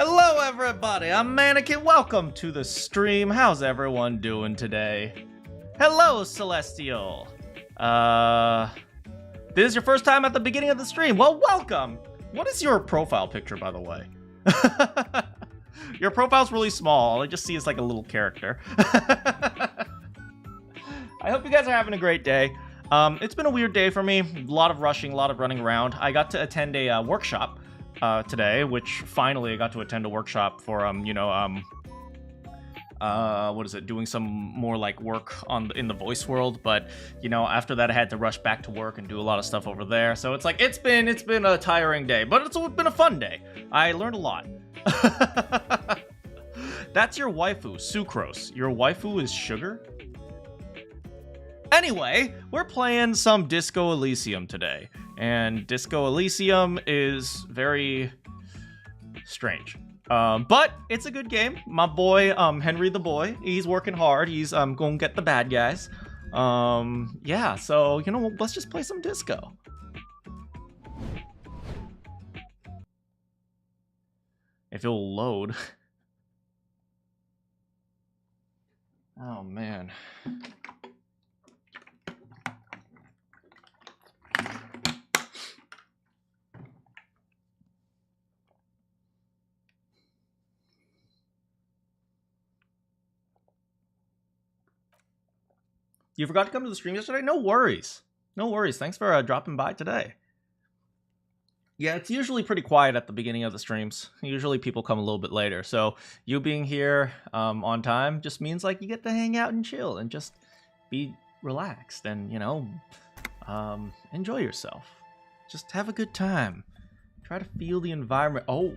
Hello everybody, I'm Manakyn. Welcome to the stream. How's everyone doing today? Hello, Celestial. This is your first time at the beginning of the stream. Well, welcome. What is your profile picture, by the way? Your profile's really small. All I just see is like a little character. I hope you guys are having a great day. It's been a weird day for me. A lot of rushing, a lot of running around. I got to attend a workshop today, which finally I got to attend a workshop for, what is it? Doing some more like work in the voice world. But, you know, after that I had to rush back to work and do a lot of stuff over there. So it's like, it's been a tiring day, but it's been a fun day. I learned a lot. That's your waifu, Sucrose. Your waifu is sugar? Anyway, we're playing some Disco Elysium today, and Disco Elysium is very strange. But it's a good game. My boy, Henry the boy, he's working hard. He's gonna get the bad guys. Yeah, so, you know, let's just play some Disco. If it'll load. Oh, man. You forgot to come to the stream yesterday? No worries. No worries. Thanks for dropping by today. Yeah, it's usually pretty quiet at the beginning of the streams. Usually people come a little bit later. So you being here on time just means like you get to hang out and chill and just be relaxed and, you know, enjoy yourself. Just have a good time. Try to feel the environment. Oh.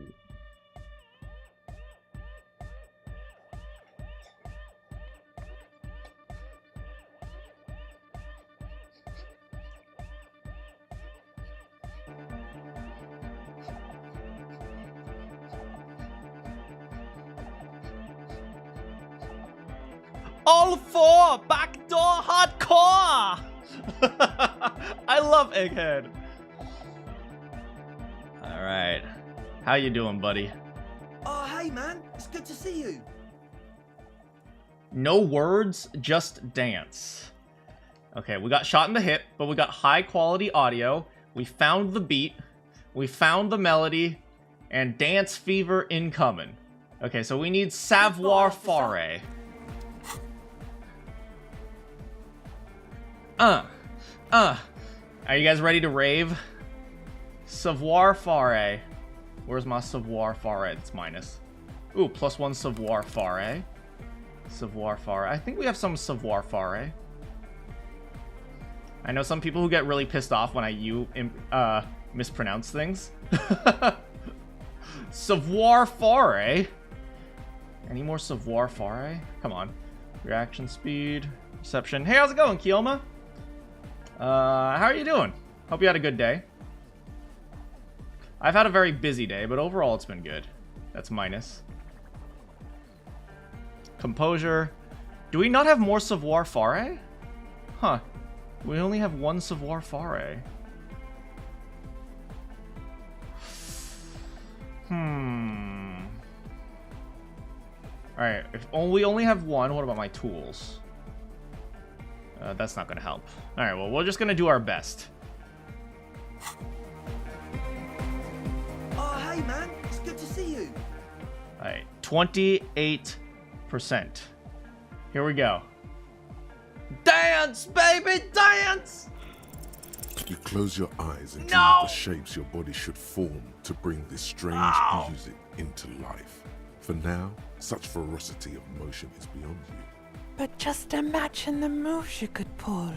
All for backdoor hardcore. I love Egghead. All right, how you doing, buddy? Oh, hey man, it's good to see you. No words, just dance. Okay, we got shot in the hip, but we got high quality audio. We found the beat, we found the melody, and dance fever incoming. Okay, so we need savoir faire. Are you guys ready to rave? Savoir faire. Where's my savoir faire? It's minus. Ooh, +1 savoir faire. Savoir faire. I think we have some savoir faire. I know some people who get really pissed off when I mispronounce things. Savoir faire. Any more savoir faire? Come on. Reaction speed. Reception. Hey, how's it going, Kioma? How are you doing? Hope you had a good day. I've had a very busy day, but overall it's been good. That's minus. Composure. Do we not have more savoir faire? Huh. We only have one savoir faire. Alright, if we only have one, what about my tools? That's not gonna help. Alright, well, we're just gonna do our best. Oh, hey man, it's good to see you. Alright, 28%. Here we go. Dance, baby, dance! You close your eyes and No! the shapes your body should form to bring this strange music into life. For now, such ferocity of motion is beyond you. But just imagine the moves you could pull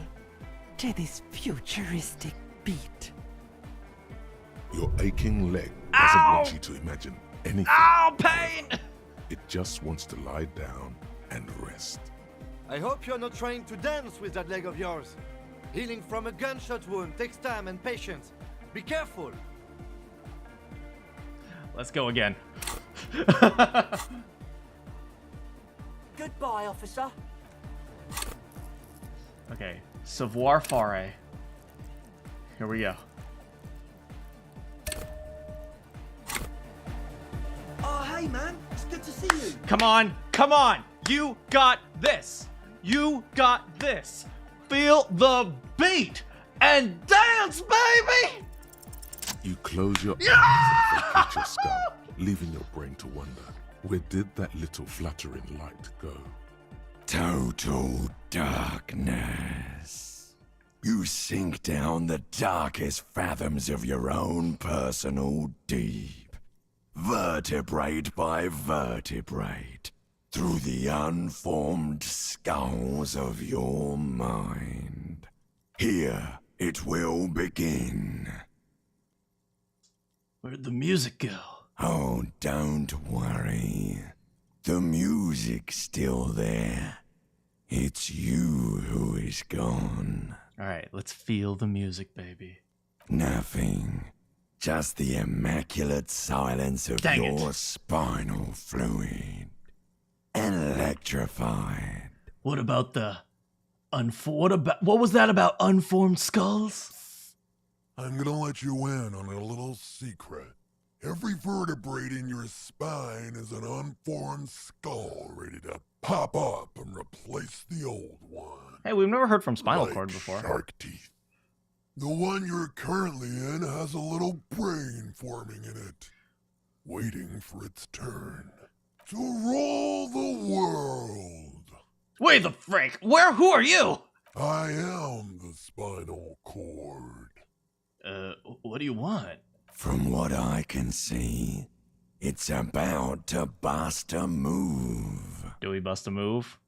to this futuristic beat. Your aching leg doesn't want you to imagine anything. Ow, pain! It just wants to lie down and rest. I hope you're not trying to dance with that leg of yours. Healing from a gunshot wound takes time and patience. Be careful. Let's go again. Goodbye, officer. Okay, savoir faire. Here we go. Oh, hey hey man, it's good to see you. Come on, come on. You got this. You got this. Feel the beat and dance, baby! You close your eyes and focus your skull, leaving your brain to wonder, where did that little fluttering light go? Total darkness. You sink down the darkest fathoms of your own personal deep, vertebrate by vertebrate, through the unformed skulls of your mind. Here it will begin. Where'd the music go? Oh, don't worry. The music's still there. It's you who is gone. All right, let's feel the music, baby. Nothing. Just the immaculate silence of Dang your it. spinal fluid. Electrified. What about the what was that about unformed skulls? I'm gonna let you in on a little secret. Every vertebrae in your spine is an unformed skull ready to pop up and replace the old one. Hey, we've never heard from Spinal Like Cord before. shark teeth. The one you're currently in has a little brain forming in it, waiting for its turn to rule the world. Wait the frick! Who are you? I am the spinal cord. What do you want? From what I can see, it's about to bust a move. Do we bust a move?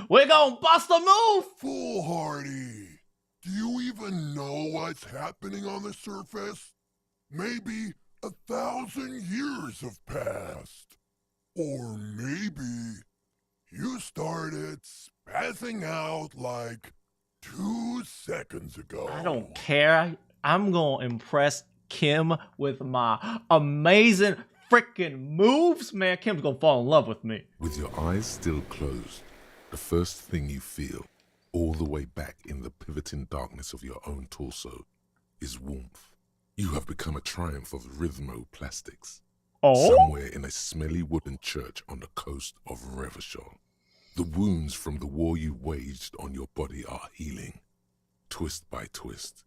We're gonna bust a move! Foolhardy! Do you even know what's happening on the surface? Maybe 1,000 years have passed. Or maybe you started spazzing out like 2 seconds ago. I don't care. I'm gonna impress Kim with my amazing freaking moves. Man, Kim's gonna fall in love with me. With your eyes still closed, the first thing you feel, all the way back in the pivoting darkness of your own torso, is warmth. You have become a triumph of rhythmoplastics. Oh? Somewhere in a smelly wooden church on the coast of Revachol. The wounds from the war you waged on your body are healing, twist by twist,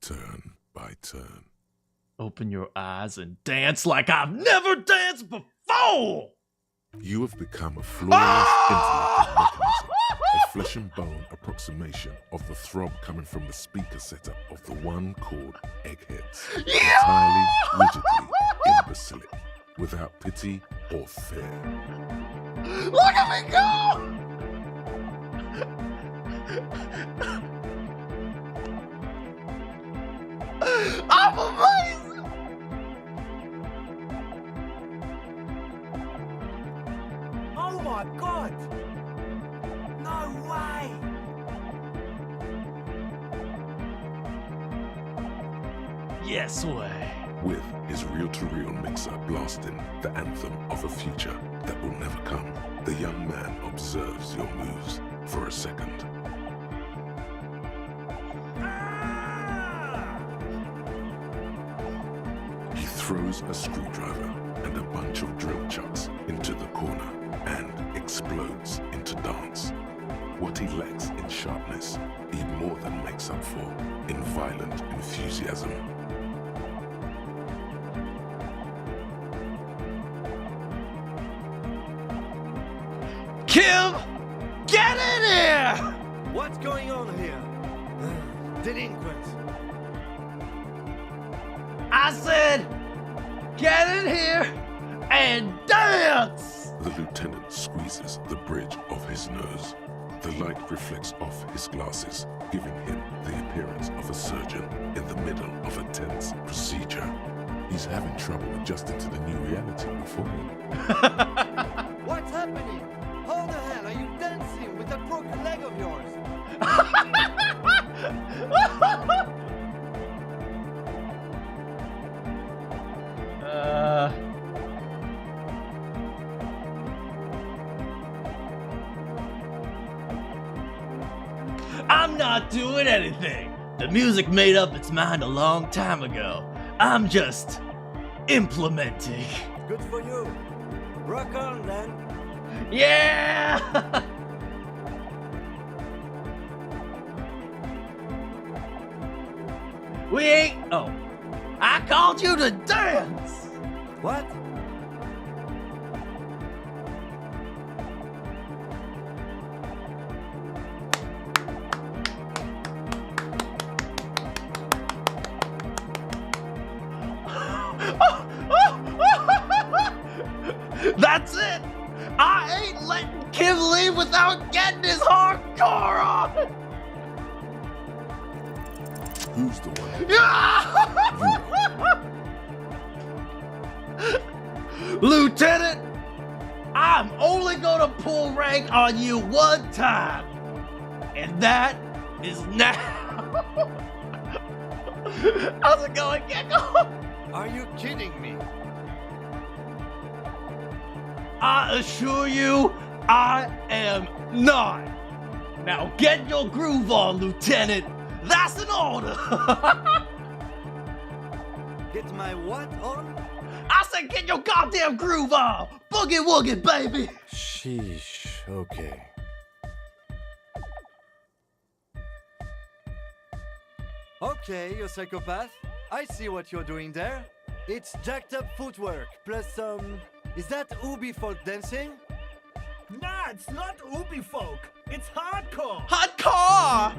turn by turn. Open your eyes and dance like I've never danced before! You have become a flawless interlocking mechanism, a flesh and bone approximation of the throb coming from the speaker setup of the one called Eggheads. Entirely, rigidly, imbecilic, without pity or fear. Look at me go! I'm amazing! Oh my god! No way! Yes way. With his reel-to-reel mixer blasting the anthem of a future that will never come, the young man observes your moves for a second. He throws a screwdriver and a bunch of drill chucks into the corner and explodes into dance. What he lacks in sharpness, he more than makes up for in violent enthusiasm. Kim! Get in here! What's going on here? Delinquents. I said, get in here and dance! The lieutenant squeezes the bridge of his nose. The light reflects off his glasses, giving him the appearance of a surgeon in the middle of a tense procedure. He's having trouble adjusting to the new reality before him. What's happening? How the hell are you dancing with that broken leg of yours? I'm not doing anything. The music made up its mind a long time ago. I'm just implementing. Good for you. Rock on then. Yeah! We ain't. Oh. I called you to dance! What? That's it! I ain't letting Kim leave without getting his hardcore on! Who's the one? Lieutenant, I'm only gonna pull rank on you one time, and that is now. How's it going, Gecko? Are you kidding me? I assure you, I am not. Now get your groove on, Lieutenant. That's an order. Get my what on? I said get your goddamn groove on. Boogie woogie, baby. Sheesh, okay. Okay, you psychopath. I see what you're doing there. It's jacked up footwork, plus some... Is that Ubi folk dancing? Nah, it's not Ubi folk. It's hardcore. Hardcore.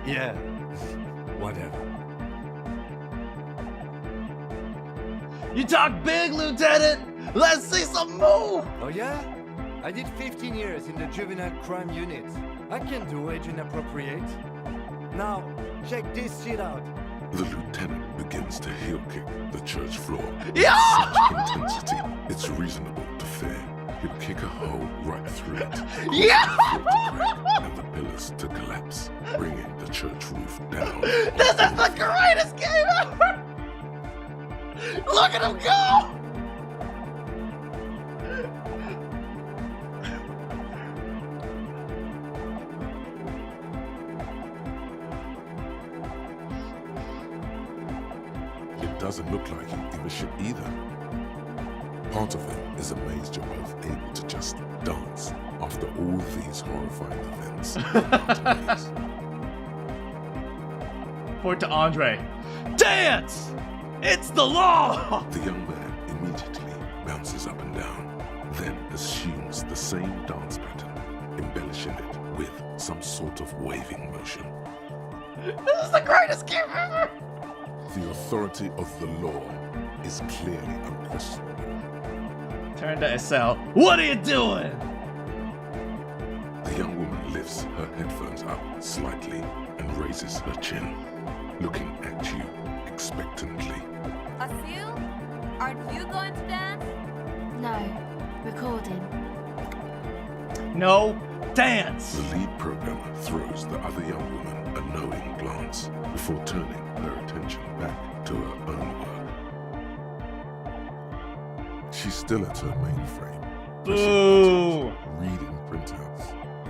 Yeah, whatever. You talk big, Lieutenant. Let's see some move. Oh yeah? I did 15 years in the juvenile crime unit. I can do age inappropriate. Now, check this shit out. The lieutenant begins to heel kick the church floor. Yeah! Such intensity, it's reasonable to fear. He'll kick a hole right through it. Yeah! The floor to crack and the pillars to collapse, bringing the church roof down. This is the greatest game ever! Look at him go! It doesn't look like you give a shit either. Part of him is amazed you're both able to just dance after all these horrifying events. Point to Andre. Dance! It's the law! The young man immediately bounces up and down, then assumes the same dance pattern, embellishing it with some sort of waving motion. This is the greatest game ever! The authority of the law is clearly unquestionable. Turn to Estelle. What are you doing? The young woman lifts her headphones up slightly and raises her chin, looking at you expectantly. Asil? Aren't you going to dance? No, recording. No, dance! The lead programmer throws the other young woman a knowing glance before turning her attention back to her own work. She's still at her mainframe, pressing Boo! buttons, reading printouts,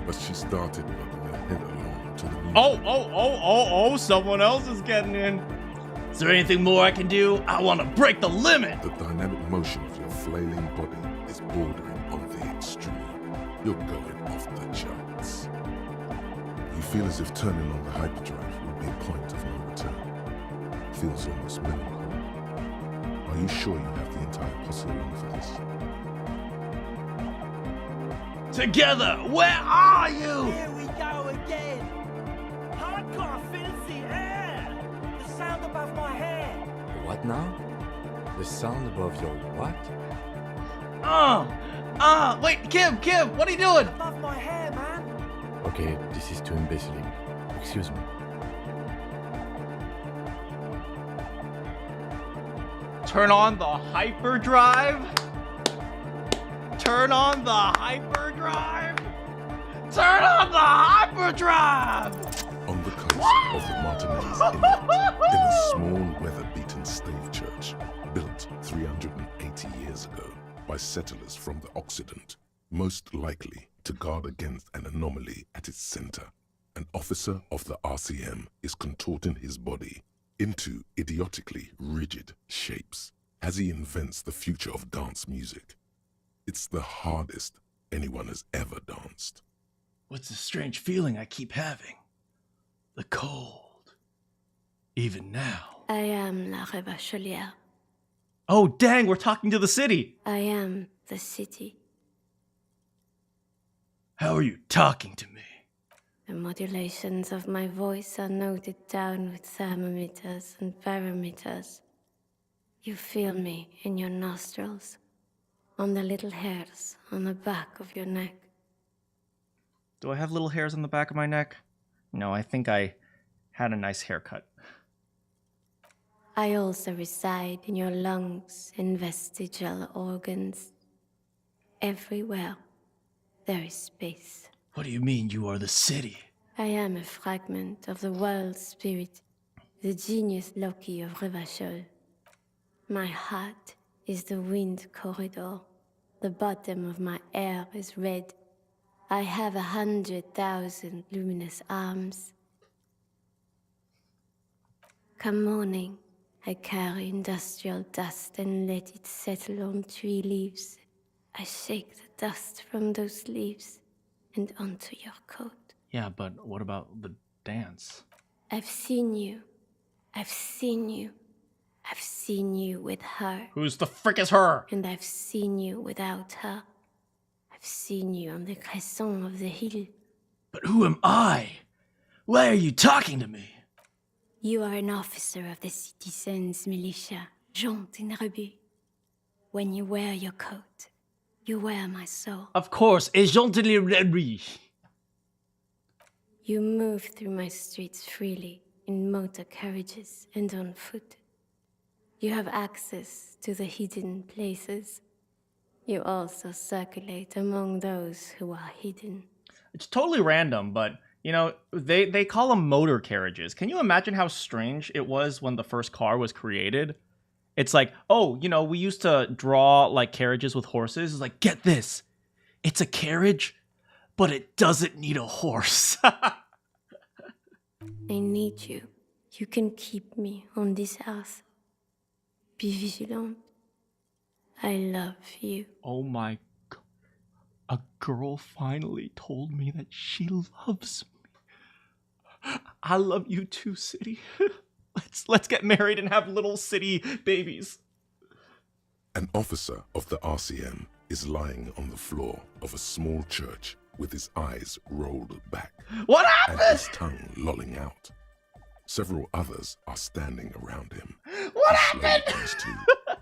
but she started rubbing her head along to the music. Oh, someone else is getting in. Is there anything more I can do? I want to break the limit! The dynamic motion of your flailing body is bordering on the extreme. You're going off the charts. You feel as if turning on the hyperdrive would be a point of no return. Feels almost melancholy. Are you sure you have the entire posse along for this? Together, where are you? Here we go again. Hardcore fills the air. The sound above my head. What now? The sound above your what? Wait, Kim, what are you doing? Above my hair, man. Okay, this is too imbecile. Excuse me. Turn on the hyperdrive. Turn on the hyperdrive. Turn on the hyperdrive. On the coast of the Martinez Inlet, in a small weather-beaten stave church built 380 years ago by settlers from the Occident, most likely to guard against an anomaly at its center, an officer of the RCM is contorting his body into idiotically rigid shapes as he invents the future of dance music. It's the hardest anyone has ever danced. What's the strange feeling I keep having? The cold. Even now. I am la Rebachelière. Oh, dang, we're talking to the city. I am the city. How are you talking to me? The modulations of my voice are noted down with thermometers and barometers. You feel me in your nostrils, on the little hairs on the back of your neck. Do I have little hairs on the back of my neck? No, I think I had a nice haircut. I also reside in your lungs and vestigial organs. Everywhere there is space. What do you mean you are the city? I am a fragment of the world spirit, the genius Loki of Revachol. My heart is the wind corridor. The bottom of my air is red. I have 100,000 luminous arms. Come morning, I carry industrial dust and let it settle on tree leaves. I shake the dust from those leaves and onto your coat. Yeah, but what about the dance? I've seen you. I've seen you. I've seen you with her. Who's the frick is her? And I've seen you without her. I've seen you on the crescent of the hill. But who am I? Why are you talking to me? You are an officer of the citizens' militia, Jante in Rebut. When you wear your coat, you wear my soul. Of course, et gently. You move through my streets freely, in motor carriages and on foot. You have access to the hidden places. You also circulate among those who are hidden. It's totally random, but, you know, they call them motor carriages. Can you imagine how strange it was when the first car was created? It's like, oh, you know, we used to draw, like, carriages with horses. It's like, get this. It's a carriage, but it doesn't need a horse. I need you. You can keep me on this earth. Be vigilant. I love you. Oh my God. A girl finally told me that she loves me. I love you too, city. Let's get married and have little city babies. An officer of the RCM is lying on the floor of a small church with his eyes rolled back What and happened? his tongue lolling out. Several others are standing around him. What He slowly happened? comes to.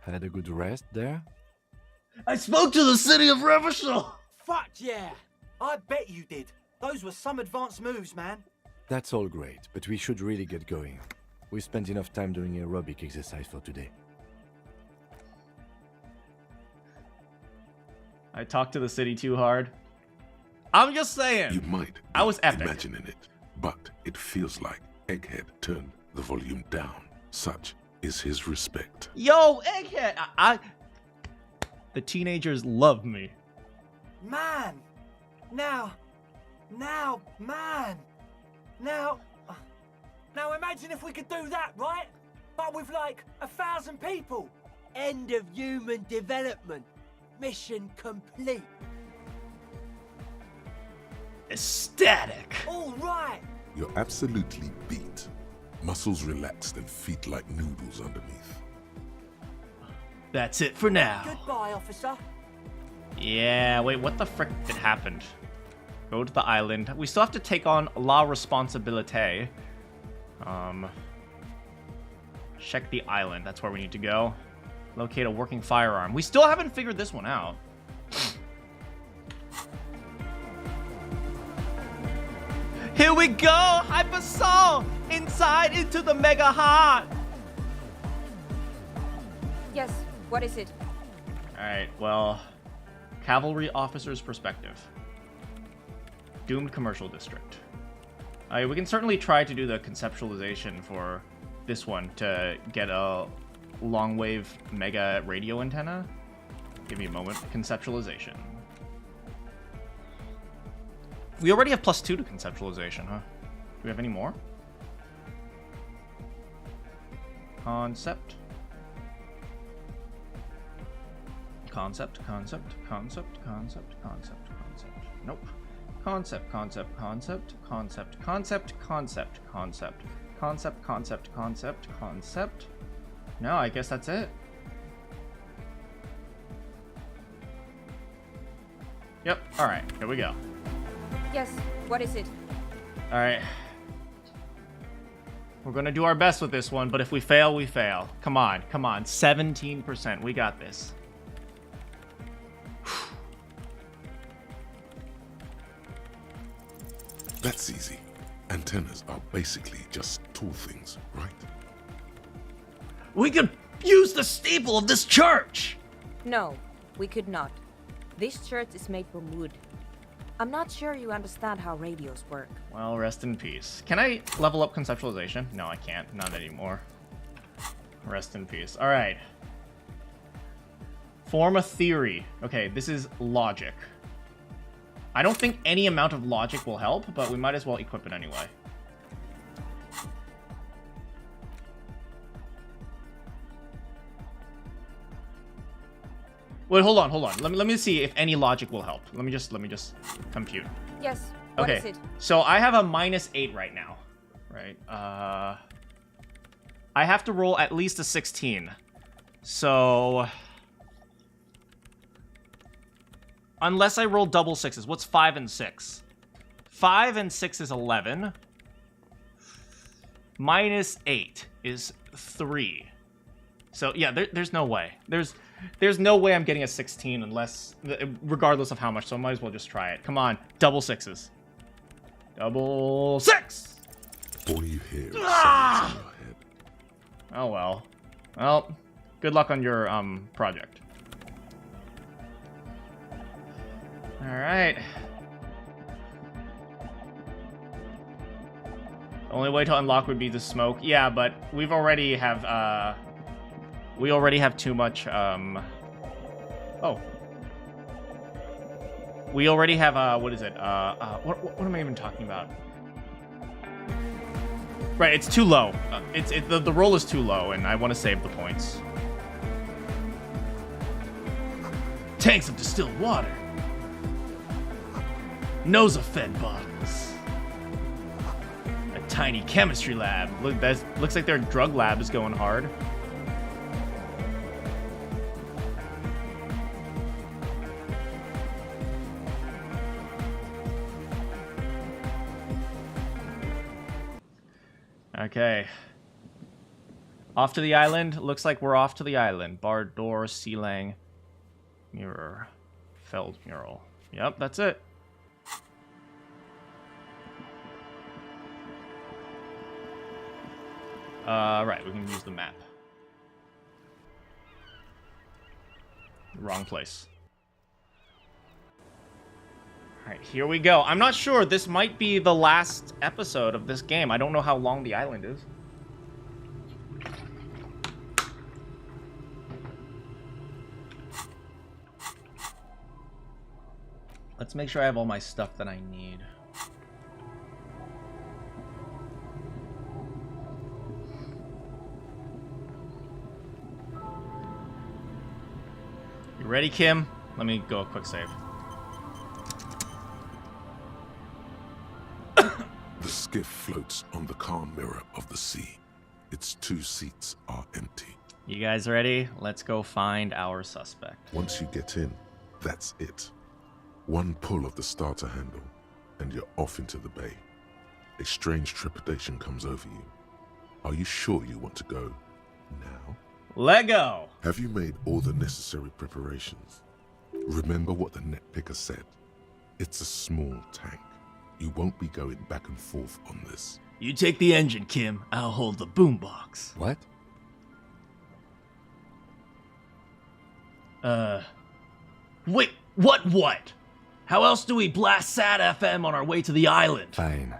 Had a good rest there? I spoke to the city of Revachol. Fuck yeah! I bet you did. Those were some advanced moves, man. That's all great, but we should really get going. We spent enough time doing aerobic exercise for today. I talked to the city too hard. I'm just You saying. might I was be epic. imagining it, but it feels like Egghead turned the volume down. Such is his respect. Yo, Egghead. The teenagers love me. Man! Now, man! Now imagine if we could do that, right? But with like 1,000 people. End of human development. Mission complete. Ecstatic. All right. You're absolutely beat. Muscles relaxed and feet like noodles underneath. That's it for now. Goodbye, officer. Yeah, wait, what the frick did happened? Go to the island. We still have to take on La Responsabilité. Check the island. That's where we need to go. Locate a working firearm. We still haven't figured this one out. Here we go! Hypersol! Inside into the mega heart! Yes, what is it? Alright, well... Cavalry officer's perspective. Doomed commercial district. We can certainly try to do the conceptualization for this one to get a long wave mega radio antenna. Give me a moment. Conceptualization. We already have +2 to conceptualization, huh? Do we have any more? Concept. concept. Nope. Concept. No, I guess that's it. Yep, alright, here we go. Yes, what is it? Alright. We're gonna do our best with this one, but if we fail, we fail. Come on. 17%, we got this. That's easy. Antennas are basically just tool things, right? We could use the steeple of this church! No, we could not. This church is made from wood. I'm not sure you understand how radios work. Well, rest in peace. Can I level up conceptualization? No, I can't. Not anymore. Rest in peace. Alright. Form a theory. Okay, this is logic. I don't think any amount of logic will help, but we might as well equip it anyway. Wait, hold on. Let me see if any logic will help. Let me just compute. Yes, what Okay, is it? so I have a -8 right now, right? I have to roll at least a 16. So unless I roll double sixes, what's 5 and 6? 5 and 6 is 11. -8 is 3. So yeah, there's no way. There's no way I'm getting a 16 unless, regardless of how much, so I might as well just try it. Come on, double sixes. Double 6! All you hear is sounds in your head. Oh well. Well, good luck on your, project. Alright. The only way to unlock would be the smoke. Yeah, but we already have too much, oh. We already have, what is it? What am I even talking about? Right, it's too low. The roll is too low, and I want to save the points. Tanks of distilled water. Nose-fed bottles. A tiny chemistry lab. Look, looks like their drug lab is going hard. Okay. Off to the island. Looks like we're off to the island. Barred door, ceiling, mirror, felled mural. Yep, that's it. Right, we can use the map. Wrong place. Alright, here we go. I'm not sure. This might be the last episode of this game. I don't know how long the island is. Let's make sure I have all my stuff that I need. You ready, Kim? Let me go a quick save. The skiff floats on the calm mirror of the sea. Its 2 seats are empty. You guys ready? Let's go find our suspect. Once you get in, that's it. One pull of the starter handle, and you're off into the bay. A strange trepidation comes over you. Are you sure you want to go now? Let go! Have you made all the necessary preparations? Remember what the net picker said. It's a small tank. You won't be going back and forth on this. You take the engine, Kim. I'll hold the boombox. What? Wait, what? How else do we blast SAD FM on our way to the island? Fine.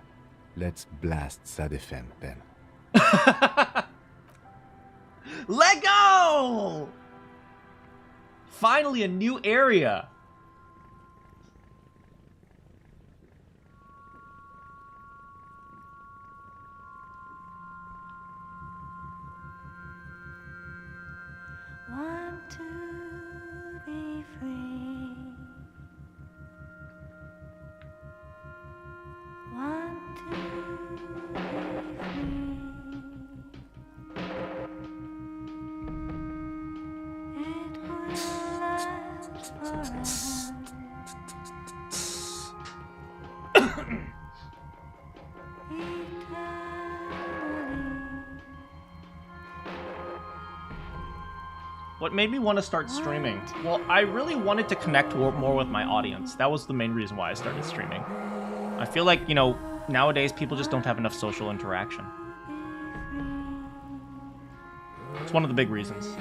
Let's blast SAD FM then. Let go! Finally, a new area. One, two, What made me want to start streaming? Well, I really wanted to connect more with my audience. That was the main reason why I started streaming. I feel like, you know, nowadays people just don't have enough social interaction. It's one of the big reasons.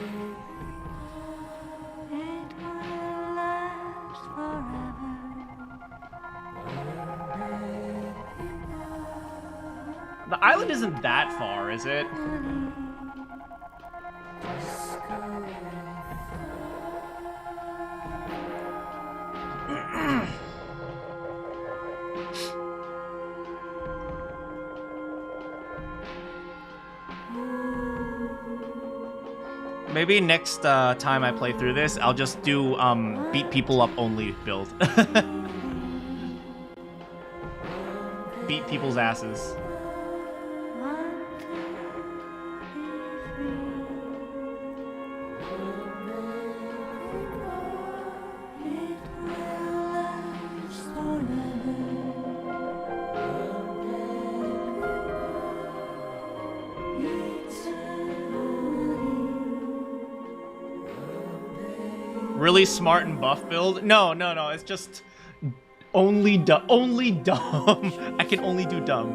The island isn't that far, is it? Maybe next time I play through this, I'll just do beat people up only build. Beat people's asses. Really smart and buff build? No, it's just only dumb. I can only do dumb.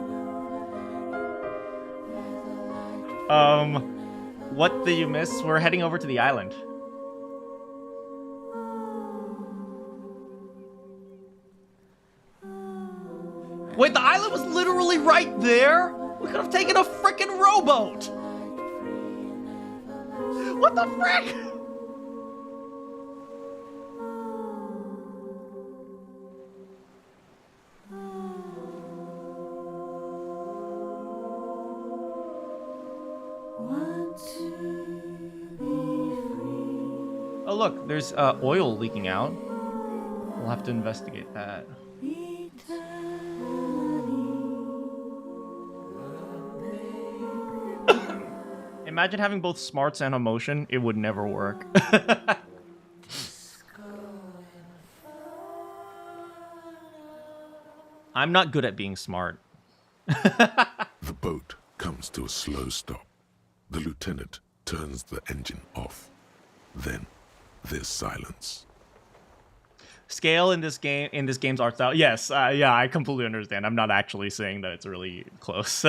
What did you miss? We're heading over to the island. Wait, the island was literally right there? We could have taken a frickin' rowboat! What the frick? Oh look, there's oil leaking out. We'll have to investigate that. Imagine having both smarts and emotion. It would never work. I'm not good at being smart. The boat comes to a slow stop. The lieutenant turns the engine off. Then there's silence. Scale in this game's art style. Yes, yeah, I completely understand. I'm not actually saying that it's really close.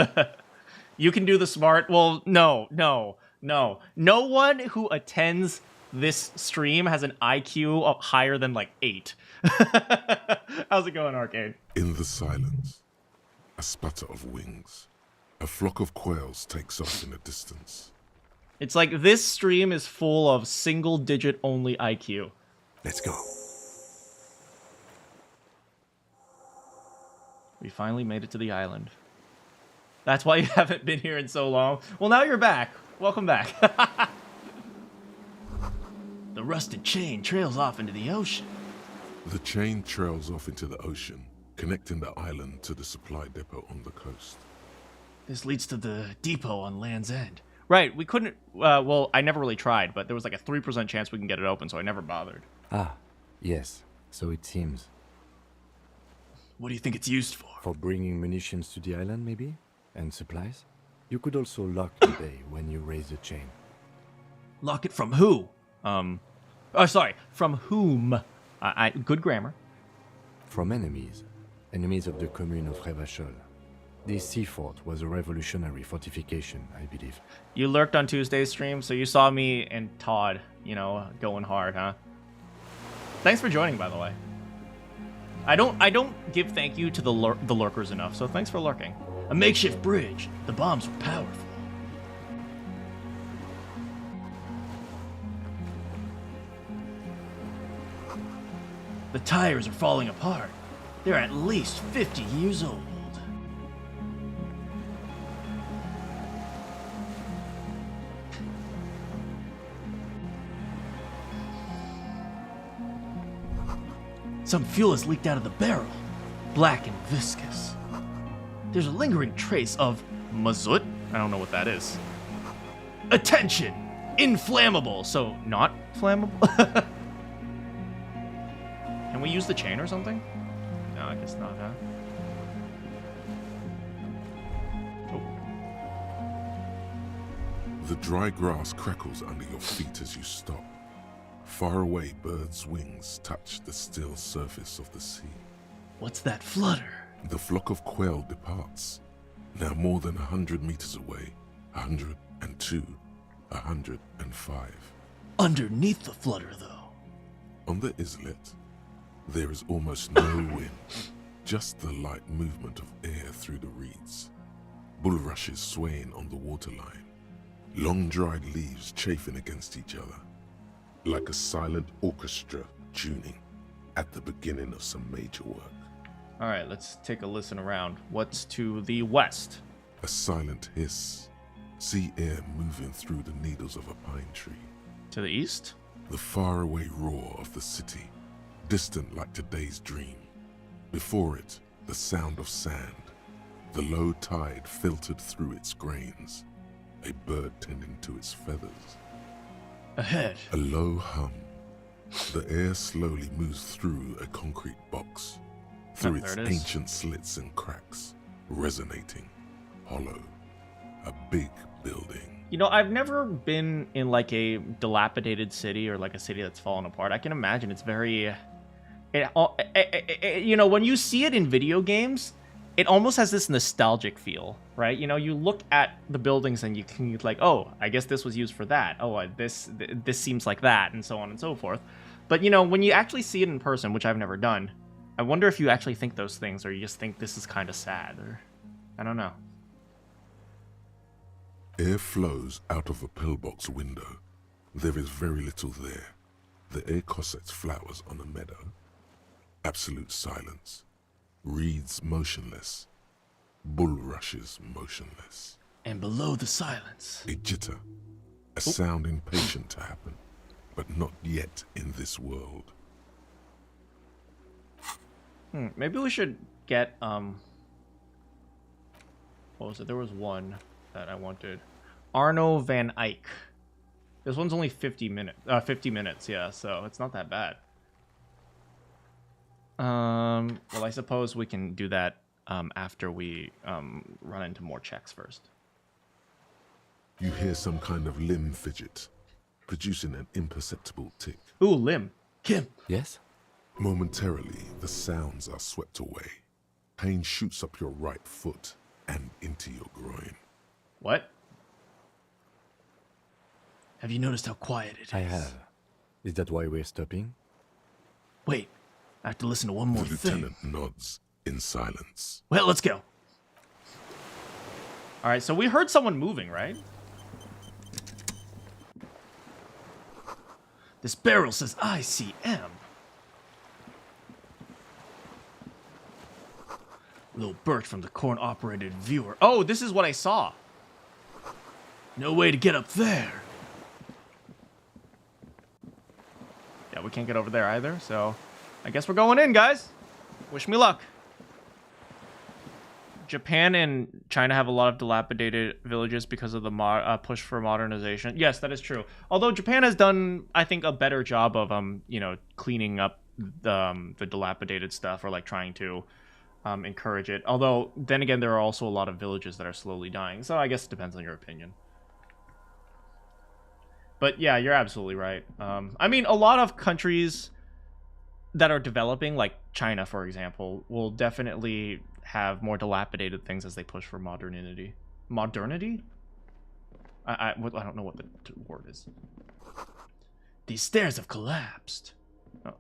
You can do the smart. Well, no. No one who attends this stream has an IQ of higher than like 8. How's it going, Arcade? In the silence, a sputter of wings. A flock of quails takes off in the distance. It's like this stream is full of single-digit only IQ. Let's go. We finally made it to the island. That's why you haven't been here in so long. Well, now you're back. Welcome back. The rusted chain trails off into the ocean. The chain trails off into the ocean, connecting the island to the supply depot on the coast. This leads to the depot on Land's End. Right, we couldn't... well, I never really tried, but there was like a 3% chance we can get it open, so I never bothered. Ah, yes. So it seems. What do you think it's used for? For bringing munitions to the island, maybe? And supplies? You could also lock the bay when you raise the chain. Lock it from who? Oh, sorry. From whom? Good grammar. From enemies. Enemies of the commune of Revachol. This sea fort was a revolutionary fortification, I believe. You lurked on Tuesday's stream, so you saw me and Todd, you know, going hard, huh? Thanks for joining, by the way. I don't give thank you to the lurkers enough, so thanks for lurking. A makeshift bridge. The bombs were powerful. The tires are falling apart. They're at least 50 years old. Some fuel has leaked out of the barrel, black and viscous. There's a lingering trace of mazout. I don't know what that is. Attention! Inflammable, so not flammable? Can we use the chain or something? No, I guess not, huh? The dry grass crackles under your feet as you stop. Far away, birds' wings touch the still surface of the sea. What's that flutter? The flock of quail departs, now more than 100 meters away. 102, 105. Underneath the flutter, though. On the islet, there is almost no wind, just the light movement of air through the reeds. Bulrushes swaying on the waterline, long dried leaves chafing against each other, like a silent orchestra tuning at the beginning of some major work. All right, let's take a listen around. What's to the west? A silent hiss, sea air moving through the needles of a pine tree. To the east? The faraway roar of the city, distant like today's dream. Before it, the sound of sand, the low tide filtered through its grains, a bird tending to its feathers. Ahead. A low hum. The air slowly moves through a concrete box, through its ancient slits and cracks, resonating, hollow. A big building. You know, I've never been in like a dilapidated city or like a city that's fallen apart. I can imagine it's very... you know, when you see it in video games, it almost has this nostalgic feel, right? You know, you look at the buildings and you can like, oh, I guess this was used for that. Oh, this seems like that, and so on and so forth. But, you know, when you actually see it in person, which I've never done, I wonder if you actually think those things, or you just think this is kind of sad, or I don't know. Air flows out of a pillbox window. There is very little there. The air cossets flowers on a meadow. Absolute silence. Reeds motionless. Bulrushes motionless. And below the silence, a jitter. A sound impatient to happen, but not yet in this world. Maybe we should get, what was it? There was one that I wanted. Arno van Eyck. This one's only 50 minutes, yeah, so it's not that bad. Well, I suppose we can do that after we run into more checks first. You hear some kind of limb fidget, producing an imperceptible tick. Ooh, limb. Kim. Yes? Momentarily, the sounds are swept away. Pain shoots up your right foot and into your groin. What? Have you noticed how quiet it is? I have. Is that why we're stopping? Wait, I have to listen to one more The thing. lieutenant nods in silence. Well, let's go. All right, so we heard someone moving, right? This barrel says ICM. Little Bert from the corn-operated viewer. Oh, this is what I saw. No way to get up there. Yeah, we can't get over there either, so I guess we're going in, guys. Wish me luck. Japan and China have a lot of dilapidated villages because of the push for modernization. Yes, that is true. Although Japan has done, I think, a better job of, you know, cleaning up the dilapidated stuff, or like trying to encourage it. Although, then again, there are also a lot of villages that are slowly dying. So I guess it depends on your opinion. But yeah, you're absolutely right. I mean, a lot of countries that are developing, like China, for example, will definitely have more dilapidated things as they push for modernity. Modernity? I don't know what the word is. These stairs have collapsed. Oh.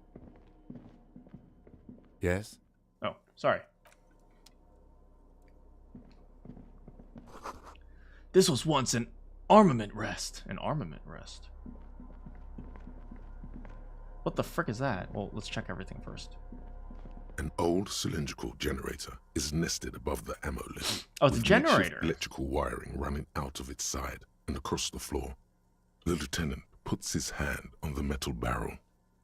Yes? Oh, sorry. This was once an armament rest. An armament rest? What the frick is that? Well, let's check everything first. An old cylindrical generator is nested above the ammo limb. Oh, it's a with generator. makeshift electrical wiring running out of its side and across the floor. The lieutenant puts his hand on the metal barrel,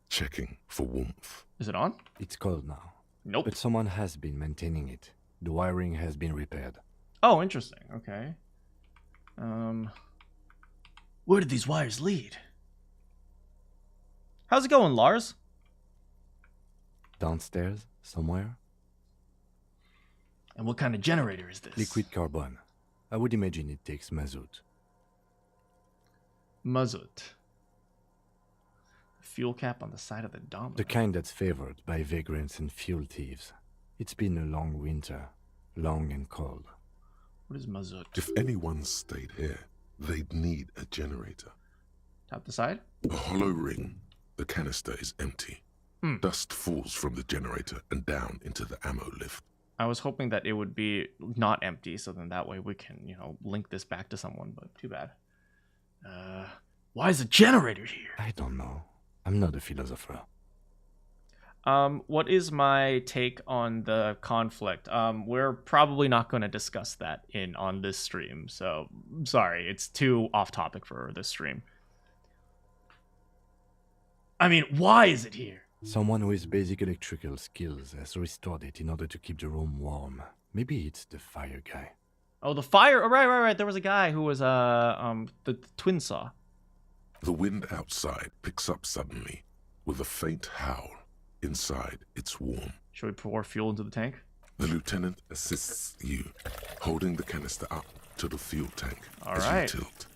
checking for warmth. Is it on? It's cold now. Nope. But someone has been maintaining it. The wiring has been repaired. Oh, interesting. Okay. Where did these wires lead? How's it going, Lars? Downstairs, somewhere? And what kind of generator is this? Liquid carbon. I would imagine it takes mazout. Mazut. Fuel cap on the side of the Domino. The kind that's favored by vagrants and fuel thieves. It's been a long winter, long and cold. What is Mazut? If anyone stayed here, they'd need a generator. Tap the side? A hollow ring. The canister is empty. Dust falls from the generator and down into the ammo lift. I was hoping that it would be not empty, so then that way we can, you know, link this back to someone, but too bad. Why is a generator here? I don't know. I'm not a philosopher. What is my take on the conflict? We're probably not going to discuss that on this stream, so sorry, it's too off topic for this stream. I mean, why is it here? Someone with basic electrical skills has restored it in order to keep the room warm. Maybe it's the fire guy. Oh, the fire! Oh, right. There was a guy who was the twin saw. The wind outside picks up suddenly with a faint howl. Inside, it's warm. Should we pour fuel into the tank? The lieutenant assists you, holding the canister up to the fuel tank as right. you tilt.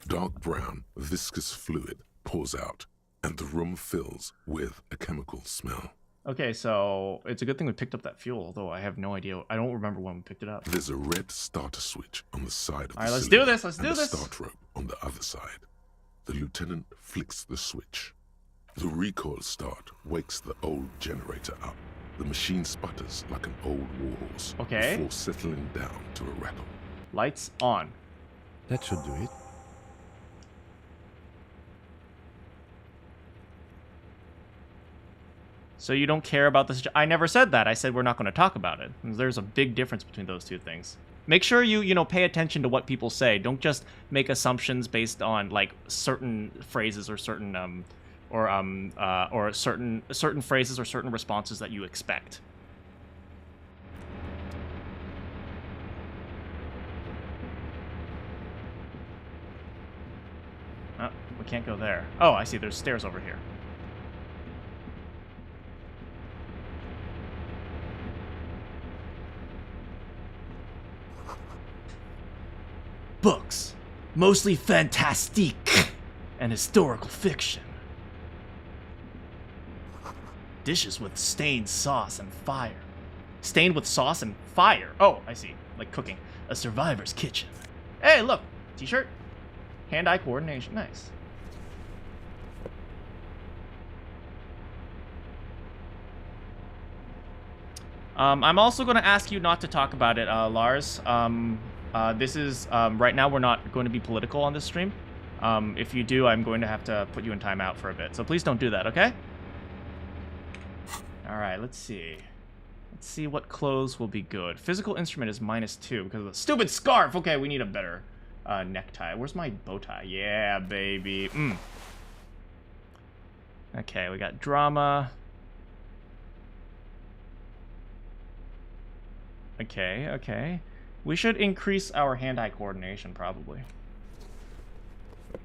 Dark brown, viscous fluid pours out, and the room fills with a chemical smell. Okay, so it's a good thing we picked up that fuel, although I have no idea. I don't remember when we picked it up. There's a red starter switch on the side of the Alright, let's cylinder do this, let's and do a this. start rope on the other side. The lieutenant flicks the switch. The recoil start wakes the old generator up. The machine sputters like an old warhorse Okay. before settling down to a rattle. Lights on. That should do it. So you don't care about this? I never said that. I said we're not going to talk about it. There's a big difference between those two things. Make sure you pay attention to what people say. Don't just make assumptions based on like certain phrases or certain or certain phrases or certain responses that you expect. Oh, we can't go there. Oh, I see. There's stairs over here. Books, mostly fantastique and historical fiction. Dishes with stained sauce and fire. Stained with sauce and fire. Oh, I see. Like cooking. A survivor's kitchen. Hey, look. T-shirt. Hand-eye coordination. Nice. I'm also going to ask you not to talk about it, Lars. This is, right now we're not going to be political on this stream. If you do, I'm going to have to put you in timeout for a bit. So please don't do that, okay? Alright, let's see. Let's see what clothes will be good. Physical instrument is -2 because of the stupid scarf. Okay, we need a better necktie. Where's my bow tie? Yeah, baby. Okay, we got drama. Okay. We should increase our hand-eye coordination, probably.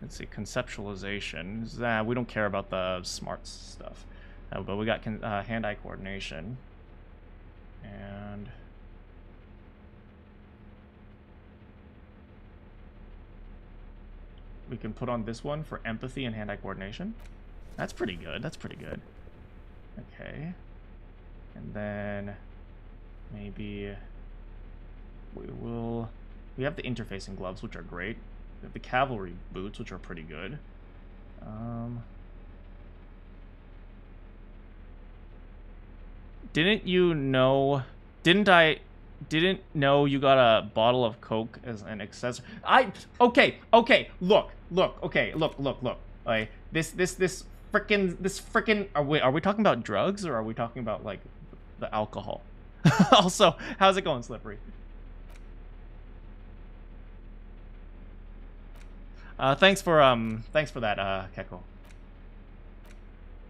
Let's see, conceptualization. We don't care about the smarts stuff. But we got hand-eye coordination. And... we can put on this one for empathy and hand-eye coordination. That's pretty good. That's pretty good. Okay. And then... maybe... we have the interfacing gloves, which are great. We have the cavalry boots, which are pretty good. Didn't know you got a bottle of Coke as an accessory. Okay, look. Like, this frickin' are we talking about drugs or are we talking about like the alcohol? Also, how's it going, Slippery? Thanks for that, Keko.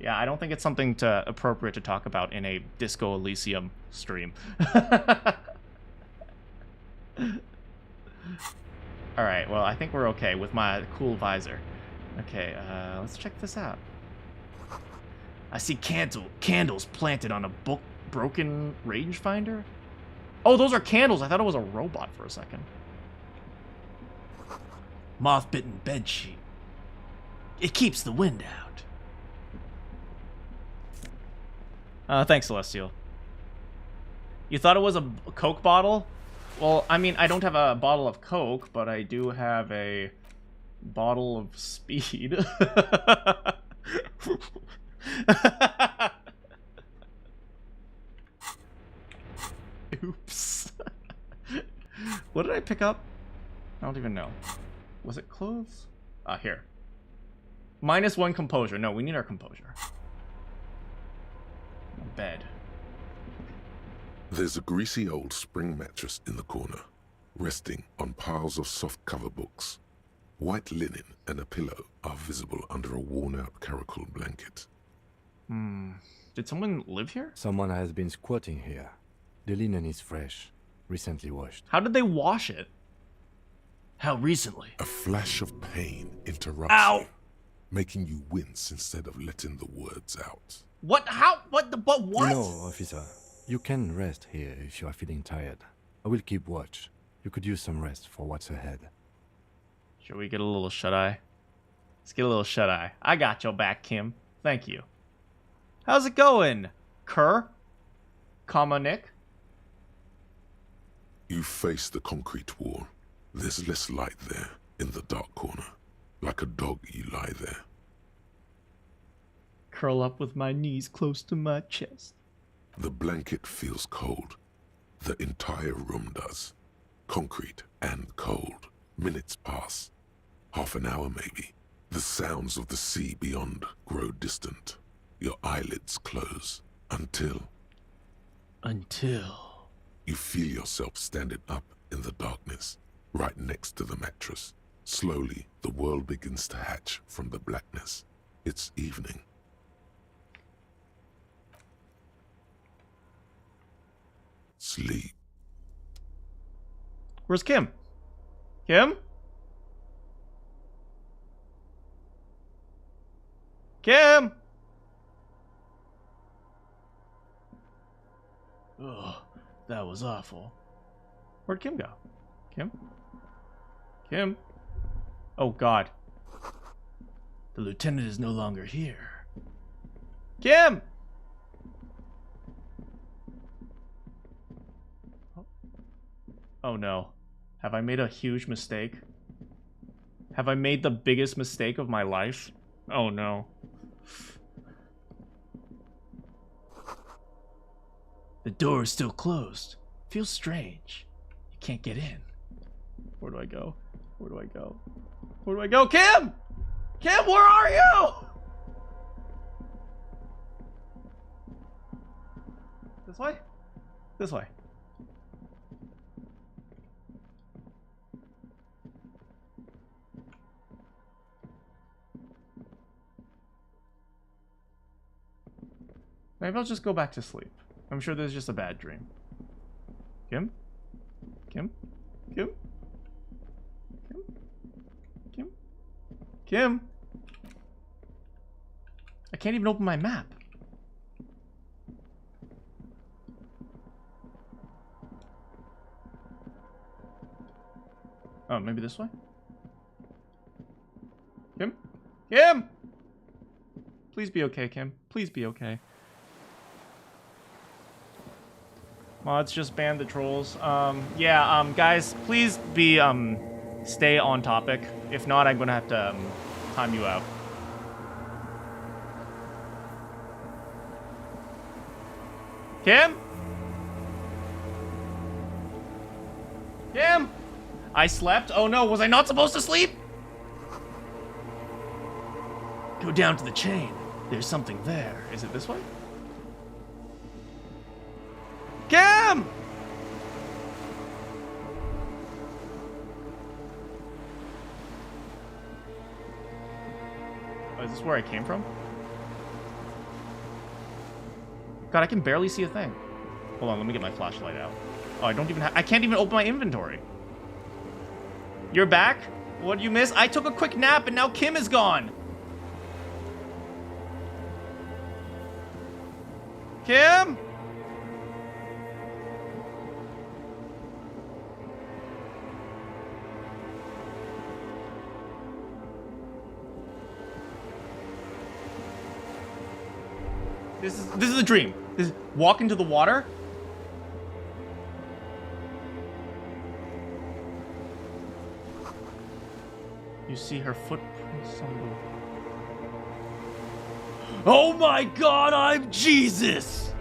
Yeah, I don't think it's something appropriate to talk about in a Disco Elysium stream. Alright, well, I think we're okay with my cool visor. Okay, let's check this out. I see candles planted on a broken rangefinder? Oh, those are candles! I thought it was a robot for a second. Moth-bitten bedsheet. It keeps the wind out. Thanks, Celestial. You thought it was a Coke bottle? Well, I mean, I don't have a bottle of Coke, but I do have a bottle of speed. Oops. What did I pick up? I don't even know. Was it clothes? Ah, here. -1 composure. No, we need our composure. Bed. There's a greasy old spring mattress in the corner, resting on piles of soft cover books. White linen and a pillow are visible under a worn-out caracal blanket. Did someone live here? Someone has been squatting here. The linen is fresh, recently washed. How did they wash it? How recently? A flash of pain interrupts you, making you wince instead of letting the words out. What? How? What? What? No, officer. You can rest here if you are feeling tired. I will keep watch. You could use some rest for what's ahead. Should we get a little shut-eye? Let's get a little shut-eye. I got your back, Kim. Thank you. How's it going, Kerr? Comma Nick? You face the concrete wall. There's less light there, in the dark corner. Like a dog, you lie there. Curl up with my knees close to my chest. The blanket feels cold. The entire room does. Concrete and cold. Minutes pass. Half an hour maybe. The sounds of the sea beyond grow distant. Your eyelids close. Until you feel yourself standing up in the darkness, right next to the mattress. Slowly, the world begins to hatch from the blackness. It's evening. Sleep. Where's Kim? Kim? Kim! Ugh, that was awful. Where'd Kim go? Kim? Kim? Oh, God. The lieutenant is no longer here. Kim! Oh, no. Have I made a huge mistake? Have I made the biggest mistake of my life? Oh, no. The door is still closed. Feels strange. You can't get in. Where do I go? Where do I go? Where do I go? Kim! Kim, where are you? This way? This way. Maybe I'll just go back to sleep. I'm sure there's just a bad dream. Kim? Kim? Kim? Kim? Kim? Kim? I can't even open my map. Oh, maybe this way? Kim? Kim! Please be okay, Kim. Please be okay. Mods just banned the trolls. Guys, please be, stay on topic. If not, I'm gonna have to, time you out. Kim? Kim? I slept? Oh no, was I not supposed to sleep? Go down to the chain. There's something there. Is it this way? Kim! Oh, is this where I came from? God, I can barely see a thing. Hold on, let me get my flashlight out. Oh, I can't even open my inventory. You're back? What did you miss? I took a quick nap and now Kim is gone. Kim? This is a dream. Walk into the water. You see her footprints on the... Oh my God, I'm Jesus!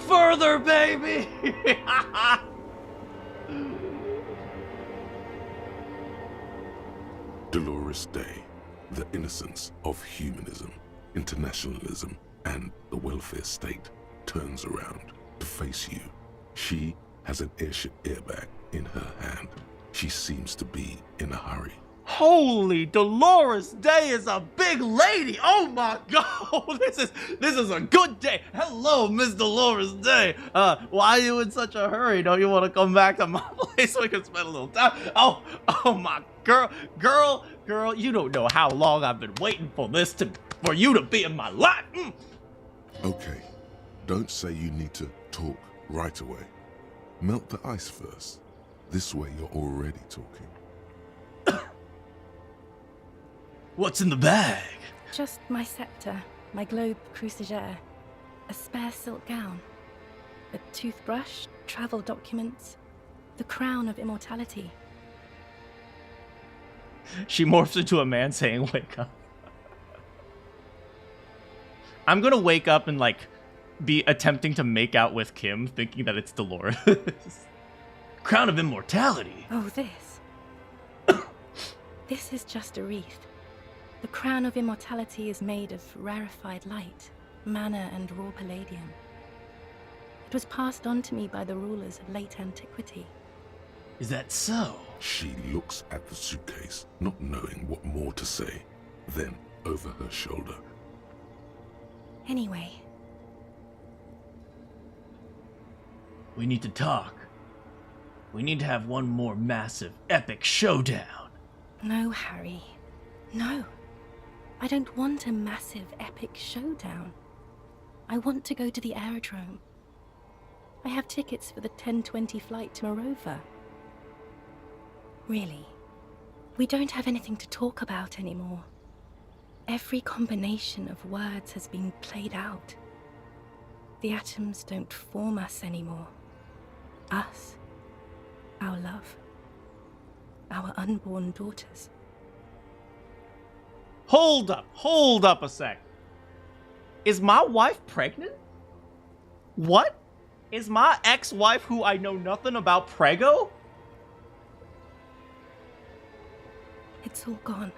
Further, baby! Dolores Day, the innocence of humanism, internationalism, and the welfare state turns around to face you. She has an airship airbag in her hand. She seems to be in a hurry. Holy, Dolores Day is a big lady. Oh my God, this is a good day. Hello, Miss Dolores Day. Why are you in such a hurry? Don't you want to come back to my place so we can spend a little time? Oh my girl, you don't know how long I've been waiting for for you to be in my life. Okay, don't say you need to talk right away. Melt the ice first. This way you're already talking. What's in the bag? Just my scepter, my globe cruciger, a spare silk gown, a toothbrush, travel documents, the crown of immortality. She morphs into a man saying, wake up. I'm gonna wake up and, like, be attempting to make out with Kim, thinking that it's Dolores. Crown of immortality. Oh, this. This is just a wreath. The crown of immortality is made of rarefied light, mana and raw palladium. It was passed on to me by the rulers of late antiquity. Is that so? She looks at the suitcase, not knowing what more to say. Then, over her shoulder. Anyway. We need to talk. We need to have one more massive, epic showdown. No, Harry. No. I don't want a massive, epic showdown. I want to go to the aerodrome. I have tickets for the 10:20 flight to Morova. Really, we don't have anything to talk about anymore. Every combination of words has been played out. The atoms don't form us anymore. Us, our love, our unborn daughters. Hold up a sec. Is my wife pregnant? What? Is my ex-wife, who I know nothing about, preggo? It's all gone.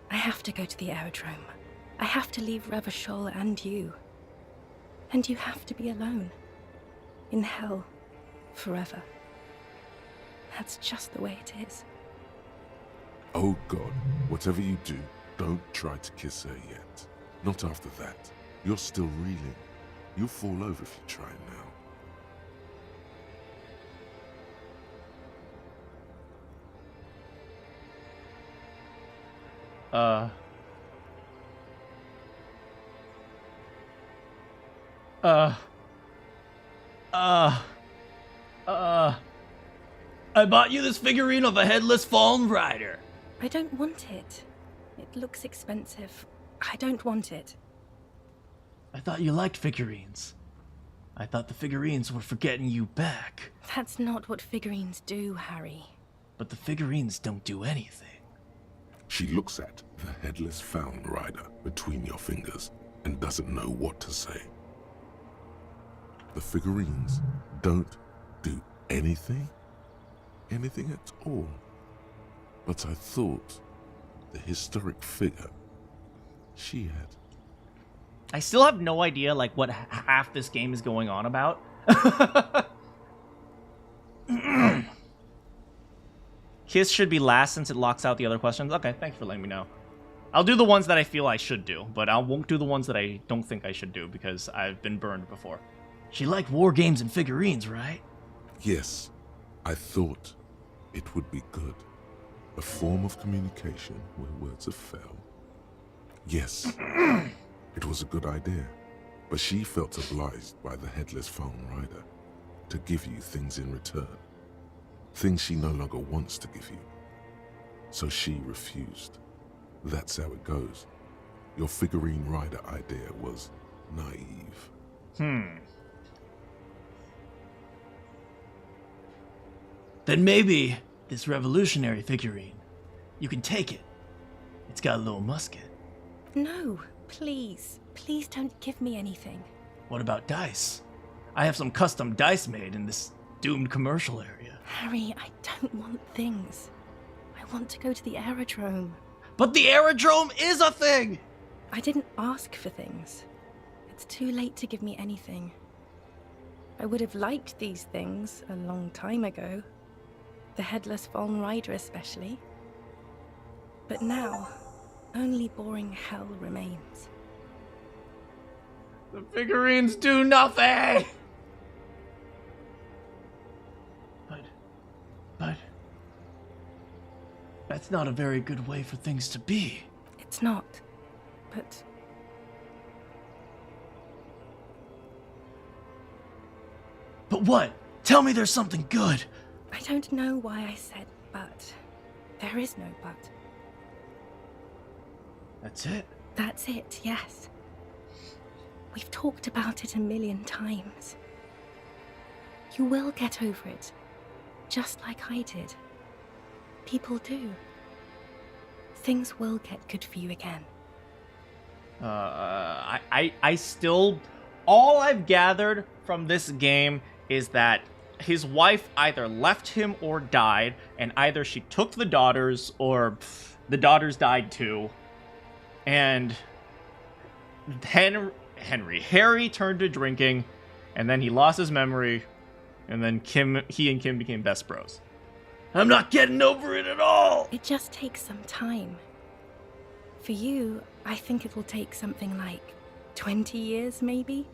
I have to go to the aerodrome. I have to leave Revachol and you. And you have to be alone. In hell. Forever. That's just the way it is. Oh God, whatever you do, don't try to kiss her yet. Not after that. You're still reeling. You'll fall over if you try now. I bought you this figurine of a headless fallen rider. I don't want it. It looks expensive. I don't want it. I thought you liked figurines. I thought the figurines were for getting you back. That's not what figurines do, Harry. But the figurines don't do anything. She looks at the headless found rider between your fingers and doesn't know what to say. The figurines don't do anything? Anything at all? But I thought the historic figure she had. I still have no idea, like, what half this game is going on about. Kiss should be last since it locks out the other questions. Okay, thanks for letting me know. I'll do the ones that I feel I should do, but I won't do the ones that I don't think I should do because I've been burned before. She liked war games and figurines, right? Yes, I thought it would be good. A form of communication where words have failed. Yes, it was a good idea, but she felt obliged by the headless phone rider to give you things in return. Things she no longer wants to give you. So she refused. That's how it goes. Your figurine rider idea was naive. Then maybe this revolutionary figurine, you can take it. It's got a little musket. No, please. Please don't give me anything. What about dice? I have some custom dice made in this doomed commercial area. Harry, I don't want things. I want to go to the aerodrome. But the aerodrome is a thing! I didn't ask for things. It's too late to give me anything. I would have liked these things a long time ago. The headless Von Rider especially. But now, only boring hell remains. The figurines do nothing! But... that's not a very good way for things to be. It's not, but... But what? Tell me there's something good! I don't know why I said but. There is no but. That's it? That's it, yes. We've talked about it a million times. You will get over it, just like I did. People do. Things will get good for you again. I still... all I've gathered from this game is that his wife either left him or died, and either she took the daughters or the daughters died too. And Harry turned to drinking, and then he lost his memory, and then he and Kim became best bros. I'm not getting over it at all! It just takes some time. For you, I think it will take something like 20 years, maybe?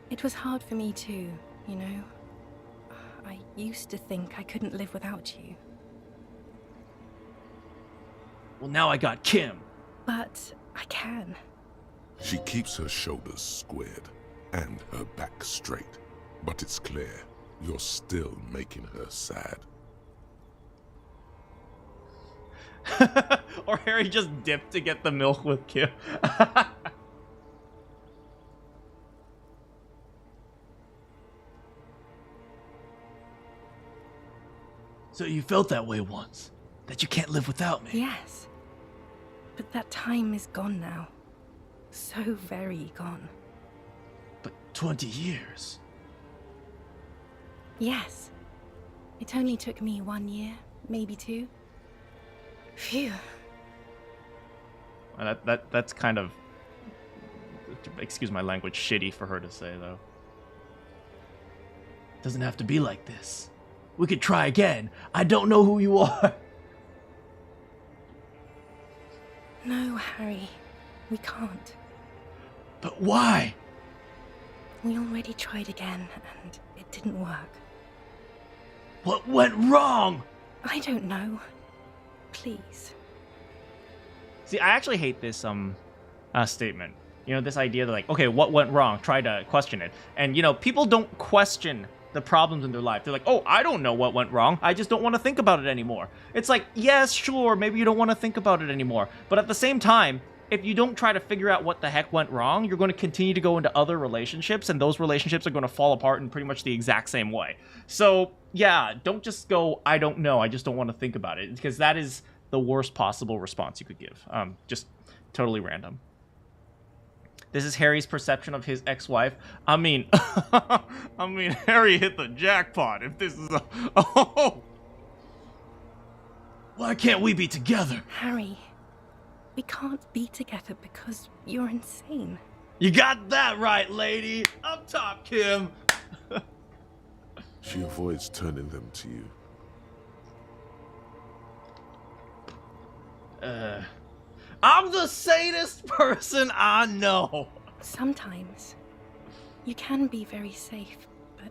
It was hard for me too, you know? I used to think I couldn't live without you. Well, now I got Kim. But I can. She keeps her shoulders squared and her back straight, but it's clear you're still making her sad. Or Harry just dipped to get the milk with Kim. So you felt that way once, that you can't live without me? Yes. But that time is gone now. So very gone. But 20 years? Yes. It only took me 1 year, maybe 2. Phew. That's kind of, excuse my language, shitty for her to say, though. Doesn't have to be like this. We could try again. I don't know who you are. No, Harry. We can't. But why? We already tried again, and it didn't work. What went wrong? I don't know. Please. See, I actually hate this statement. You know, this idea that, like, okay, what went wrong? Try to question it. And, you know, people don't question the problems in their life. They're like, oh, I don't know what went wrong. I just don't want to think about it anymore. It's like, yes, sure, maybe you don't want to think about it anymore. But at the same time, if you don't try to figure out what the heck went wrong, you're going to continue to go into other relationships, and those relationships are going to fall apart in pretty much the exact same way. So, yeah, don't just go, I don't know, I just don't want to think about it, because that is the worst possible response you could give. Just totally random. This is Harry's perception of his ex-wife. I mean, Harry hit the jackpot if this is a... Oh! Why can't we be together? Harry, we can't be together because you're insane. You got that right, lady! Up top, Kim! She avoids turning them to you. I'm the sanest person I know! Sometimes. You can be very safe, but...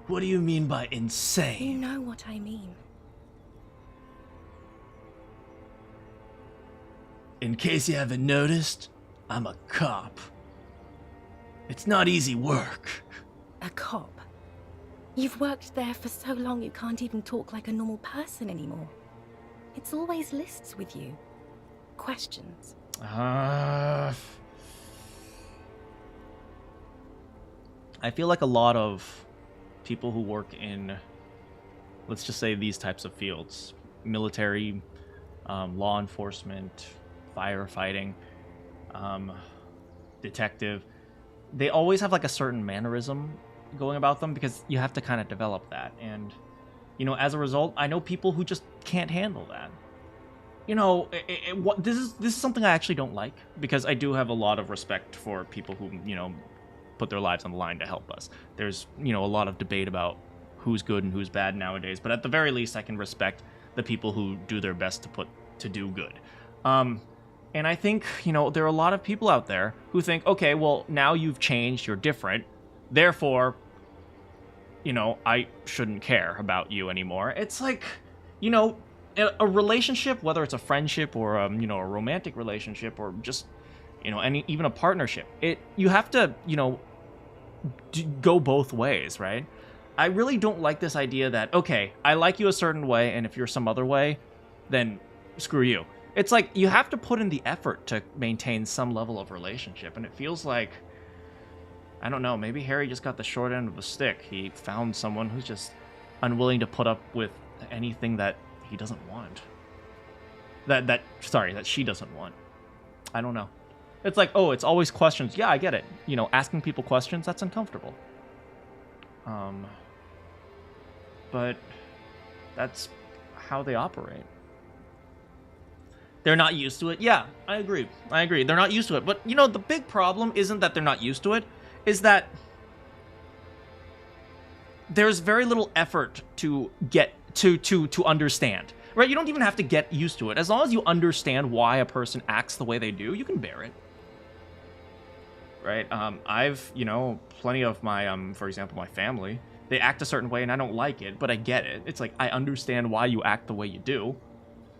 What do you mean by You insane? know what I mean. In case you haven't noticed, I'm a cop. It's not easy work. A cop. You've worked there for so long you can't even talk like a normal person anymore. It's always lists with you. Questions. I feel like a lot of people who work in, let's just say, these types of fields, military, law enforcement, firefighting, detective, they always have like a certain mannerism going about them because you have to kind of develop that. And, you know, as a result, I know people who just can't handle that. You know, this is something I actually don't like, because I do have a lot of respect for people who, you know, put their lives on the line to help us. There's, you know, a lot of debate about who's good and who's bad nowadays, but at the very least I can respect the people who do their best to do good. And I think, you know, there are a lot of people out there who think, okay, well, now you've changed, you're different, therefore, you know, I shouldn't care about you anymore. It's like, you know, a relationship, whether it's a friendship or you know, a romantic relationship or just, you know, even a partnership, you have to, you know, go both ways, right? I really don't like this idea that, okay, I like you a certain way, and if you're some other way, then screw you. It's like you have to put in the effort to maintain some level of relationship, and it feels like, I don't know, maybe Harry just got the short end of the stick. He found someone who's just unwilling to put up with anything that he doesn't want. That she doesn't want. I don't know. It's like, oh, it's always questions. Yeah, I get it. You know, asking people questions, that's uncomfortable. But that's how they operate. They're not used to it. Yeah, I agree. They're not used to it. But, you know, the big problem isn't that they're not used to it, is that there's very little effort to get to understand. Right? You don't even have to get used to it. As long as you understand why a person acts the way they do, you can bear it. Right? I've, you know, plenty of my, for example, my family, they act a certain way and I don't like it, but I get it. It's like, I understand why you act the way you do.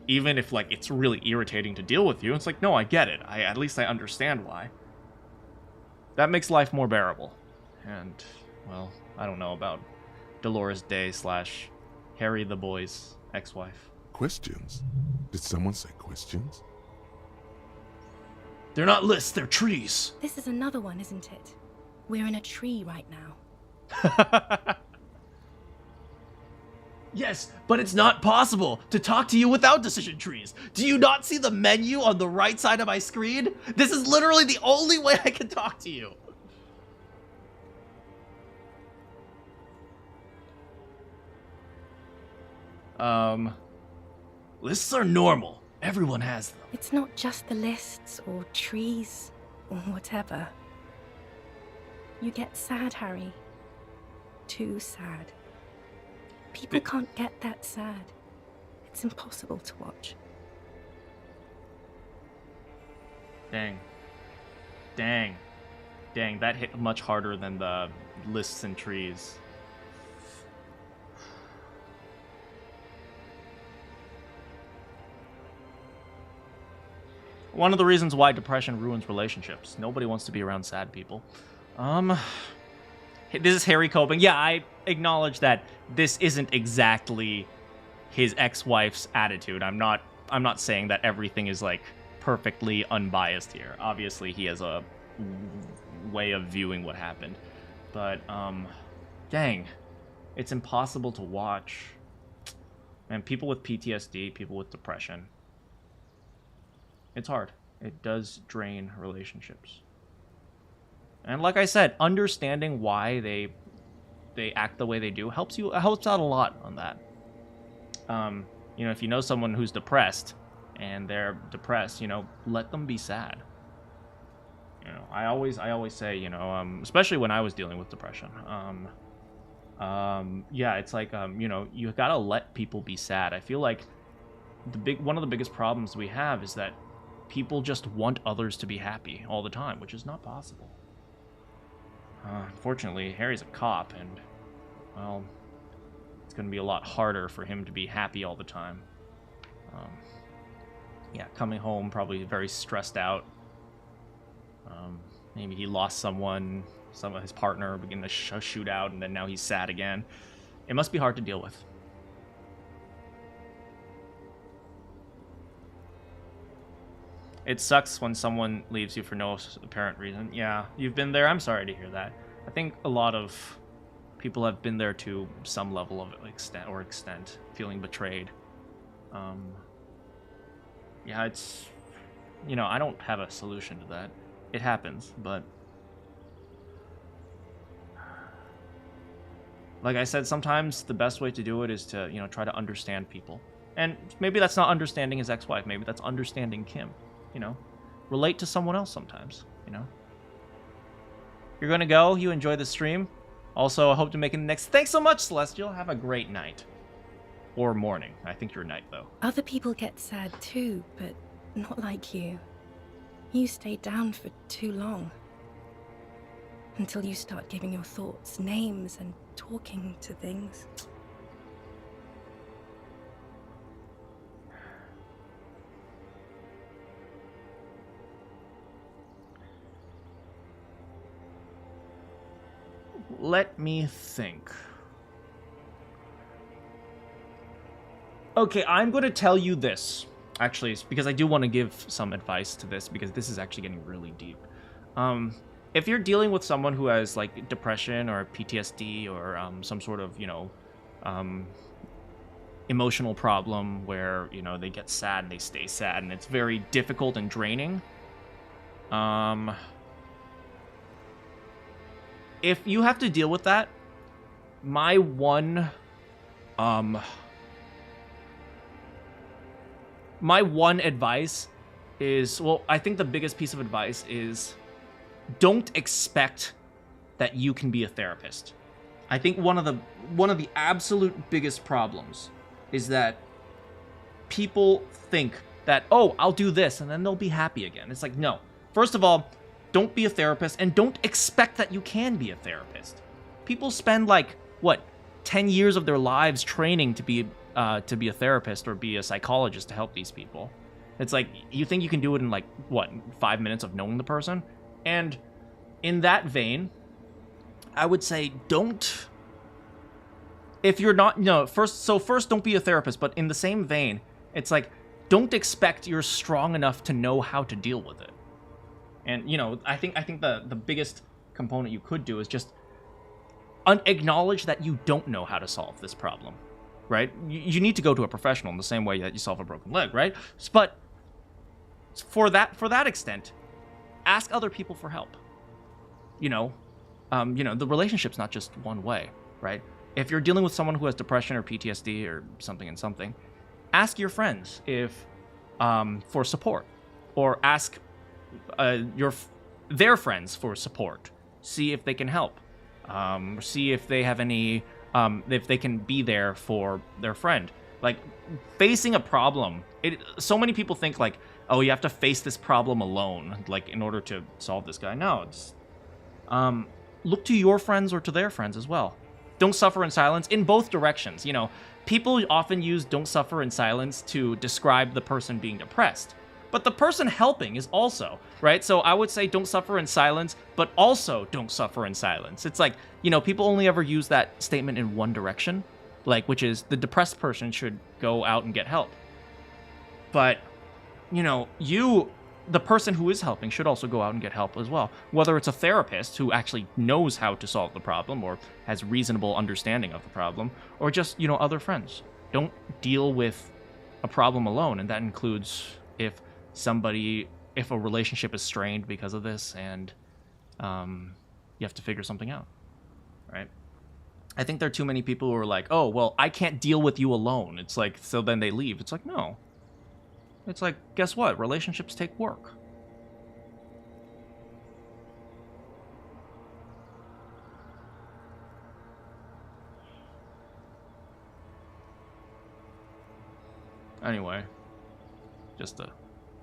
Even if, like, it's really irritating to deal with you, it's like, no, I get it. At least I understand why. That makes life more bearable. And, well, I don't know about Dolores Day / Harry the boy's ex-wife. Questions? Did someone say questions? They're not lists, they're trees. This is another one, isn't it? We're in a tree right now. Yes, but it's not possible to talk to you without decision trees. Do you not see the menu on the right side of my screen? This is literally the only way I can talk to you. Lists are normal. Everyone has them. It's not just the lists or trees or whatever. You get sad, Harry. Too sad. People can't get that sad. It's impossible to watch. Dang. That hit much harder than the lists and trees. One of the reasons why depression ruins relationships. Nobody wants to be around sad people. This is Harry coping. Yeah, I acknowledge that this isn't exactly his ex-wife's attitude. I'm not saying that everything is, like, perfectly unbiased here. Obviously, he has a way of viewing what happened. But, dang. It's impossible to watch. And people with PTSD, people with depression. It's hard. It does drain relationships. And like I said, understanding why they act the way they do helps out a lot on that. You know, if you know someone who's depressed and they're depressed, you know, let them be sad. You know, I always say, you know, especially when I was dealing with depression, yeah, it's like, you know, you gotta let people be sad. I feel like one of the biggest problems we have is that people just want others to be happy all the time, which is not possible. Unfortunately, Harry's a cop, and, well, it's going to be a lot harder for him to be happy all the time. Yeah, coming home, probably very stressed out. Maybe he lost someone, some of his partner begin to shoot out, and then now he's sad again. It must be hard to deal with. It sucks when someone leaves you for no apparent reason. Yeah, you've been there. I'm sorry to hear that. I think a lot of people have been there to some level of extent, feeling betrayed. Yeah, it's, you know, I don't have a solution to that. It happens, but like I said, sometimes the best way to do it is to, you know, try to understand people. And maybe that's not understanding his ex-wife. Maybe that's understanding Kim, you know. Relate to someone else sometimes, you know. You're going to go. You enjoy the stream. Also, I hope to make it next. Thanks so much, Celestial. Have a great night. Or morning. I think you're night, though. Other people get sad too, but not like you. You stay down for too long. Until you start giving your thoughts names and talking to things. Let me think. Okay, I'm going to tell you this. Actually, it's because I do want to give some advice to this, because this is actually getting really deep. If you're dealing with someone who has, like, depression or PTSD or some sort of, you know, emotional problem where, you know, they get sad and they stay sad and it's very difficult and draining, if you have to deal with that, my one advice is, well, I think the biggest piece of advice is don't expect that you can be a therapist. I think one of the absolute biggest problems is that people think that, oh, I'll do this and then they'll be happy again. It's like, no. First of all, don't be a therapist, and don't expect that you can be a therapist. People spend, like, what, 10 years of their lives training to be a therapist or be a psychologist to help these people. It's like, you think you can do it in, like, what, 5 minutes of knowing the person? And in that vein, I would say don't... If you're not... No, first don't be a therapist, but in the same vein, it's like, don't expect you're strong enough to know how to deal with it. And, you know, I think the biggest component you could do is just acknowledge that you don't know how to solve this problem, right? You need to go to a professional in the same way that you solve a broken leg, right? But for that extent, ask other people for help. You know, the relationship's not just one way, right? If you're dealing with someone who has depression or PTSD or something, ask your friends for support, or ask their friends for support. See if they can help. See if they have any, if they can be there for their friend. Like, facing a problem, so many people think, like, oh, you have to face this problem alone, like, in order to solve this guy. No, it's, look to your friends or to their friends as well. Don't suffer in silence, in both directions. You know, people often use don't suffer in silence to describe the person being depressed. But the person helping is also, right? So I would say don't suffer in silence, but also don't suffer in silence. It's like, you know, people only ever use that statement in one direction, like, which is the depressed person should go out and get help. But, you know, the person who is helping should also go out and get help as well. Whether it's a therapist who actually knows how to solve the problem or has reasonable understanding of the problem, or just, you know, other friends. Don't deal with a problem alone, and that includes if a relationship is strained because of this, and you have to figure something out, right? I think there are too many people who are like, oh, well, I can't deal with you alone. It's like, so then they leave. It's like, no. It's like, guess what? Relationships take work. Anyway, just a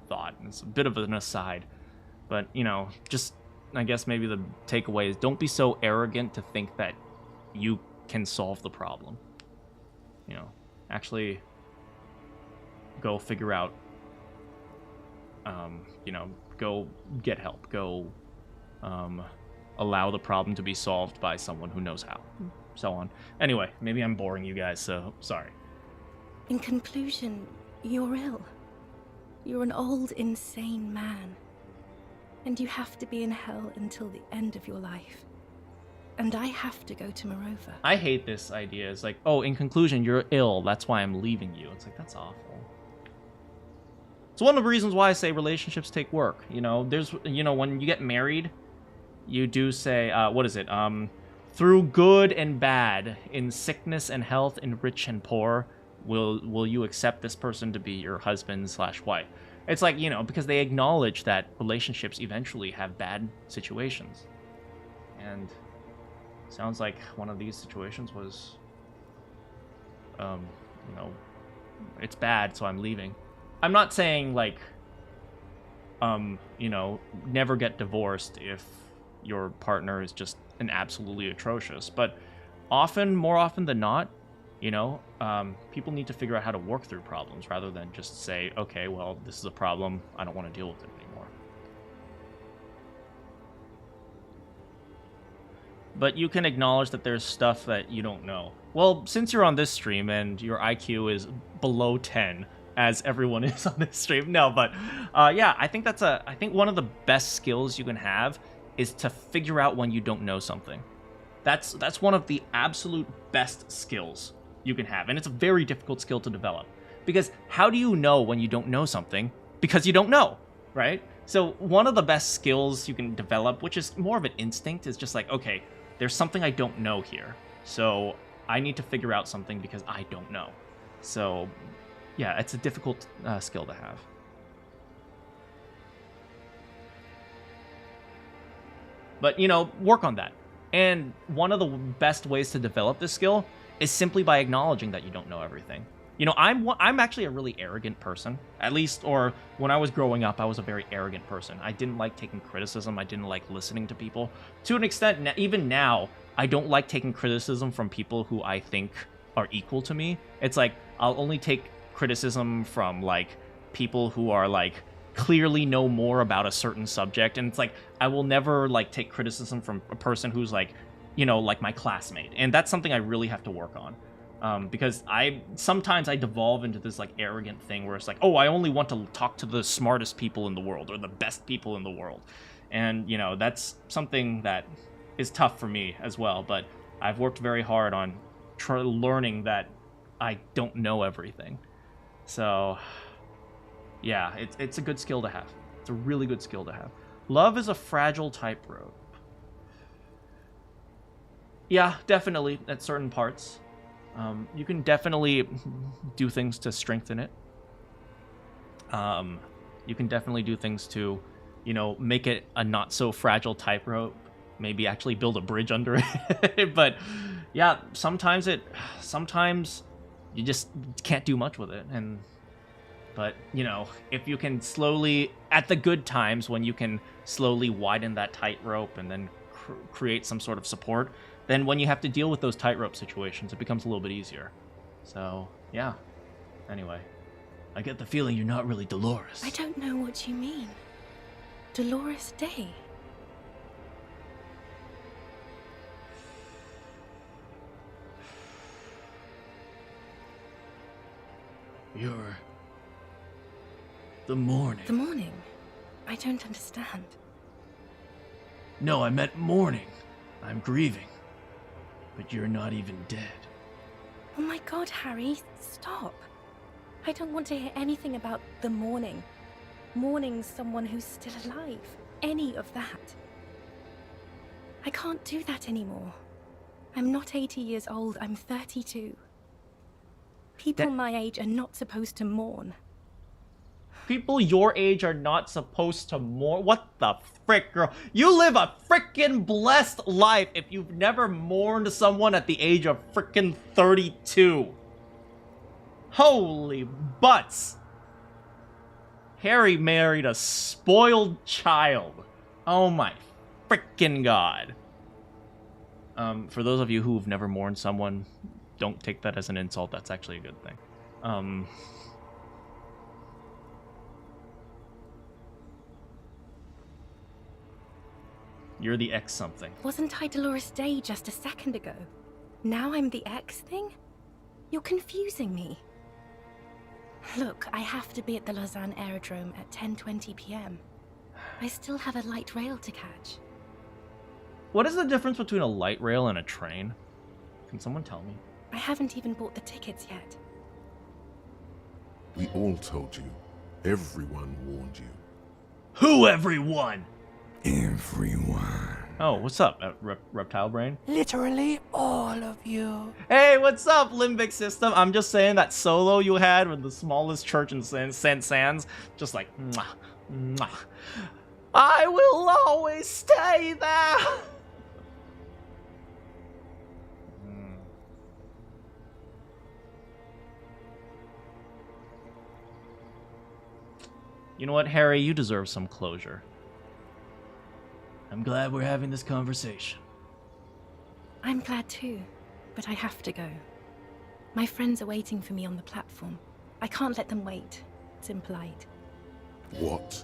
thought. It's a bit of an aside, but, you know, just, I guess maybe the takeaway is don't be so arrogant to think that you can solve the problem. You know, actually go figure out, you know, go get help, go allow the problem to be solved by someone who knows how. So on. Anyway, maybe I'm boring you guys, so sorry. In conclusion, you're ill. You're an old, insane man. And you have to be in hell until the end of your life. And I have to go to Morova. I hate this idea. It's like, oh, in conclusion, you're ill. That's why I'm leaving you. It's like, that's awful. It's one of the reasons why I say relationships take work. You know, there's, you know, when you get married, you do say, what is it? Through good and bad, in sickness and health, in rich and poor, will you accept this person to be your husband/wife? It's like, you know, because they acknowledge that relationships eventually have bad situations. And sounds like one of these situations was, you know, it's bad, so I'm leaving. I'm not saying, like, you know, never get divorced if your partner is just an absolutely atrocious. But often, more often than not, you know, people need to figure out how to work through problems rather than just say, okay, well, this is a problem. I don't want to deal with it anymore. But you can acknowledge that there's stuff that you don't know. Well, since you're on this stream and your IQ is below 10, as everyone is on this stream. No, but yeah, I think I think one of the best skills you can have is to figure out when you don't know something. That's one of the absolute best skills you can have, and it's a very difficult skill to develop. Because how do you know when you don't know something? Because you don't know, right? So one of the best skills you can develop, which is more of an instinct, is just like, okay, there's something I don't know here. So I need to figure out something because I don't know. So yeah, it's a difficult skill to have. But, you know, work on that. And one of the best ways to develop this skill is simply by acknowledging that you don't know everything. You know, I'm actually a really arrogant person. At least, or when I was growing up, I was a very arrogant person. I didn't like taking criticism. I didn't like listening to people. To an extent, even now, I don't like taking criticism from people who I think are equal to me. It's like, I'll only take criticism from, like, people who are, like, clearly know more about a certain subject. And it's like, I will never, like, take criticism from a person who's, like, you know, like my classmate. And that's something I really have to work on. Because sometimes I devolve into this, like, arrogant thing where it's like, oh, I only want to talk to the smartest people in the world or the best people in the world. And, you know, that's something that is tough for me as well. But I've worked very hard on learning that I don't know everything. So, yeah, it's a good skill to have. It's a really good skill to have. Love is a fragile tightrope. Yeah, definitely, at certain parts. You can definitely do things to strengthen it. You can definitely do things to, you know, make it a not so fragile tightrope. Maybe actually build a bridge under it. But yeah, sometimes you just can't do much with it. But, you know, if you can slowly, at the good times, when you can slowly widen that tightrope and then create some sort of support, then when you have to deal with those tightrope situations, it becomes a little bit easier. So, yeah. Anyway, I get the feeling you're not really Dolores. I don't know what you mean. Dolores Day? You're the morning. The morning? I don't understand. No, I meant mourning. I'm grieving. But you're not even dead. Oh my god, Harry, stop. I don't want to hear anything about the morning. Mourning someone who's still alive. Any of that. I can't do that anymore. I'm not 80 years old, I'm 32. People my age are not supposed to mourn. People your age are not supposed to mourn? What the frick, girl? You live a frickin' blessed life if you've never mourned someone at the age of frickin' 32. Holy butts. Harry married a spoiled child. Oh my frickin' god. For those of you who've never mourned someone, don't take that as an insult. That's actually a good thing. You're the X something. Wasn't I Dolores Day just a second ago? Now I'm the X thing? You're confusing me. Look, I have to be at the Lausanne Aerodrome at 10:20 p.m. I still have a light rail to catch. What is the difference between a light rail and a train? Can someone tell me? I haven't even bought the tickets yet. We all told you. Everyone warned you. Who everyone? Everyone. Oh, what's up, reptile brain? Literally all of you. Hey, what's up, limbic system? I'm just saying that solo you had with the smallest church in St. Sands, just like, mwah, mwah. I will always stay there. You know what, Harry? You deserve some closure. I'm glad we're having this conversation. I'm glad too, but I have to go. My friends are waiting for me on the platform. I can't let them wait. It's impolite. What?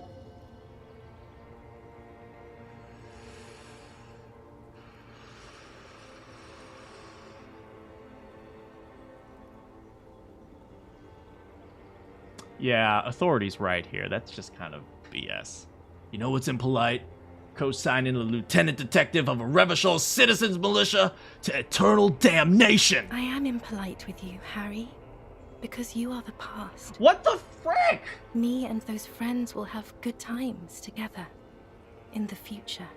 Yeah, authority's right here. That's just kind of BS. You know what's impolite? Co-signing a lieutenant detective of a Revachol citizens militia to eternal damnation! I am impolite with you, Harry, because you are the past. What the frick? Me and those friends will have good times together in the future.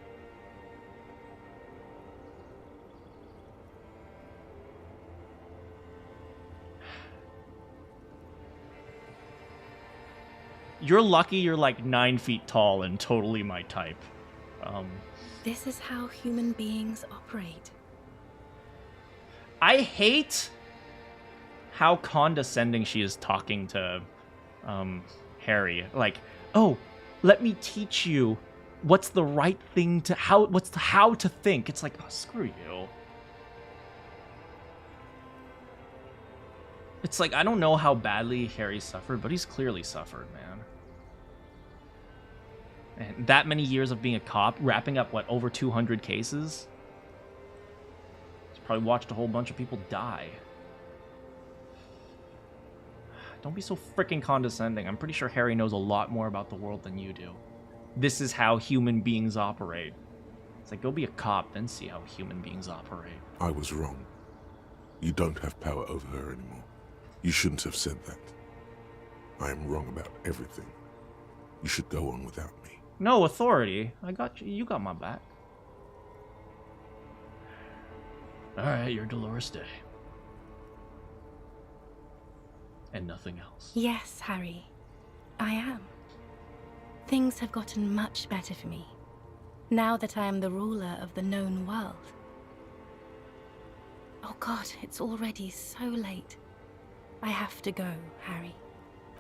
You're lucky you're like 9 feet tall and totally my type. This is how human beings operate. I hate how condescending she is talking to Harry. Like, oh, let me teach you what's the right thing to how to think. It's like, oh, screw you. It's like, I don't know how badly Harry suffered, but he's clearly suffered, man. And that many years of being a cop, wrapping up, what, over 200 cases? He's probably watched a whole bunch of people die. Don't be so freaking condescending. I'm pretty sure Harry knows a lot more about the world than you do. This is how human beings operate. It's like, go be a cop, then see how human beings operate. I was wrong. You don't have power over her anymore. You shouldn't have said that. I am wrong about everything. You should go on without me. No, authority. I got you. You got my back. Alright, you're Dolores Day. And nothing else. Yes, Harry. I am. Things have gotten much better for me, now that I am the ruler of the known world. Oh God, it's already so late. I have to go, Harry.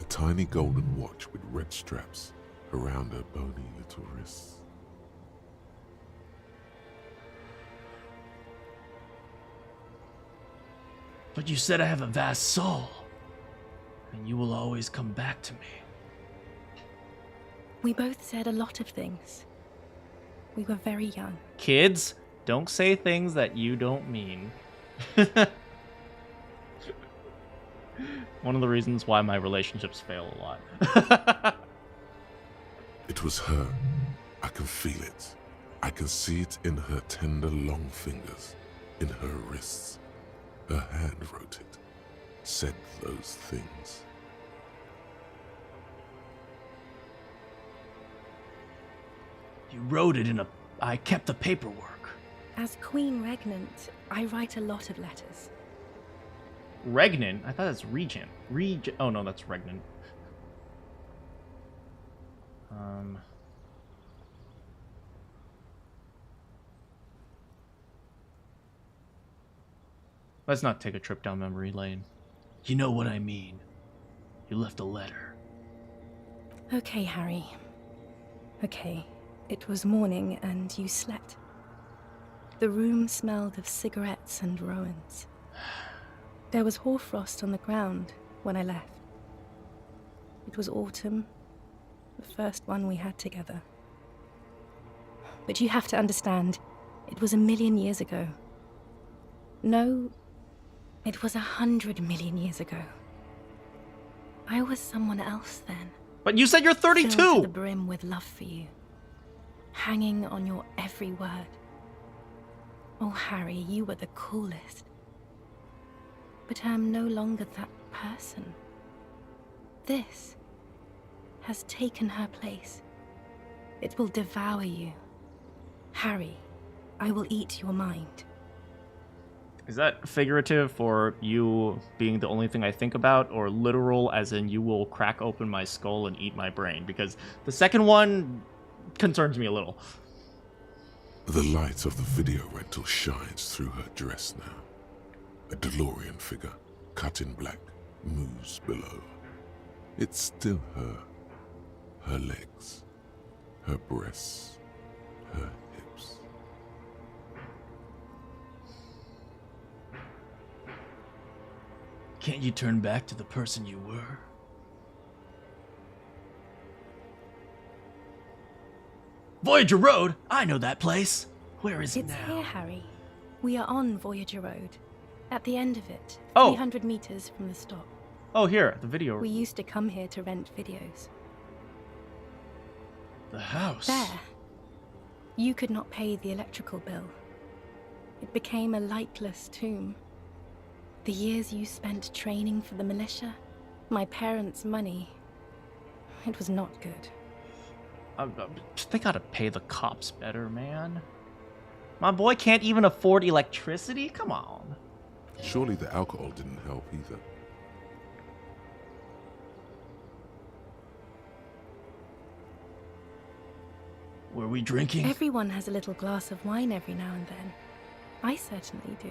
A tiny golden watch with red straps around her bony little wrists. But you said I have a vast soul, and you will always come back to me. We both said a lot of things. We were very young. Kids, don't say things that you don't mean. One of the reasons why my relationships fail a lot. It was her. I can feel it. I can see it in her tender, long fingers, in her wrists. Her hand wrote it, said those things. You wrote it in a... I kept the paperwork. As Queen Regnant, I write a lot of letters. Regnant? I thought that's Regent. Oh no, that's Regnant. Let's not take a trip down memory lane. You know what I mean. You left a letter. Okay, Harry. Okay. It was morning and you slept. The room smelled of cigarettes and Rowans. There was hoarfrost on the ground when I left. It was autumn, the first one we had together. but you have to understand, it was 1,000,000 years ago. No, it was 100 million years ago. I was someone else then. But you said you're 32! Filled to the brim with love for you. Hanging on your every word. Oh, Harry, you were the coolest. But I am no longer that person. This has taken her place. It will devour you. Harry, I will eat your mind. Is that figurative for you being the only thing I think about, or literal as in you will crack open my skull and eat my brain? Because the second one concerns me a little. The light of the video rental shines through her dress now. A DeLorean figure, cut in black, moves below. It's still her. Her legs, her breasts, her hips. Can't you turn back to the person you were? Voyager Road? I know that place. Where is it now? It's here, Harry. We are on Voyager Road. At the end of it, Oh. 300 meters from the stop. Oh, here, the video. We used to come here to rent videos. The house. There. You could not pay the electrical bill. It became a lightless tomb. The years you spent training for the militia, my parents' money, it was not good. They gotta pay the cops better, man. My boy can't even afford electricity? Come on. Surely the alcohol didn't help either. Were we drinking? Everyone has a little glass of wine every now and then. I certainly do.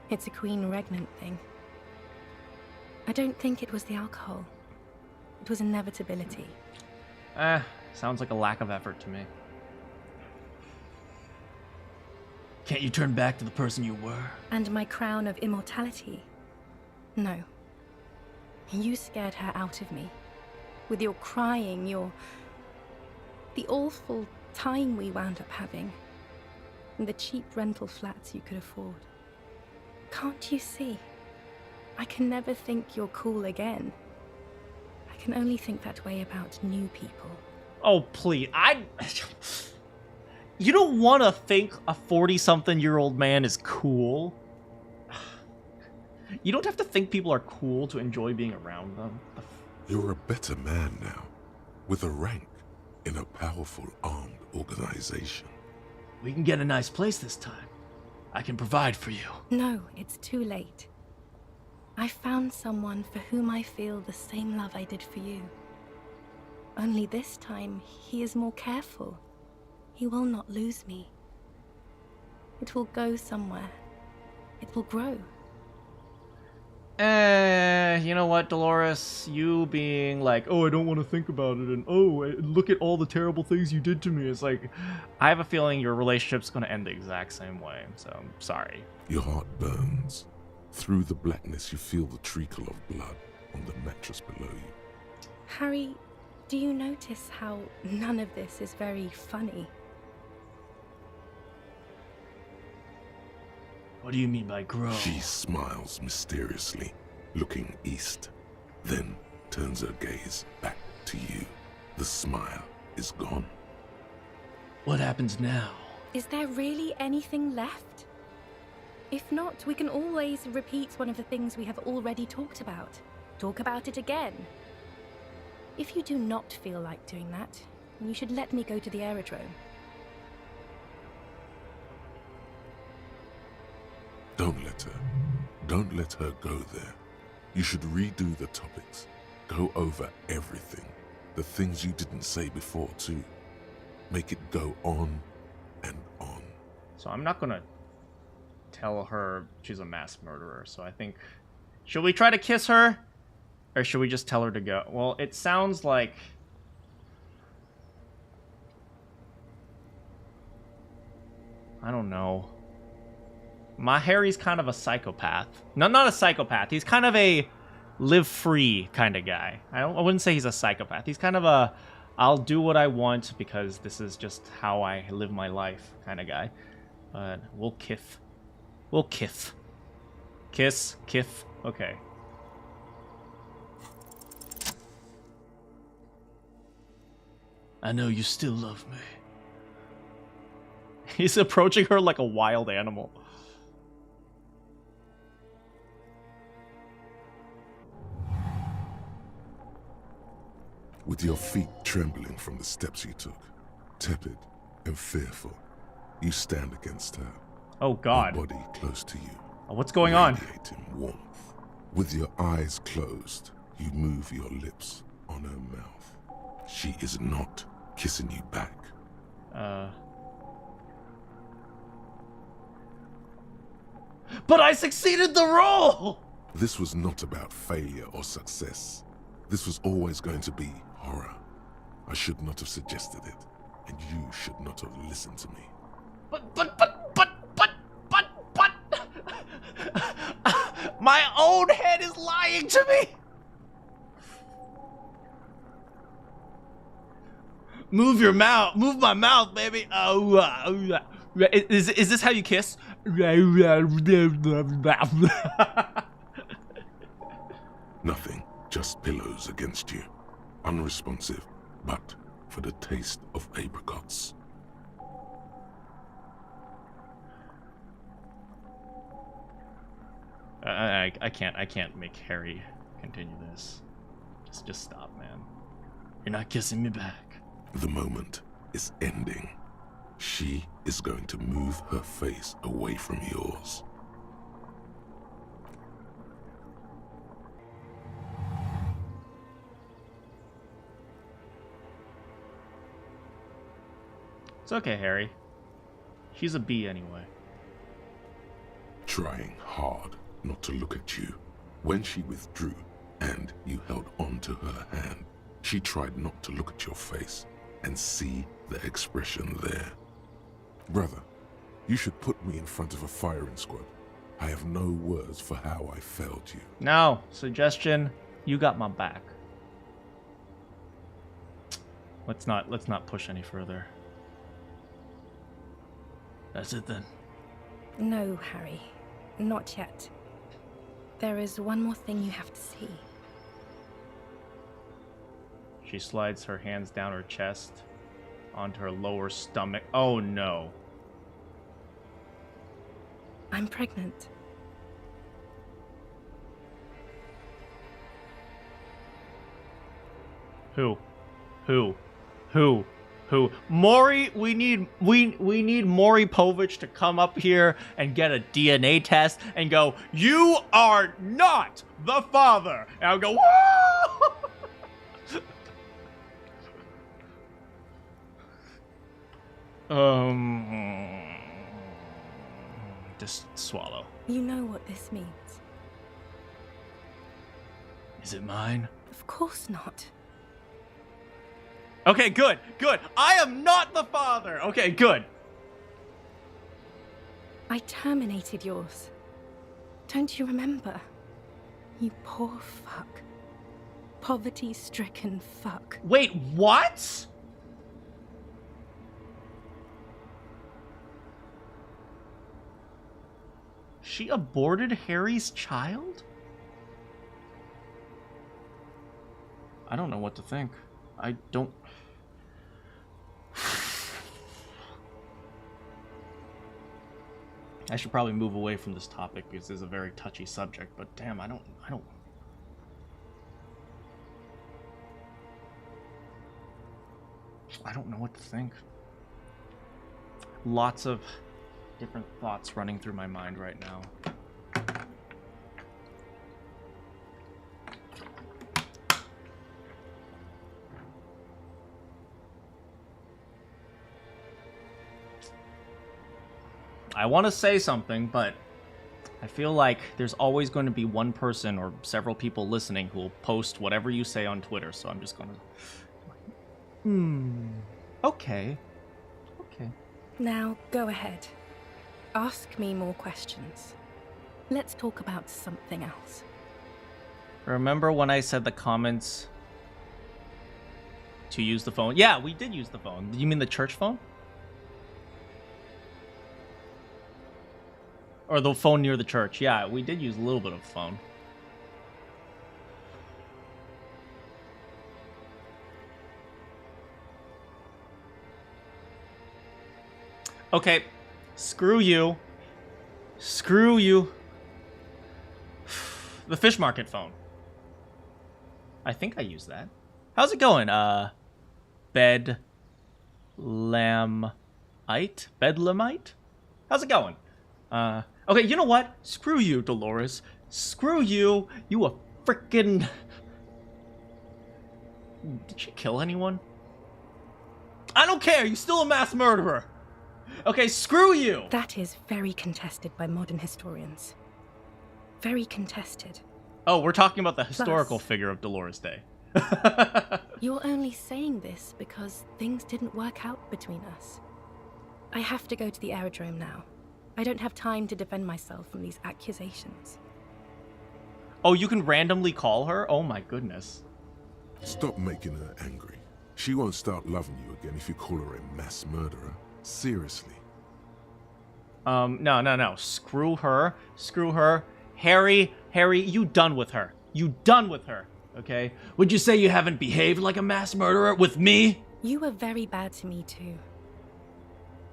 It's a queen regnant thing. I don't think it was the alcohol. It was inevitability. Sounds like a lack of effort to me. Can't you turn back to the person you were? And my crown of immortality? No. You scared her out of me. With your crying, the awful time we wound up having. And the cheap rental flats you could afford. Can't you see? I can never think you're cool again. I can only think that way about new people. Oh, please. You don't want to think a 40-something-year-old man is cool. You don't have to think people are cool to enjoy being around them. You're a better man now, with a rank in a powerful armed organization. We can get a nice place this time. I can provide for you. No, it's too late. I found someone for whom I feel the same love I did for you. Only this time, he is more careful. He will not lose me. It will go somewhere. It will grow. You know what, Dolores? You being like, oh, I don't want to think about it, and oh, look at all the terrible things you did to me. It's like, I have a feeling your relationship's going to end the exact same way, so I'm sorry. Your heart burns. Through the blackness, you feel the trickle of blood on the mattress below you. Harry, do you notice how none of this is very funny? What do you mean by grow? She smiles mysteriously, looking east, then turns her gaze back to you. The smile is gone. What happens now? Is there really anything left? If not, we can always repeat one of the things we have already talked about. Talk about it again. If you do not feel like doing that, then you should let me go to the aerodrome. Don't let her go there. You should redo the topics. Go over everything. The things you didn't say before, too. Make it go on and on. So I'm not gonna tell her she's a mass murderer, so I think... Should we try to kiss her? Or should we just tell her to go? Well, it sounds like... I don't know. My Harry's kind of a psychopath. No, not a psychopath. He's kind of a live free kind of guy. I wouldn't say he's a psychopath. He's kind of I'll do what I want because this is just how I live my life kind of guy. But we'll kiff. We'll kiff. Kiss, kiff. Okay. I know you still love me. He's approaching her like a wild animal. With your feet trembling from the steps you took, tepid and fearful, you stand against her. Oh God. Her body close to you. What's going on? Radiating warmth. With your eyes closed, you move your lips on her mouth. She is not kissing you back. But I succeeded the role! This was not about failure or success. This was always going to be horror. I should not have suggested it, and you should not have listened to me. But, my own head is lying to me! Move your mouth, move my mouth, baby. Is this how you kiss? Nothing, just pillows against you. Unresponsive, but for the taste of apricots. I can't make Harry continue this. Just stop, man. You're not kissing me back. The moment is ending. She is going to move her face away from yours. It's okay, Harry. She's a bee anyway. Trying hard not to look at you. When she withdrew and you held on to her hand, she tried not to look at your face and see the expression there. Brother, you should put me in front of a firing squad. I have no words for how I failed you. No, suggestion, you got my back. Let's not push any further. That's it then. No, Harry. Not yet. There is one more thing you have to see. She slides her hands down her chest onto her lower stomach. Oh no. I'm pregnant. Who? Maury, we need Maury Povich to come up here and get a DNA test and go, you are not the father. And I'll go, whoa! Just swallow. You know what this means. Is it mine? Of course not. Okay, good. I am not the father. Okay, good. I terminated yours. Don't you remember? You poor fuck. Poverty-stricken fuck. Wait, what? She aborted Harry's child? I don't know what to think. I don't... I should probably move away from this topic because it's a very touchy subject, but damn, I don't know what to think. Lots of different thoughts running through my mind right now. I want to say something, but I feel like there's always going to be one person or several people listening who will post whatever you say on Twitter, so I'm just going to... Okay. Now, go ahead. Ask me more questions. Let's talk about something else. Remember when I said the comments to use the phone. Yeah, we did use the phone. You mean the church phone? Or the phone near the church? Yeah, we did use a little bit of phone. Okay, screw you. Screw you. The fish market phone. I think I used that. How's it going? Bedlamite? Bedlamite? How's it going? Okay, you know what? Screw you, Dolores. Screw you. You a frickin'... Did she kill anyone? I don't care. You're still a mass murderer. Okay, screw you. That is very contested by modern historians. Very contested. Oh, we're talking about the historical figure of Dolores Day. You're only saying this because things didn't work out between us. I have to go to the aerodrome now. I don't have time to defend myself from these accusations. Oh, you can randomly call her? Oh my goodness. Stop making her angry. She won't start loving you again if you call her a mass murderer. Seriously. No. Screw her. Screw her. Harry, you done with her. You done with her, okay? Would you say you haven't behaved like a mass murderer with me? You were very bad to me too.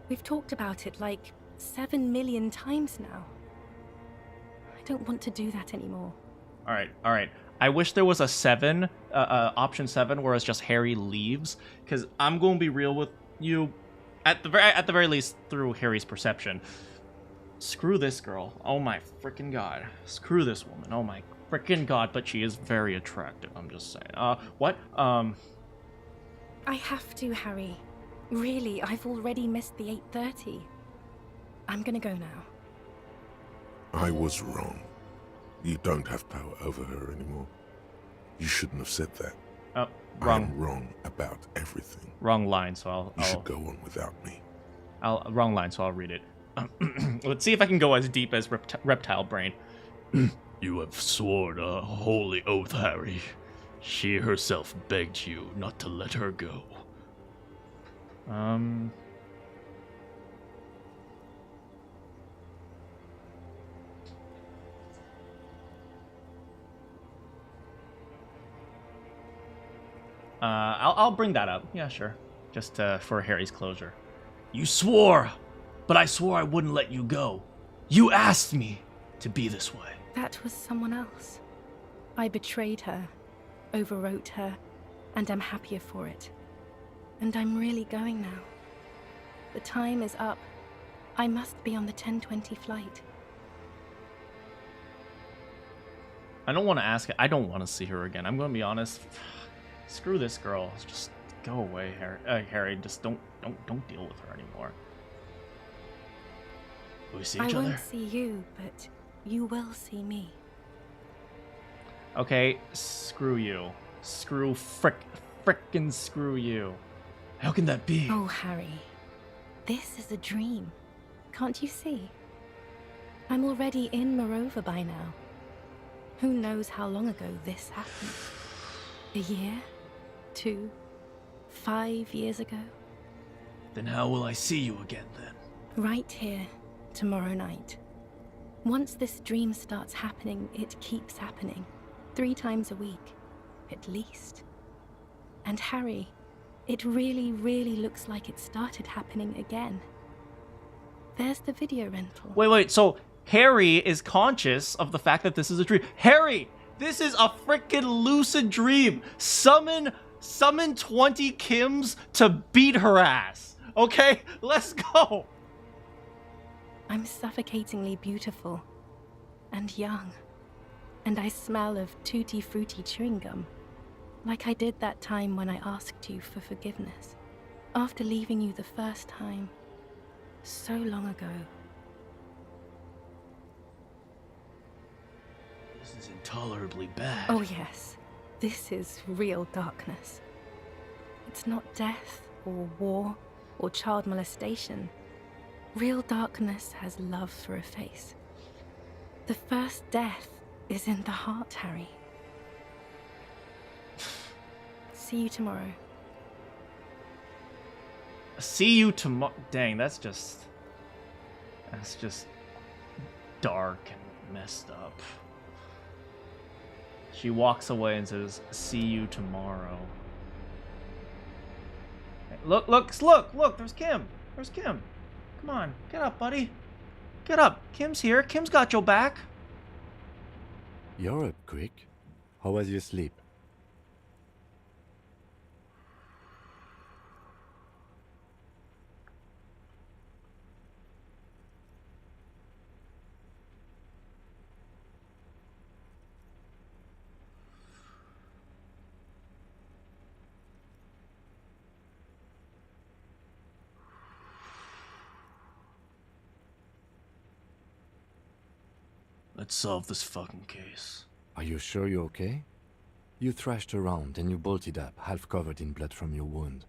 We've talked about it like 7 million times now. I don't want to do that anymore. All right. I wish there was a 7, option 7, where it's just Harry leaves, because I'm going to be real with you, at the very least through Harry's perception. Screw this girl. Oh my freaking god. Screw this woman. Oh my freaking god. But she is very attractive. I'm just saying. What? I have to, Harry. Really, I've already missed the 8:30. I'm gonna go now. I was wrong. You don't have power over her anymore. You shouldn't have said that. Oh, wrong. I'm wrong about everything. Wrong line, so You should go on without me. Wrong line, so I'll read it. Let's see if I can go as deep as reptile brain. You have sworn a holy oath, Harry. She herself begged you not to let her go. I'll bring that up. Yeah, sure. Just for Harry's closure. You swore, but I swore I wouldn't let you go. You asked me to be this way. That was someone else. I betrayed her, overwrote her, and I'm happier for it. And I'm really going now. The time is up. I must be on the 10:20 flight. I don't want to ask it. I don't want to see her again. I'm going to be honest. Screw this girl. Just go away, Harry. Harry, just don't deal with her anymore. Will we see each other? I won't see you, but you will see me. Okay, screw you. Frickin' screw you. How can that be? Oh, Harry. This is a dream. Can't you see? I'm already in Morova by now. Who knows how long ago this happened? A year? 2? 5 years ago? Then how will I see you again then? Right here, tomorrow night. Once this dream starts happening, it keeps happening. 3 times a week, at least. And Harry, it really, really looks like it started happening again. There's the video rental. Wait, so Harry is conscious of the fact that this is a dream. Harry, this is a freaking lucid dream. Summon 20 Kims to beat her ass. Okay, let's go. I'm suffocatingly beautiful and young, and I smell of tutti frutti chewing gum, like I did that time when I asked you for forgiveness, after leaving you the first time, so long ago. This is intolerably bad. Oh yes, this is real darkness. It's not death or war or child molestation. Real darkness has love for a face. The first death is in the heart, Harry. See you tomorrow. See you tomorrow. Dang, that's just dark and messed up. She walks away and says, "See you tomorrow." Look, there's Kim. There's Kim. Come on, get up, buddy. Get up. Kim's here. Kim's got your back. You're up quick. How was your sleep? Let's solve this fucking case. Are you sure you're okay? You thrashed around and you bolted up, half covered in blood from your wound.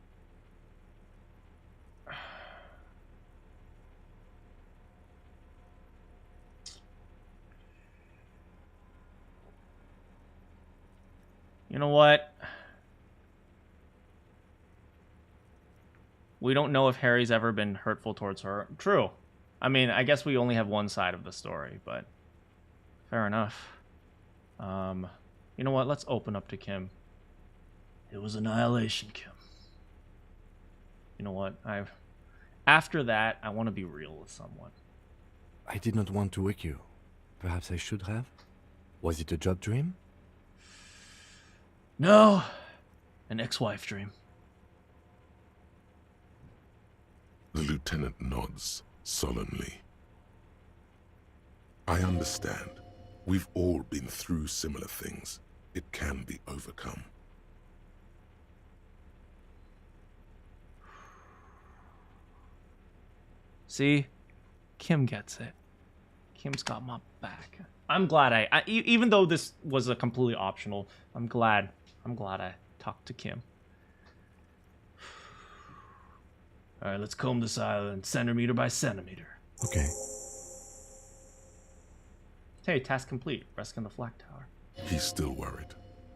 You know what? We don't know if Harry's ever been hurtful towards her. True. I mean, I guess we only have one side of the story, but fair enough. You know what? Let's open up to Kim. It was annihilation, Kim. You know what? After that, I want to be real with someone. I did not want to wake you. Perhaps I should have? Was it a job dream? No. An ex-wife dream. The lieutenant nods solemnly. I understand. We've all been through similar things. It can be overcome. See? Kim gets it. Kim's got my back. I'm glad even though this was a completely optional, I'm glad I talked to Kim. All right, let's comb this island centimeter by centimeter. Okay. Hey, task complete. Rescue the flak tower. He's still worried.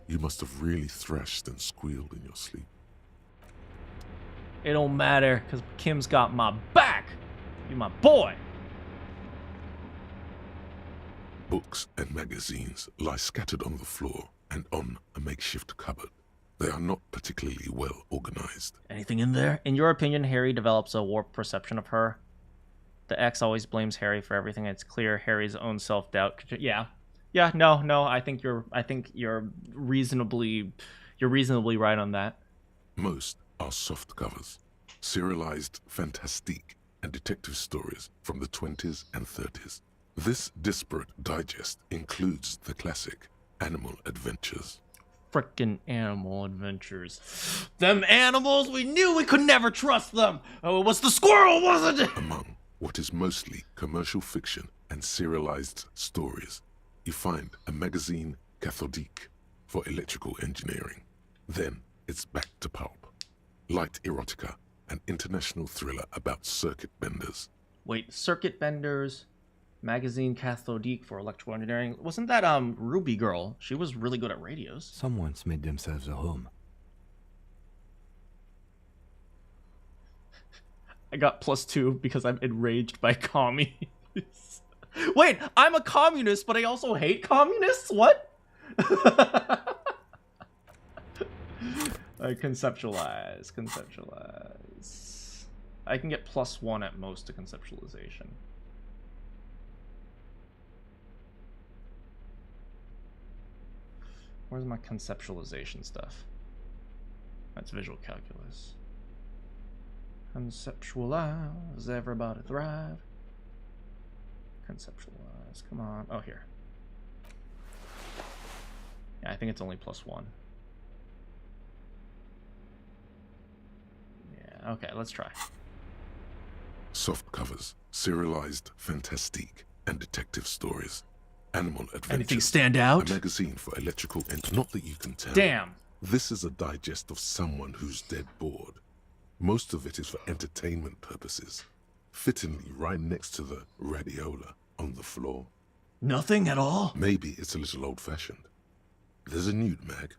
You must have really thrashed and squealed in your sleep. It don't matter, because Kim's got my back. You my boy. Books and magazines lie scattered on the floor and on a makeshift cupboard. They are not particularly well organized. Anything in there? In your opinion, Harry develops a warped perception of her. The ex always blames Harry for everything. It's clear Harry's own self-doubt. Yeah, no. I think you're reasonably right on that. Most are soft covers, serialized fantastique and detective stories from the 20s and 30s. This disparate digest includes the classic Animal Adventures. Frickin' Animal Adventures. Them animals, we knew we could never trust them. Oh, it was the squirrel, wasn't it? Among what is mostly commercial fiction and serialized stories, you find a magazine cathodique for electrical engineering. Then it's back to pulp. Light erotica, an international thriller about circuit benders. Wait, circuit benders, magazine cathodique for electrical engineering. Wasn't that Ruby Girl? She was really good at radios. Someone's made themselves a home. I got +2 because I'm enraged by communists. Wait, I'm a communist, but I also hate communists? What? I conceptualize. I can get +1 at most to conceptualization. Where's my conceptualization stuff? That's visual calculus. Conceptualize, everybody thrive. Conceptualize, come on. Oh, here. Yeah, I think it's only +1. Yeah, okay, let's try. Soft covers, serialized fantastique and detective stories. Animal Adventures. Anything stand out? A magazine for electrical and not that you can tell. Damn. This is a digest of someone who's dead bored. Most of it is for entertainment purposes. Fittingly right next to the radiola on the floor. Nothing at all? Maybe it's a little old-fashioned. There's a nude mag.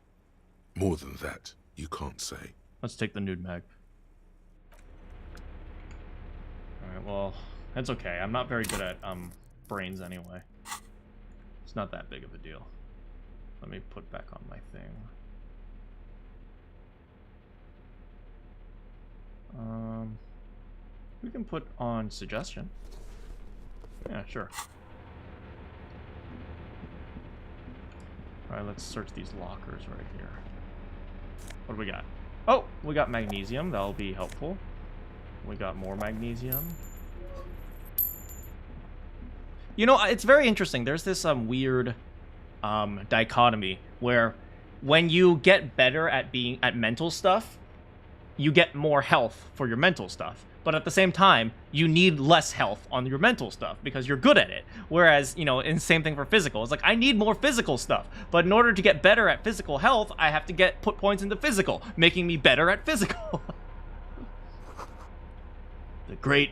More than that, you can't say. Let's take the nude mag. Alright, well, that's okay. I'm not very good at brains anyway. It's not that big of a deal. Let me put back on my thing. We can put on suggestion. Yeah, sure. Alright, let's search these lockers right here. What do we got? Oh, we got magnesium. That'll be helpful. We got more magnesium. You know, it's very interesting. There's this weird dichotomy where when you get better at mental stuff, you get more health for your mental stuff. But at the same time, you need less health on your mental stuff because you're good at it. Whereas, you know, and same thing for physical. It's like, I need more physical stuff. But in order to get better at physical health, I have to put points into physical, making me better at physical. The great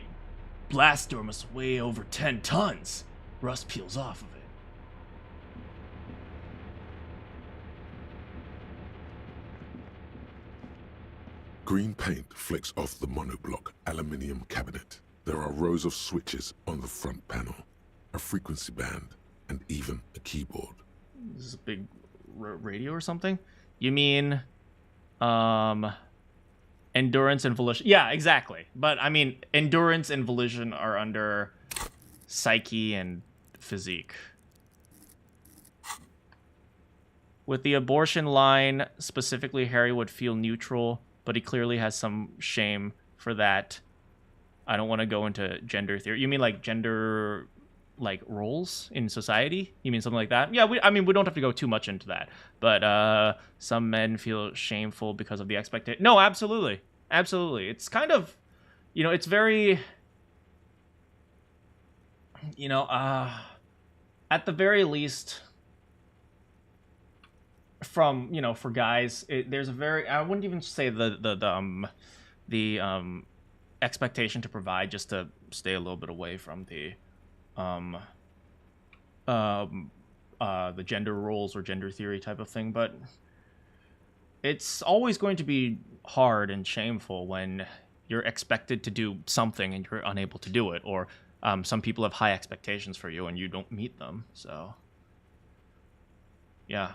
blast door must weigh over 10 tons. Rust peels off of it. Green paint flecks off the monoblock aluminium cabinet. There are rows of switches on the front panel, a frequency band, and even a keyboard. This is a big radio or something? You mean, endurance and volition? Yeah, exactly. But, I mean, endurance and volition are under psyche and physique. With the abortion line, specifically, Harry would feel neutral, but he clearly has some shame for that. I don't want to go into gender theory. You mean like gender, like roles in society? You mean something like that? Yeah, I mean, we don't have to go too much into that. But some men feel shameful because of the expectation. No, absolutely. Absolutely. It's kind of, you know, it's very, you know, at the very least, from, you know, for guys, there's a very, I wouldn't even say the expectation to provide, just to stay a little bit away from the gender roles or gender theory type of thing, but it's always going to be hard and shameful when you're expected to do something and you're unable to do it, or some people have high expectations for you and you don't meet them. So yeah.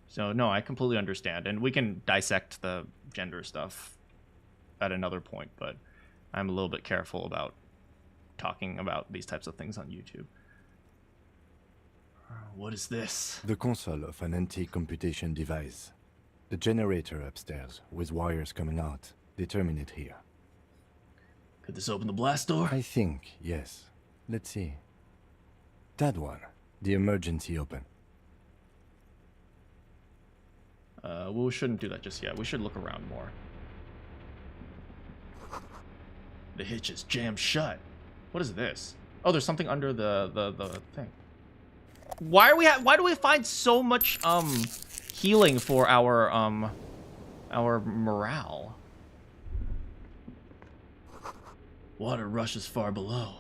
So, no, I completely understand. And we can dissect the gender stuff at another point, but I'm a little bit careful about talking about these types of things on YouTube. What is this? The console of an antique computation device. The generator upstairs, with wires coming out. They terminate here. Could this open the blast door? I think, yes. Let's see. That one. The emergency open. Well, we shouldn't do that just yet. We should look around more. The hitch is jammed shut. What is this? Oh, there's something under the thing. Why do we find so much healing for our morale? Water rushes far below.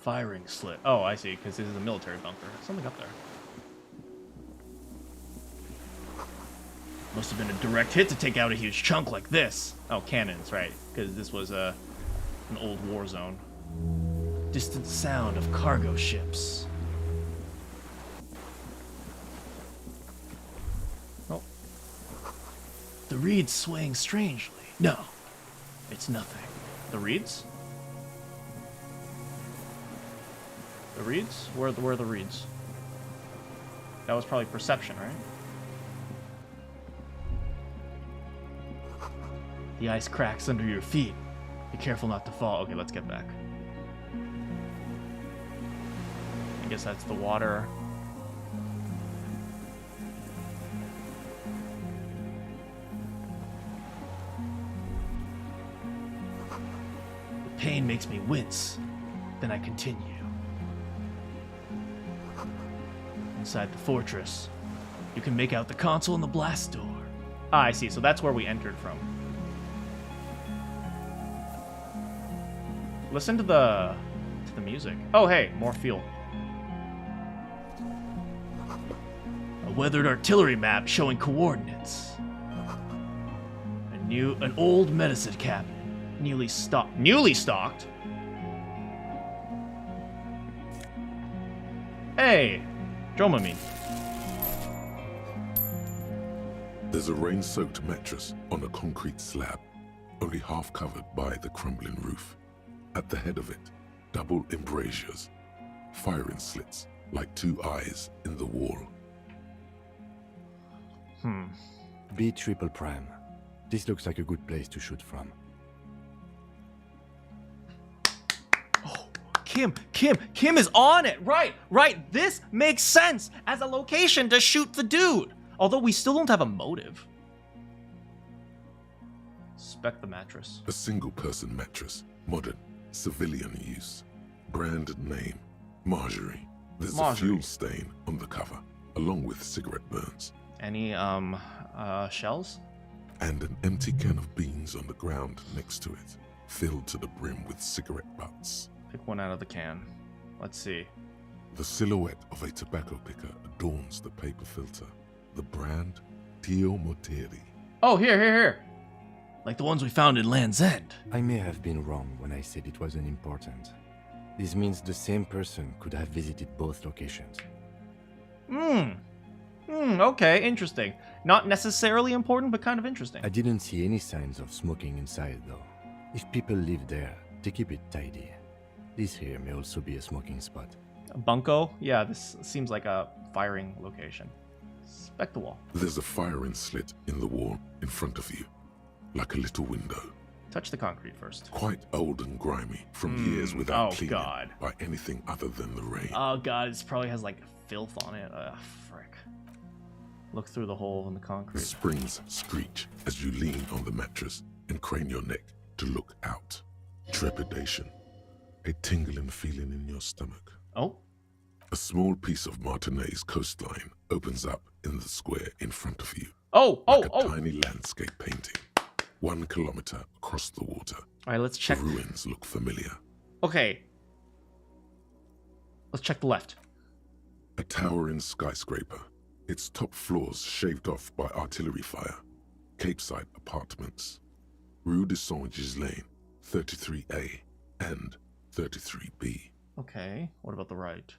Firing slit. Oh, I see, because this is a military bunker. Something up there. Must have been a direct hit to take out a huge chunk like this. Oh, cannons, right. Because this was an old war zone. Distant sound of cargo ships. Oh. The reeds swaying strangely. No, it's nothing. The reeds? The reeds? Where are the reeds? That was probably perception, right? The ice cracks under your feet. Be careful not to fall. Okay, let's get back. I guess that's the water. The pain makes me wince. Then I continue. Inside the fortress, you can make out the console and the blast door. Ah, I see. So that's where we entered from. Listen to the music. Oh, hey, more fuel. A weathered artillery map showing coordinates. An old medicine cabinet. Newly stocked. Newly stocked? Hey! Dramamine. There's a rain-soaked mattress on a concrete slab, only half covered by the crumbling roof. At the head of it, double embrasures, firing slits like two eyes in the wall. B triple prime. This looks like a good place to shoot from. Oh, Kim is on it! Right! This makes sense as a location to shoot the dude! Although we still don't have a motive. Spec the mattress. A single-person mattress, modern, civilian use. Brand name, Marjorie. There's a fuel stain on the cover, along with cigarette burns. Any, shells? And an empty can of beans on the ground next to it, filled to the brim with cigarette butts. Pick one out of the can. Let's see. The silhouette of a tobacco picker adorns the paper filter. The brand, Tio Moteri. Oh, here. Like the ones we found in Land's End. I may have been wrong when I said it wasn't important. This means the same person could have visited both locations. Okay, interesting. Not necessarily important, but kind of interesting. I didn't see any signs of smoking inside, though. If people live there, they keep it tidy. This here may also be a smoking spot. A bunko? Yeah, this seems like a firing location. Spec the wall. There's a firing slit in the wall in front of you, like a little window. Touch the concrete first. Quite old and grimy from years without cleaning God. by anything other than the rain. Oh god, it probably has like filth on it. Ugh, frick. Look through the hole in the The concrete. springs screech as you lean on the mattress and crane your neck to look out. Trepidation. A tingling feeling in your stomach. Oh? A small piece of Martinez coastline opens up in the square in front of you. Oh! A tiny landscape painting. 1 kilometer across the water. Alright, let's check. The ruins look familiar. Okay. Let's check the left. A towering skyscraper. Its top floors shaved off by artillery fire. Capeside apartments. Rue de Saint-Ghislain, 33A and 33B. Okay, what about the right?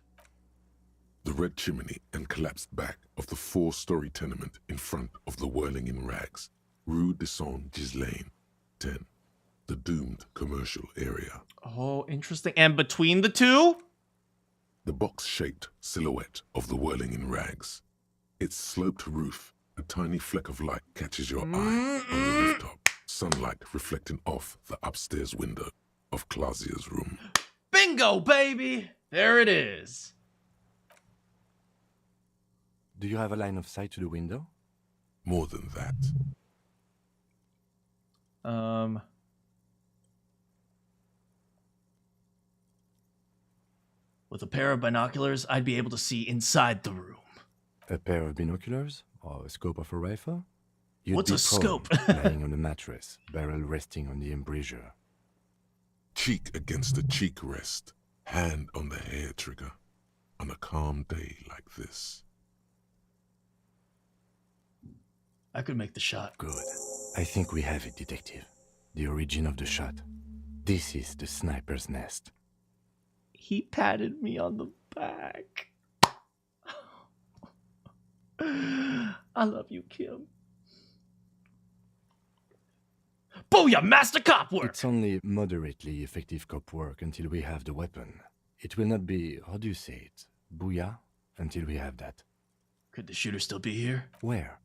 The red chimney and collapsed back of the 4-story tenement in front of the Whirling in Rags. Rue de Saint-Ghislain, 10. The doomed commercial area. Oh, interesting. And between the two? The box-shaped silhouette of the Whirling in Rags. Its sloped roof, a tiny fleck of light catches your eye on the rooftop. Sunlight reflecting off the upstairs window of Clausia's room. Bingo, baby! There it is. Do you have a line of sight to the window? More than that. With a pair of binoculars, I'd be able to see inside the room. A pair of binoculars? Or a scope of a rifle? You'd What's be a scope? lying on a mattress, barrel resting on the embrasure. Cheek against a cheek rest, hand on the hair trigger, on a calm day like this. I could make the shot. Good. I think we have it, Detective. The origin of the shot. This is the sniper's nest. He patted me on the back. I love you, Kim. Booyah, master cop work! It's only moderately effective cop work until we have the weapon. It will not be, how do you say it, booyah, until we have that. Could the shooter still be here? Where?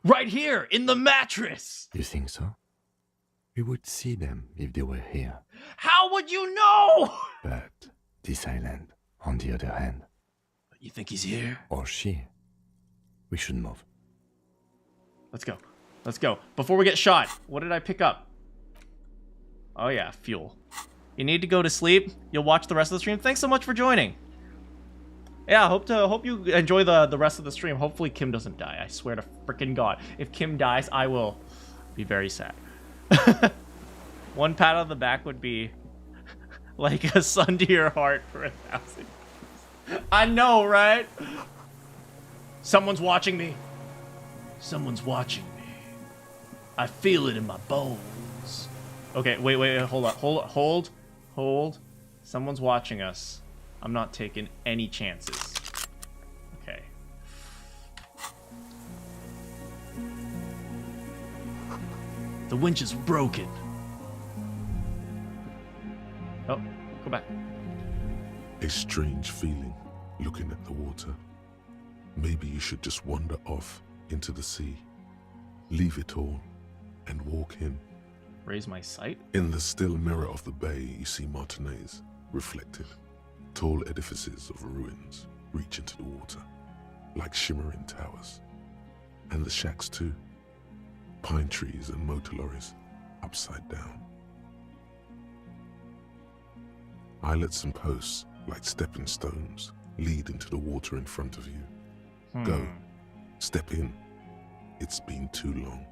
Right here, in the mattress! You think so? We would see them if they were here. How would you know? But this island, on the other hand. You think he's here? Or she. We should move. Let's go. Let's go. Before we get shot, what did I pick up? Oh yeah, fuel. You need to go to sleep. You'll watch the rest of the stream. Thanks so much for joining. Yeah, hope you enjoy the rest of the stream. Hopefully Kim doesn't die. I swear to freaking God. If Kim dies, I will be very sad. One pat on the back would be like a son to your heart for 1,000. I know, right? Someone's watching me. Someone's watching me. I feel it in my bones. Okay, wait, hold. Someone's watching us. I'm not taking any chances. Okay. The winch is broken. Oh, go back. A strange feeling looking at the water. Maybe you should just wander off into the sea. Leave it all and walk in. Raise my sight? In the still mirror of the bay, you see Martinez reflected. Tall edifices of ruins reach into the water, like shimmering towers. And the shacks too. Pine trees and motor lorries, upside down. Islets and posts, like stepping stones, lead into the water in front of you. Go. Step in. It's been too long.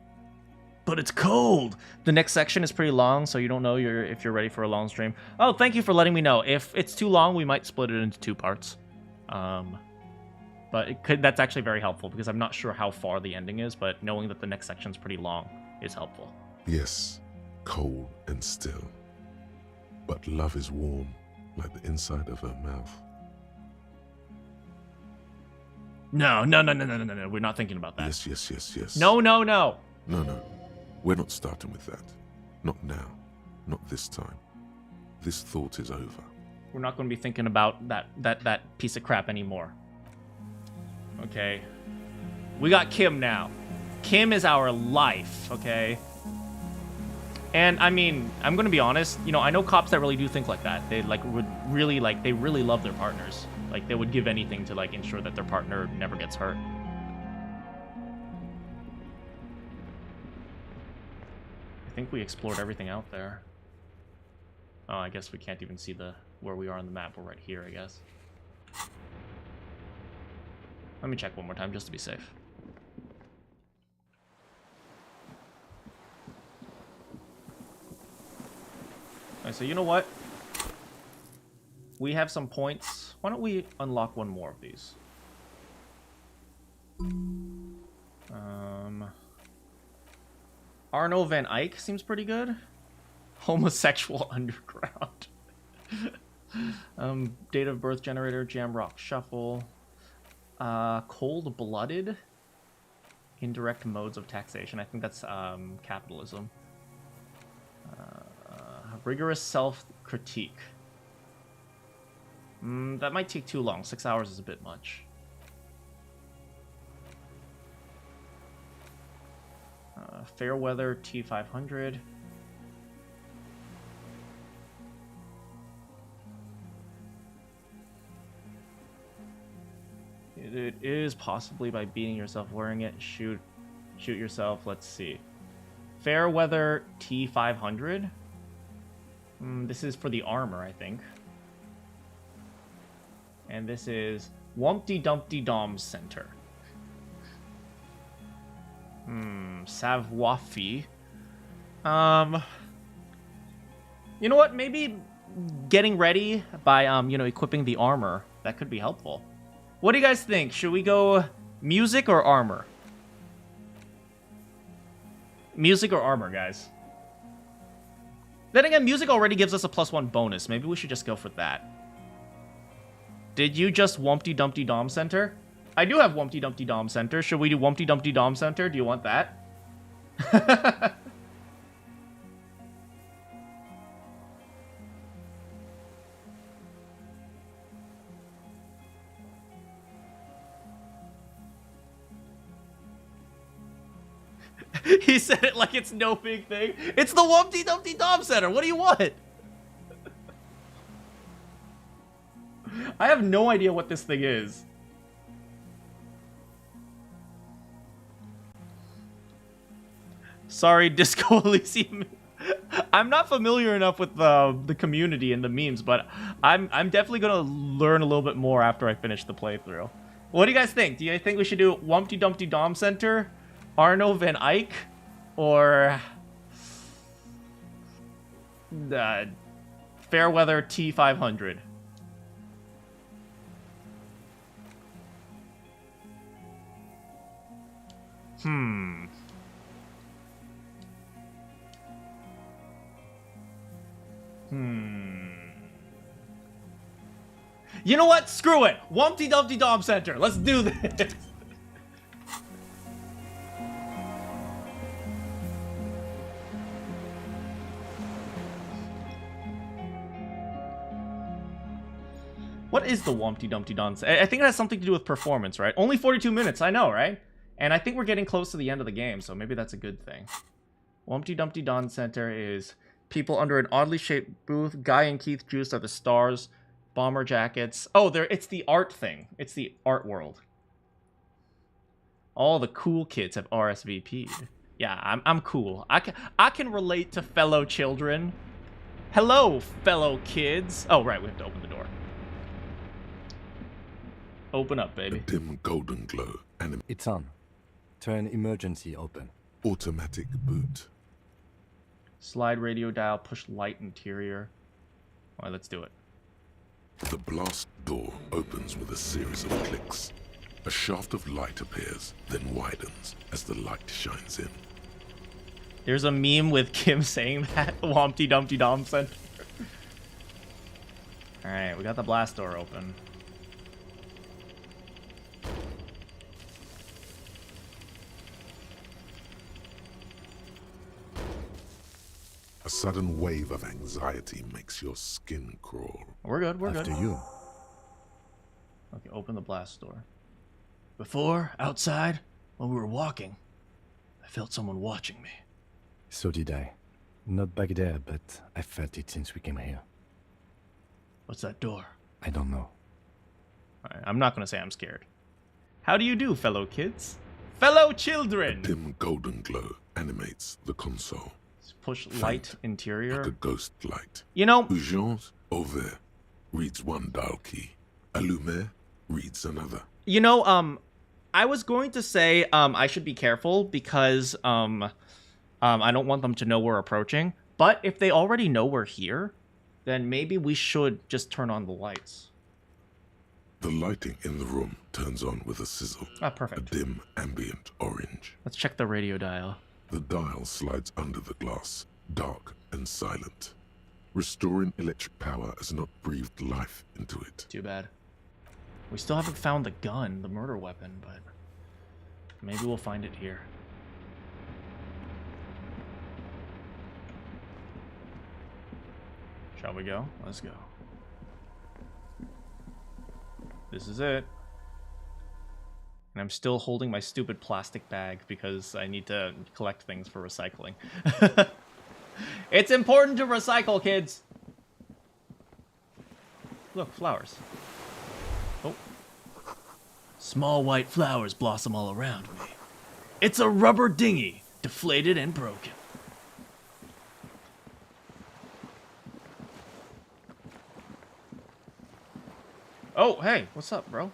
But it's cold! The next section is pretty long, so you don't know if you're ready for a long stream. Oh, thank you for letting me know. If it's too long, we might split it into 2 parts. But that's actually very helpful, because I'm not sure how far the ending is, but knowing that the next section's pretty long is helpful. Yes, cold and still. But love is warm, like the inside of her mouth. No. We're not thinking about that. Yes. No. No. We're not starting with that. Not now. Not this time. This thought is over. We're not going to be thinking about that piece of crap anymore. Okay. We got Kim now. Kim is our life, okay? And I mean, I'm going to be honest, you know, I know cops that really do think like that. They they really love their partners. Like they would give anything to like ensure that their partner never gets hurt. I think we explored everything out there. Oh, I guess we can't even see where we are on the map. We're right here, I guess. Let me check one more time just to be safe. Alright, so you know what? We have some points. Why don't we unlock one more of these? Arno Van Eyck seems pretty good. Homosexual Underground. Date of birth generator, Jamrock Shuffle. Cold-blooded. Indirect modes of taxation. I think that's capitalism. Rigorous self-critique. That might take too long. 6 hours is a bit much. Fairweather T500. It is possibly by beating yourself wearing it. Shoot yourself. Let's see. Fairweather T500. This is for the armor, I think. And this is Wumpty Dumpty Dom Center. Savoir-fi. You know what? Maybe getting ready by, equipping the armor. That could be helpful. What do you guys think? Should we go music or armor? Music or armor, guys? Then again, music already gives us a +1 bonus. Maybe we should just go for that. Did you just Wumpty Dumpty Dom Center? I do have Wumpty Dumpty Dom Center. Should we do Wumpty Dumpty Dom Center? Do you want that? He said it like it's no big thing. It's the Wumpty Dumpty Dom Center. What do you want? I have no idea what this thing is. Sorry, Disco Elysium. I'm not familiar enough with the community and the memes, but I'm definitely gonna learn a little bit more after I finish the playthrough. What do you guys think? Do you think we should do Wumpty Dumpty Dom Center, Arno Van Eyck, or Fairweather T500? You know what? Screw it. Wumpty Dumpty Dom Center. Let's do this. What is the Wumpty Dumpty Dom? I think it has something to do with performance, right? Only 42 minutes, I know, right? And I think we're getting close to the end of the game, so maybe that's a good thing. Wumpty Dumpty Dawn Center is people under an oddly shaped booth. Guy and Keith Juice are the stars. Bomber jackets. Oh, it's the art thing. It's the art world. All the cool kids have RSVP'd. Yeah, I'm cool. I can relate to fellow children. Hello, fellow kids. Oh, right, we have to open the door. Open up, baby. A dim golden glow. It's on. Turn emergency open. Automatic boot. Slide radio dial, push light interior. Alright, let's do it. The blast door opens with a series of clicks. A shaft of light appears, then widens as the light shines in. There's a meme with Kim saying that. Wumpty Dumpty Dom Center. Alright, we got the blast door open. A sudden wave of anxiety makes your skin crawl. We're good, we're good. After you. Okay, open the blast door. Before, outside, when we were walking, I felt someone watching me. So did I. Not back there, but I felt it since we came here. What's that door? I don't know. Alright, I'm not gonna say I'm scared. How do you do, fellow kids? Fellow children! A dim golden glow animates the console. Push light interior. Like a ghost light. You know, Urgence over reads one dial key. Allumer reads another. You know, I was going to say I should be careful because I don't want them to know we're approaching. But if they already know we're here, then maybe we should just turn on the lights. The lighting in the room turns on with a sizzle. Ah, perfect. A dim ambient orange. Let's check the radio dial. The dial slides under the glass, dark and silent. Restoring electric power has not breathed life into it. Too bad. We still haven't found the gun, the murder weapon, but maybe we'll find it here. Shall we go? Let's go. This is it. And I'm still holding my stupid plastic bag because I need to collect things for recycling. It's important to recycle, kids! Look, flowers. Oh. Small white flowers blossom all around me. It's a rubber dinghy, deflated and broken. Oh, hey, what's up, bro?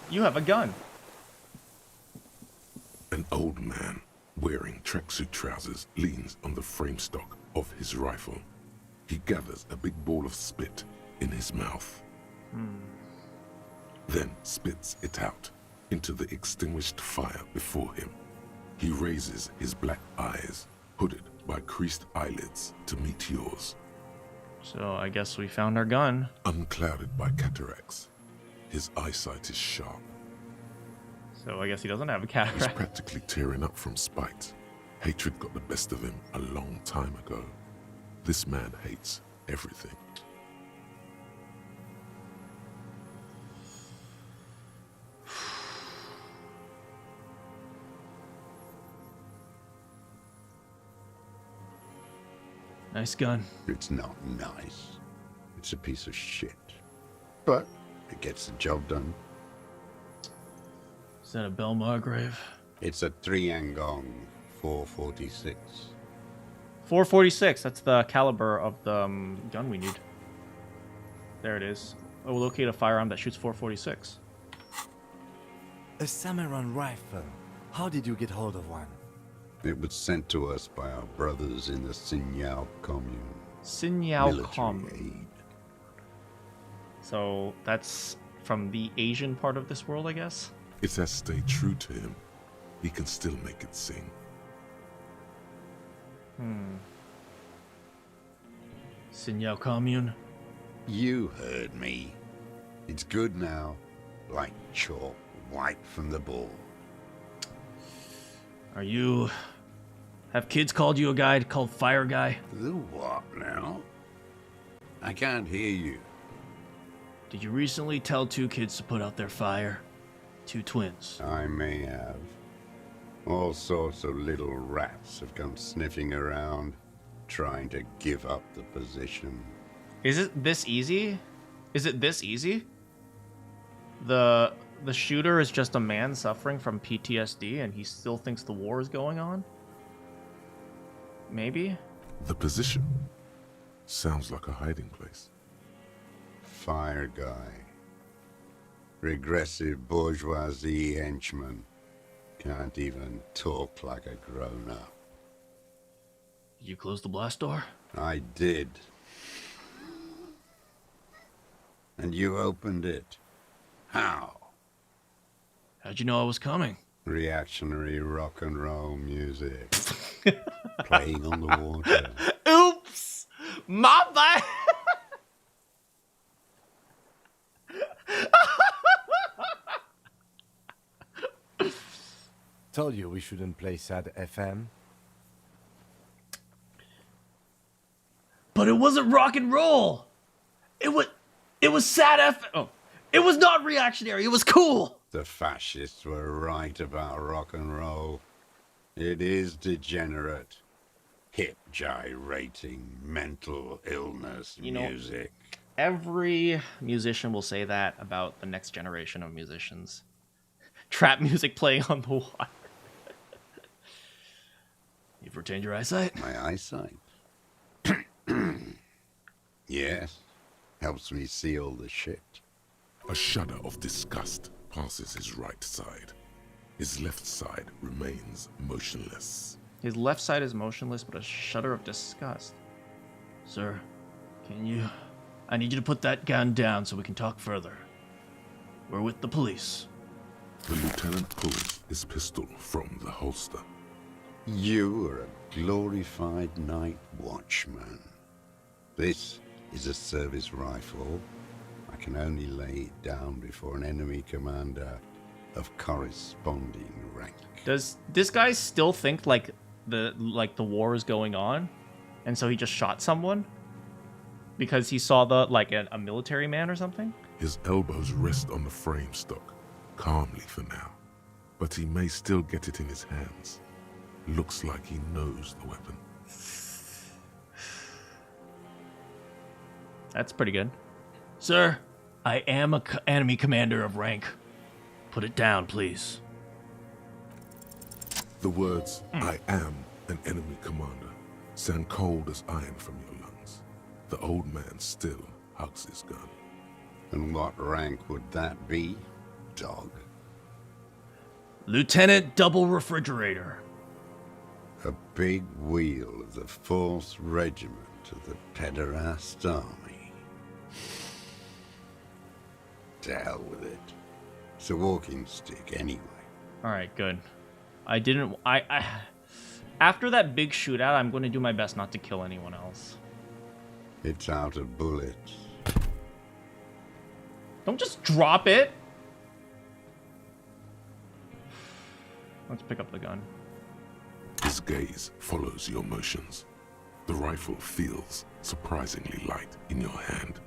You have a gun. An old man wearing tracksuit trousers leans on the frame stock of his rifle. He gathers a big ball of spit in his mouth. Then spits it out into the extinguished fire before him. He raises his black eyes, hooded by creased eyelids, to meet yours. So I guess we found our gun. Unclouded by cataracts, his eyesight is sharp. So I guess he doesn't have a He's cataract. practically tearing up from spite. Hatred got the best of him a long time ago. This man hates everything. Nice gun. It's not nice. It's a piece of shit. But it gets the job done. Is that a Belmar grave? It's a Triangong 446. 446. That's the caliber of the gun we need. There it is. Oh, we'll locate a firearm that shoots 446. A samurai rifle. How did you get hold of one? It was sent to us by our brothers in the Sinyao commune. Sinyao Military commune. aid. So that's from the Asian part of this world, I guess? It has stayed true to him. He can still make it sing. Signal commune. You heard me. It's good now. Like chalk, white from the ball. Are you... Have kids called you a guy called Fire Guy? The what now? I can't hear you. Did you recently tell 2 kids to put out their fire? 2 twins. I may have. All sorts of little rats have come sniffing around, trying to give up the position. Is it this easy? Is it this easy? The shooter is just a man suffering from PTSD and he still thinks the war is going on? Maybe? The position sounds like a hiding place. Fire guy. Regressive bourgeoisie henchman. Can't even talk like a grown-up. Did you close the blast door? I did. And you opened it. How? How'd you know I was coming? Reactionary rock and roll music. Playing on the water. Oops! My bad! Told you we shouldn't play sad FM. But it wasn't rock and roll! It was sad Oh. It was not reactionary, it was cool! The fascists were right about rock and roll. It is degenerate. Hip gyrating, mental illness music. Every musician will say that about the next generation of musicians. Trap music playing on the water. You've retained your eyesight? My eyesight? Yes. Helps me see all the shit. A shudder of disgust passes his right side. His left side remains motionless. His left side is motionless, but a shudder of disgust. Sir, can you... I need you to put that gun down so we can talk further. We're with the police. The lieutenant pulls his pistol from the holster. You are a glorified night watchman. This is a service rifle. I can only lay it down before an enemy commander of corresponding rank. Does this guy still think like the war is going on, and so he just shot someone because he saw a military man or something? His elbows rest on the frame stock, calmly for now, but he may still get it in his hands. Looks like he knows the weapon. That's pretty good. Sir, I am an enemy commander of rank. Put it down, please. The words, I am an enemy commander, sound cold as iron from your lungs. The old man still hugs his gun. And what rank would that be, dog? Lieutenant Double Refrigerator. A big wheel of the 4th Regiment of the Pederast Army. To hell with it. It's a walking stick anyway. Alright, good. After that big shootout, I'm going to do my best not to kill anyone else. It's out of bullets. Don't just drop it! Let's pick up the gun. His gaze follows your motions. The rifle feels surprisingly light in your hand.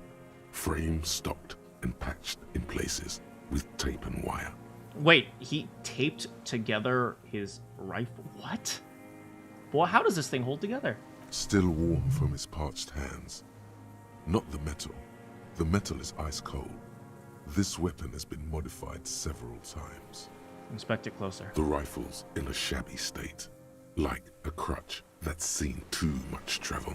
Frame stopped and patched in places with tape and wire. Wait, he taped together his rifle? What? Boy, how does this thing hold together? Still warm from his parched hands. Not the metal. The metal is ice cold. This weapon has been modified several times. Inspect it closer. The rifle's in a shabby state, like a crutch that's seen too much travel.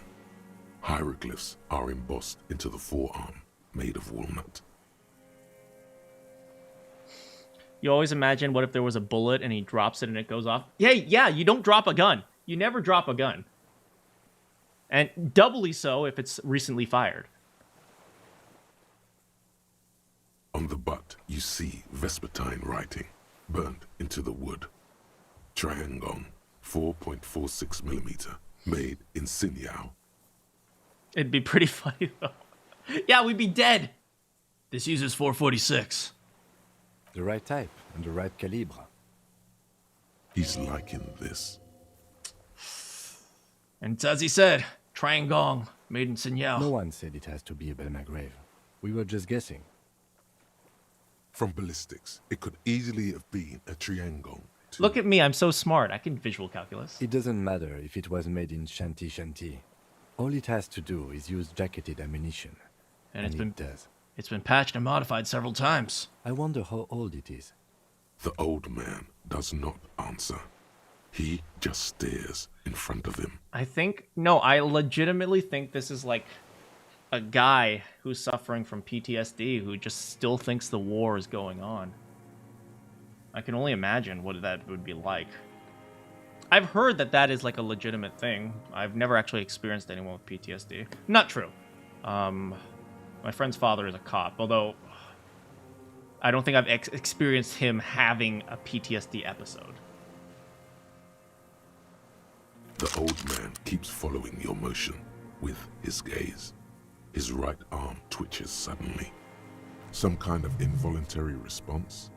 Hieroglyphs are embossed into the forearm, made of walnut. You always imagine, what if there was a bullet and he drops it and it goes off? Yeah, you don't drop a gun. You never drop a gun. And doubly so if it's recently fired. On the butt, you see Vespertine writing. burned into the wood. Triangong, 4.46mm, made in Sinyao. It'd be pretty funny though. Yeah, we'd be dead. This uses 446. The right type and the right calibre. He's liking this. And it's as he said, Triangong, made in Sinyao. No one said it has to be a Belmagrave. We were just guessing. From ballistics, it could easily have been a Triangong. Look at me, I'm so smart. I can visual calculus. It doesn't matter if it was made in Shanti Shanti. All it has to do is use jacketed ammunition. And it does. It's been patched and modified several times. I wonder how old it is. The old man does not answer. He just stares in front of him. I legitimately think this is like a guy who's suffering from PTSD who just still thinks the war is going on. I can only imagine what that would be like. I've heard that is like a legitimate thing. I've never actually experienced anyone with PTSD. Not true. My friend's father is a cop, although I don't think I've experienced him having a PTSD episode. The old man keeps following your motion with his gaze. His right arm twitches suddenly. Some kind of involuntary response.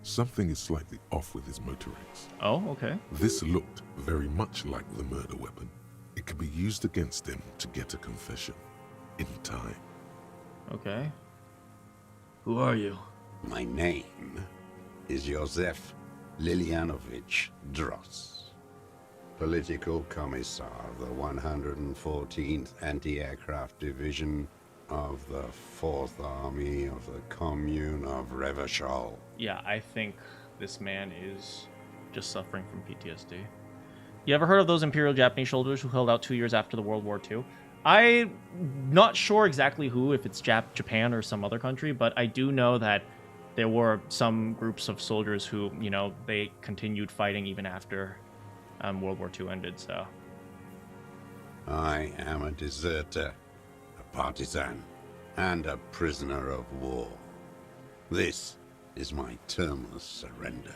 Something is slightly off with his motorings. Oh, okay. This looked very much like the murder weapon. It could be used against him to get a confession. In time. Okay. Who are you? My name is Josef Lilianovich Dross, Political Commissar of the 114th Anti-Aircraft Division of the 4th Army of the Commune of Revachol. Yeah, I think this man is just suffering from PTSD. You ever heard of those Imperial Japanese soldiers who held out 2 years after the World War II? I'm not sure exactly who, if it's Japan or some other country, but I do know that there were some groups of soldiers who, they continued fighting even after World War II ended, so. I am a deserter, a partisan, and a prisoner of war. This is my termless surrender.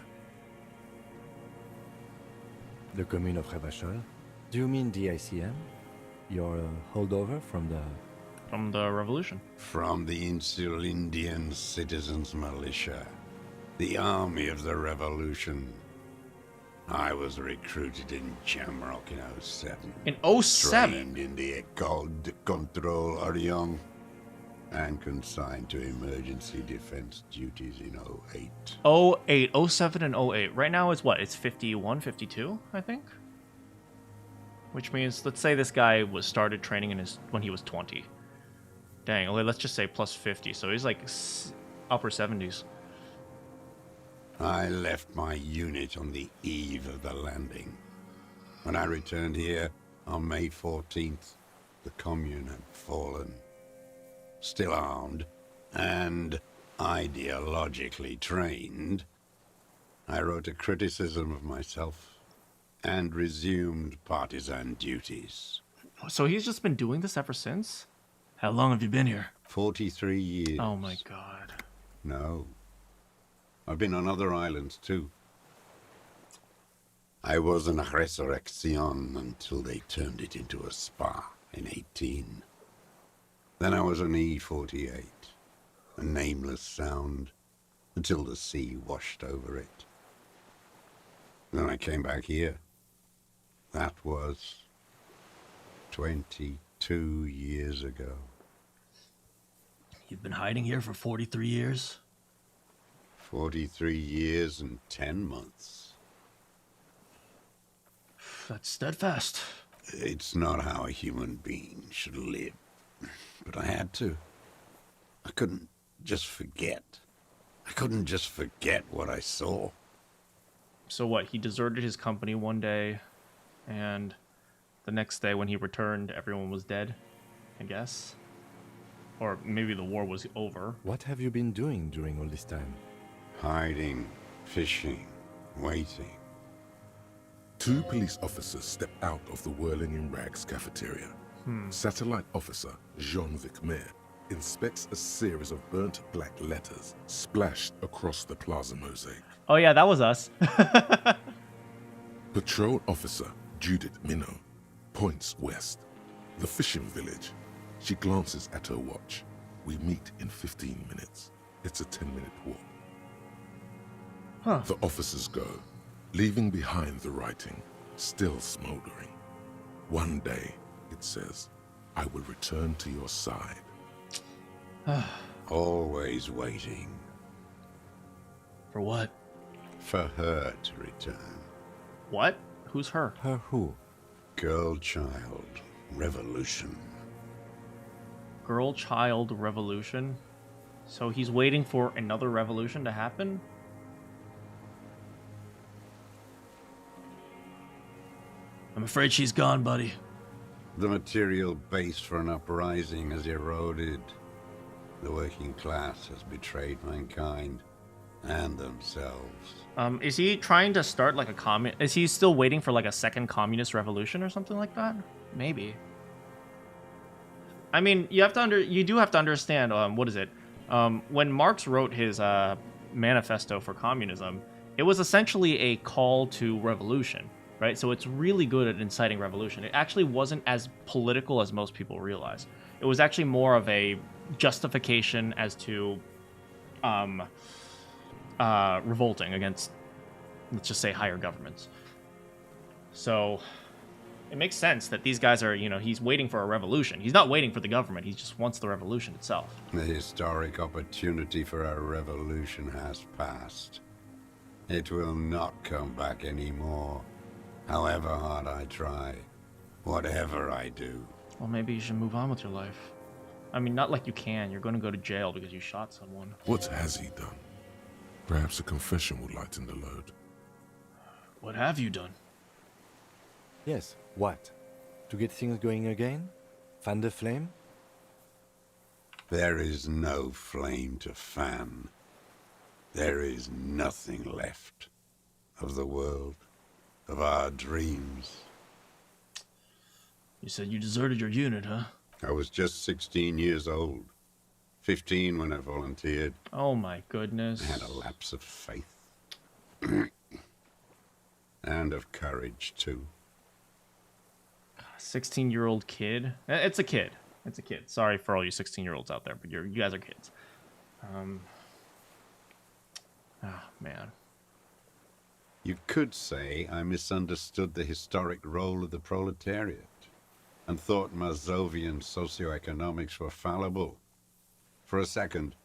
The Commune of Revachol? Do you mean the ICM? Your holdover from the... From the revolution? From the Insulindian Citizens Militia, the army of the revolution. I was recruited in Jamrock in 07. In 07? Trained in the École de Contrôle Orient, and consigned to emergency defense duties in 08. 08, 07 and 08. Right now it's what? It's 51, 52, I think? Which means, let's say this guy started training when he was 20. Dang, okay, let's just say plus 50, so he's like upper 70s. I left my unit on the eve of the landing. When I returned here on May 14th, the Commune had fallen. Still armed and ideologically trained, I wrote a criticism of myself and resumed partisan duties. So he's just been doing this ever since? How long have you been here? 43 years. Oh my god. No. I've been on other islands too. I was an resurrection until they turned it into a spa in 18. Then I was an E-48, a nameless sound, until the sea washed over it. Then I came back here. That was 22 years ago. You've been hiding here for 43 years? 43 years and 10 months. That's steadfast. It's not how a human being should live. But I had to. I couldn't just forget. I couldn't just forget what I saw. So what, he deserted his company one day, and the next day when he returned, everyone was dead, I guess? Or maybe the war was over. What have you been doing during all this time? Hiding, fishing, waiting. 2 police officers step out of the Whirling in Rags cafeteria. Satellite officer Jean-Vic Mayer inspects a series of burnt black letters splashed across the plaza mosaic. Oh yeah, that was us. Patrol officer Judith Minnow points west. The fishing village. She glances at her watch. We meet in 15 minutes. It's a 10-minute walk. Huh. The officers go, leaving behind the writing, still smoldering. One day, it says, I will return to your side. Always waiting. For what? For her to return. What? Who's her? Her who? Girl, child, revolution. Girl, child, revolution? So he's waiting for another revolution to happen? I'm afraid she's gone, buddy. The material base for an uprising has eroded. The working class has betrayed mankind and themselves. Is he trying to start like a is he still waiting for like a second communist revolution or something like that? Maybe. I mean, you do have to understand, what is it? When Marx wrote his manifesto for communism, it was essentially a call to revolution, right? So it's really good at inciting revolution. It actually wasn't as political as most people realize. It was actually more of a justification as to revolting against, let's just say, higher governments. So it makes sense that these guys are, he's waiting for a revolution. He's not waiting for the government. He just wants the revolution itself. The historic opportunity for a revolution has passed. It will not come back anymore, however hard I try, whatever I do. Well, maybe you should move on with your life. I mean, not like you can. You're going to go to jail because you shot someone. What has he done? Perhaps a confession will lighten the load. What have you done? Yes, what? To get things going again? Fan the flame? There is no flame to fan. There is nothing left of the world, of our dreams. You said you deserted your unit, huh? I was just 16 years old. 15 when I volunteered. Oh my goodness. I had a lapse of faith. And of courage, too. 16-year-old kid. It's a kid. It's a kid. Sorry for all you 16-year-olds out there, but you guys are kids. Man. You could say I misunderstood the historic role of the proletariat and thought Mazovian socioeconomics were fallible. For a second,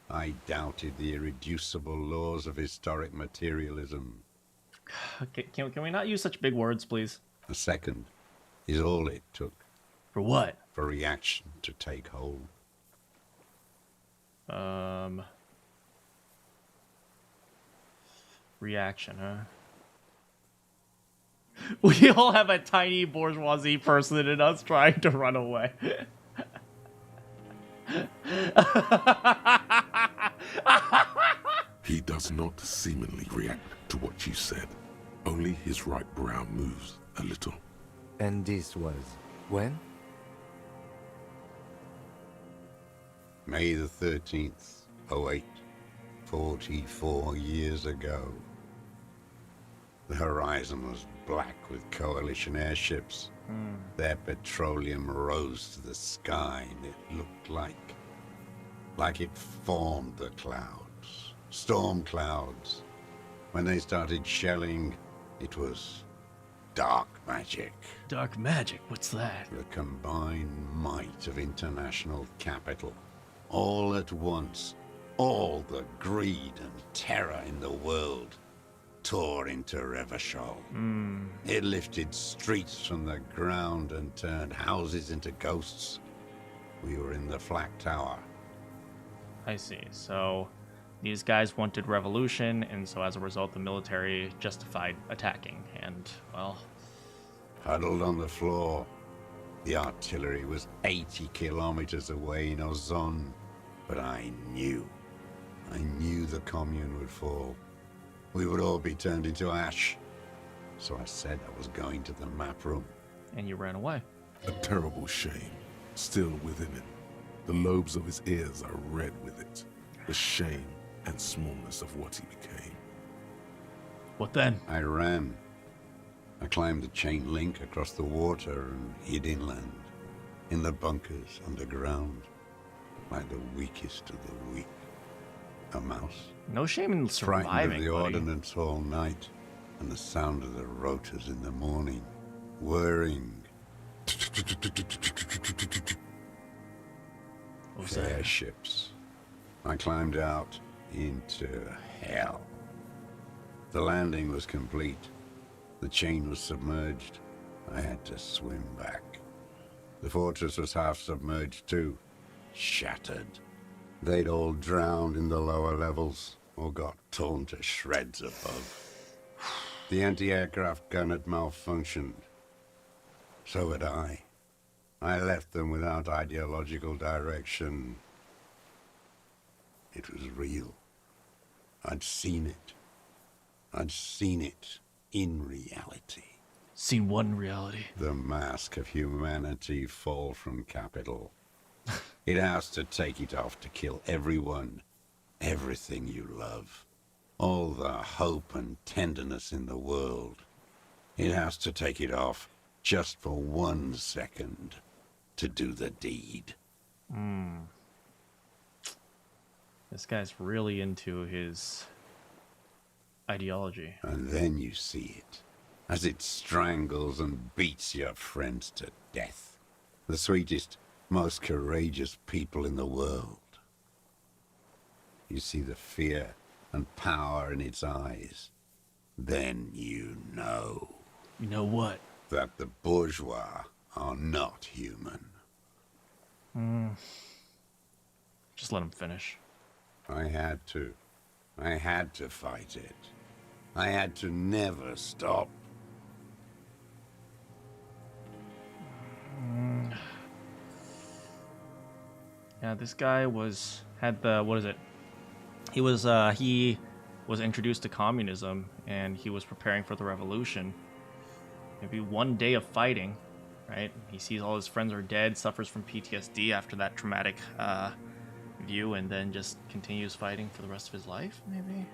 I doubted the irreducible laws of historic materialism. Can we not use such big words, please? A second is all it took. For what? For reaction to take hold. Reaction, huh? We all have a tiny bourgeoisie person in us trying to run away. He does not seemingly react to what you said. Only his right brow moves a little. And this was when? May the 13th, 08, 44 years ago. The horizon was black with coalition airships. Their petroleum rose to the sky, and it looked like it formed the clouds. Storm clouds. When they started shelling, it was dark magic. Dark magic? What's that? The combined might of international capital. All at once, all the greed and terror in the world tore into Revachol. It lifted streets from the ground and turned houses into ghosts. We were in the Flak Tower. I see. So these guys wanted revolution, and so as a result, the military justified attacking. And, well... Huddled on the floor. The artillery was 80 kilometers away in Ozon. But I knew the commune would fall. We would all be turned into ash. So I said I was going to the map room. And you ran away. A terrible shame, still within him. The lobes of his ears are red with it, the shame and smallness of what he became. What then? I ran. I climbed the chain link across the water and hid inland, in the bunkers underground, like the weakest of the weak. A mouse. No shame in surviving, frightened of the buddy. ordnance all night, and the sound of the rotors in the morning, whirring. Airships. I climbed out into hell. The landing was complete. The chain was submerged. I had to swim back. The fortress was half submerged too, shattered. They'd all drowned in the lower levels, or got torn to shreds above. The anti-aircraft gun had malfunctioned. So had I. I left them without ideological direction. It was real. I'd seen it. I'd seen it in reality. Seen what in reality? The mask of humanity fall from capital. It has to take it off to kill everyone, everything you love. All the hope and tenderness in the world. It has to take it off just for 1 second to do the deed. This guy's really into his ideology. And then you see it, as it strangles and beats your friends to death. The sweetest, most courageous people in the world. You see the fear and power in its eyes. Then you know. You know what? That the bourgeois are not human. Just let him finish. I had to. I had to fight it. I had to never stop. Yeah, this guy had the, what is it? He was introduced to communism, and he was preparing for the revolution. Maybe one day of fighting, right? He sees all his friends are dead, suffers from PTSD after that traumatic view, and then just continues fighting for the rest of his life, maybe?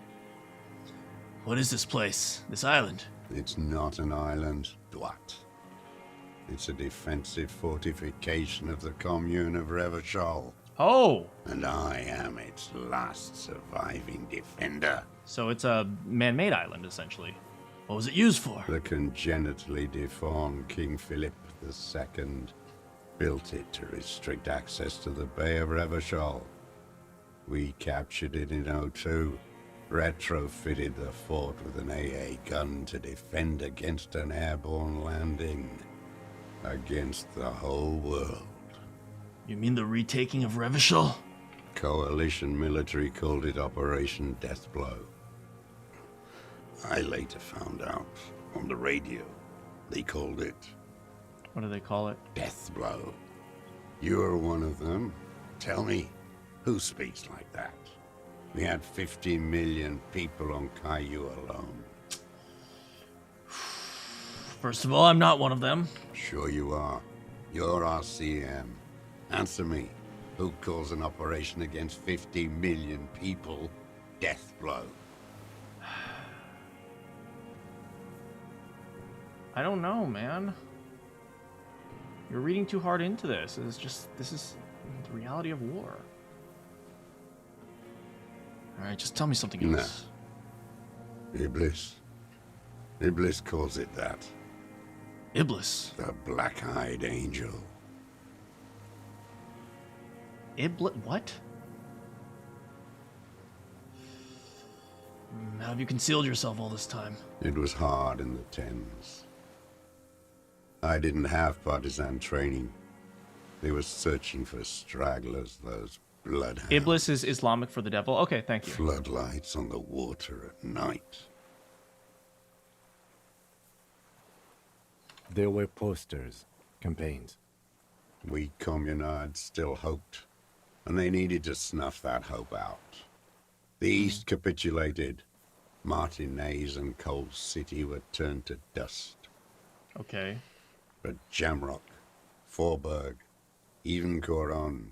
What is this place? This island? It's not an island, Dwat. It's a defensive fortification of the commune of Revachol. Oh! And I am its last surviving defender. So it's a man-made island, essentially. What was it used for? The congenitally deformed King Philip II built it to restrict access to the Bay of Revachol. We captured it in '02, retrofitted the fort with an AA gun to defend against an airborne landing. Against the whole world. You mean the retaking of Revachol? Coalition military called it Operation Deathblow. I later found out on the radio they called it... What do they call it? Deathblow. You're one of them. Tell me, who speaks like that? We had 50 million people on Caillou alone. First of all, I'm not one of them. Sure you are. You're RCM. Answer me. Who calls an operation against 50 million people Deathblow? I don't know, man. You're reading too hard into this. This is the reality of war. Alright, just tell me something else. Nah. Iblis. Iblis calls it that. Iblis? The black-eyed angel. Iblis? What? How have you concealed yourself all this time? It was hard in the tens. I didn't have partisan training. They were searching for stragglers, those bloodhounds. Iblis is Islamic for the devil? Okay, thank you. Floodlights on the water at night. There were posters, campaigns. We communards still hoped, and they needed to snuff that hope out. The East capitulated. Martinez and Cold City were turned to dust. Okay. But Jamrock, Forburg, even Coron,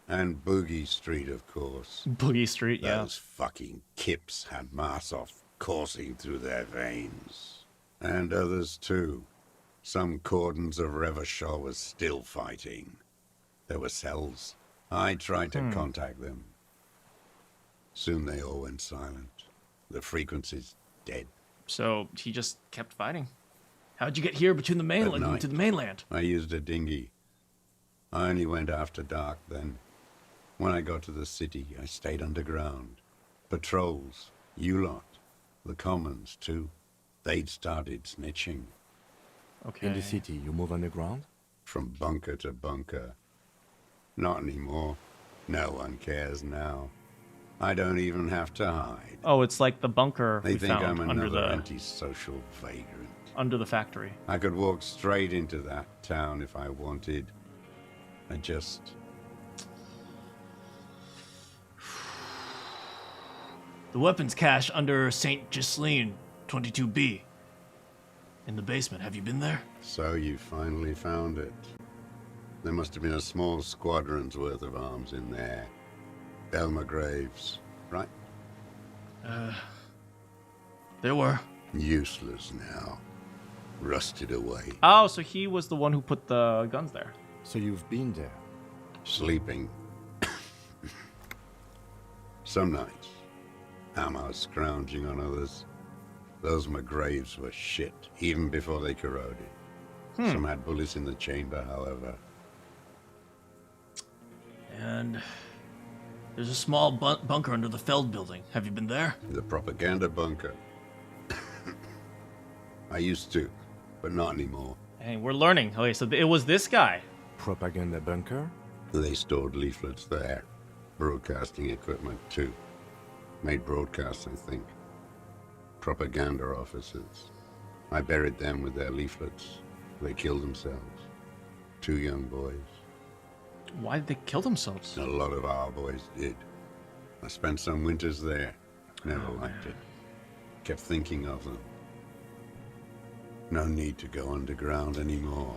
And Boogie Street, of course. Boogie Street, yeah. Those fucking kips had Marsov coursing through their veins. And others too. Some cordons of Revachol was still fighting. There were cells. I tried to contact them. Soon they all went silent. The frequency's dead. So he just kept fighting. How'd you get here between the mainland and to the mainland? I used a dinghy. I only went after dark then. When I got to the city, I stayed underground. Patrols, you lot, the commons too. They'd started snitching. Okay. In the city, you move underground? From bunker to bunker. Not anymore. No one cares now. I don't even have to hide. Oh, it's like the bunker They we think found I'm under another the antisocial vagrant. under the factory. I could walk straight into that town if I wanted. I just... The weapons cache under St. Ghislaine, 22B. In the basement. Have you been there? So you finally found it. There must have been a small squadron's worth of arms in there. Elmer Graves, right? There were. Useless now. Rusted away. Oh, so he was the one who put the guns there. So you've been there? Sleeping. Some nights. Ammo scrounging on others. Those McGraves were shit, even before they corroded. Some had bullets in the chamber, however. And there's a small bunker under the Feld building. Have you been there? The propaganda bunker. I used to, but not anymore. Hey, we're learning. Okay, so it was this guy. Propaganda bunker? They stored leaflets there. Broadcasting equipment, too. Made broadcasts, I think. Propaganda officers. I buried them with their leaflets. They killed themselves. 2 young boys. Why did they kill themselves? A lot of our boys did. I spent some winters there. Never liked it. Kept thinking of them. No need to go underground anymore.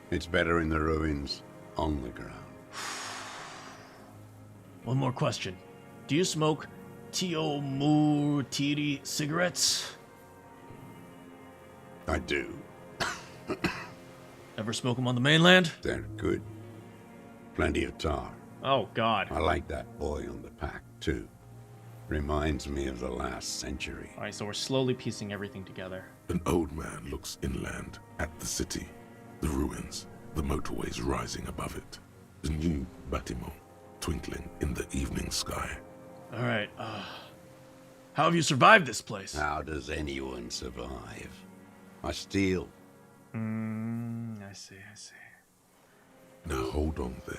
It's better in the ruins, on the ground. One more question. Do you smoke Tio Murtiri cigarettes? I do. Ever smoke them on the mainland? They're good. Plenty of tar. Oh, God. I like that boy on the pack, too. Reminds me of the last century. Alright, so we're slowly piecing everything together. An old man looks inland at the city, the ruins, the motorways rising above it, the new bâtiment twinkling in the evening sky. Alright, how have you survived this place? How does anyone survive? I steal. I see. Now hold on there.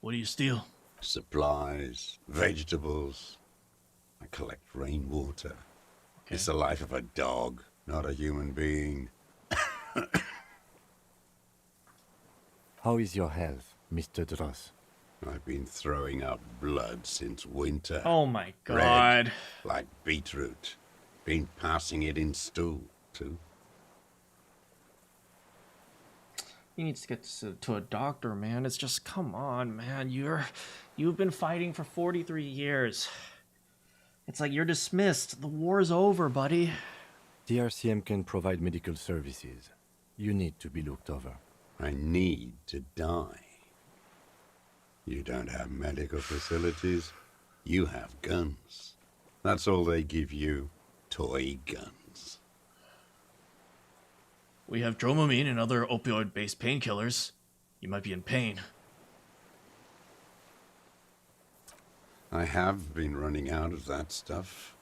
What do you steal? Supplies, vegetables. I collect rainwater. Okay. It's the life of a dog, not a human being. How is your health, Mr. Dross? I've been throwing up blood since winter. Oh my God. Red, like beetroot. Been passing it in stool, too. He needs to get to a doctor, man. It's just, come on, man. You've been fighting for 43 years. It's like you're dismissed. The war's over, buddy. The RCM can provide medical services. You need to be looked over. I need to die. You don't have medical facilities. You have guns. That's all they give you. Toy guns. We have Dramamine and other opioid-based painkillers. You might be in pain. I have been running out of that stuff.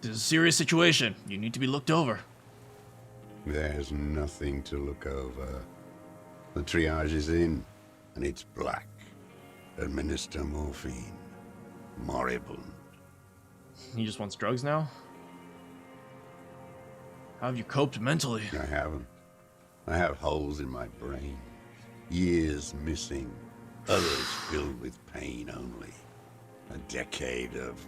This is a serious situation. You need to be looked over. There's nothing to look over. The triage is in, and it's black. Administer morphine. Moribund. He just wants drugs now? How have you coped mentally? I haven't. I have holes in my brain. Years missing. Others filled with pain only. A decade of...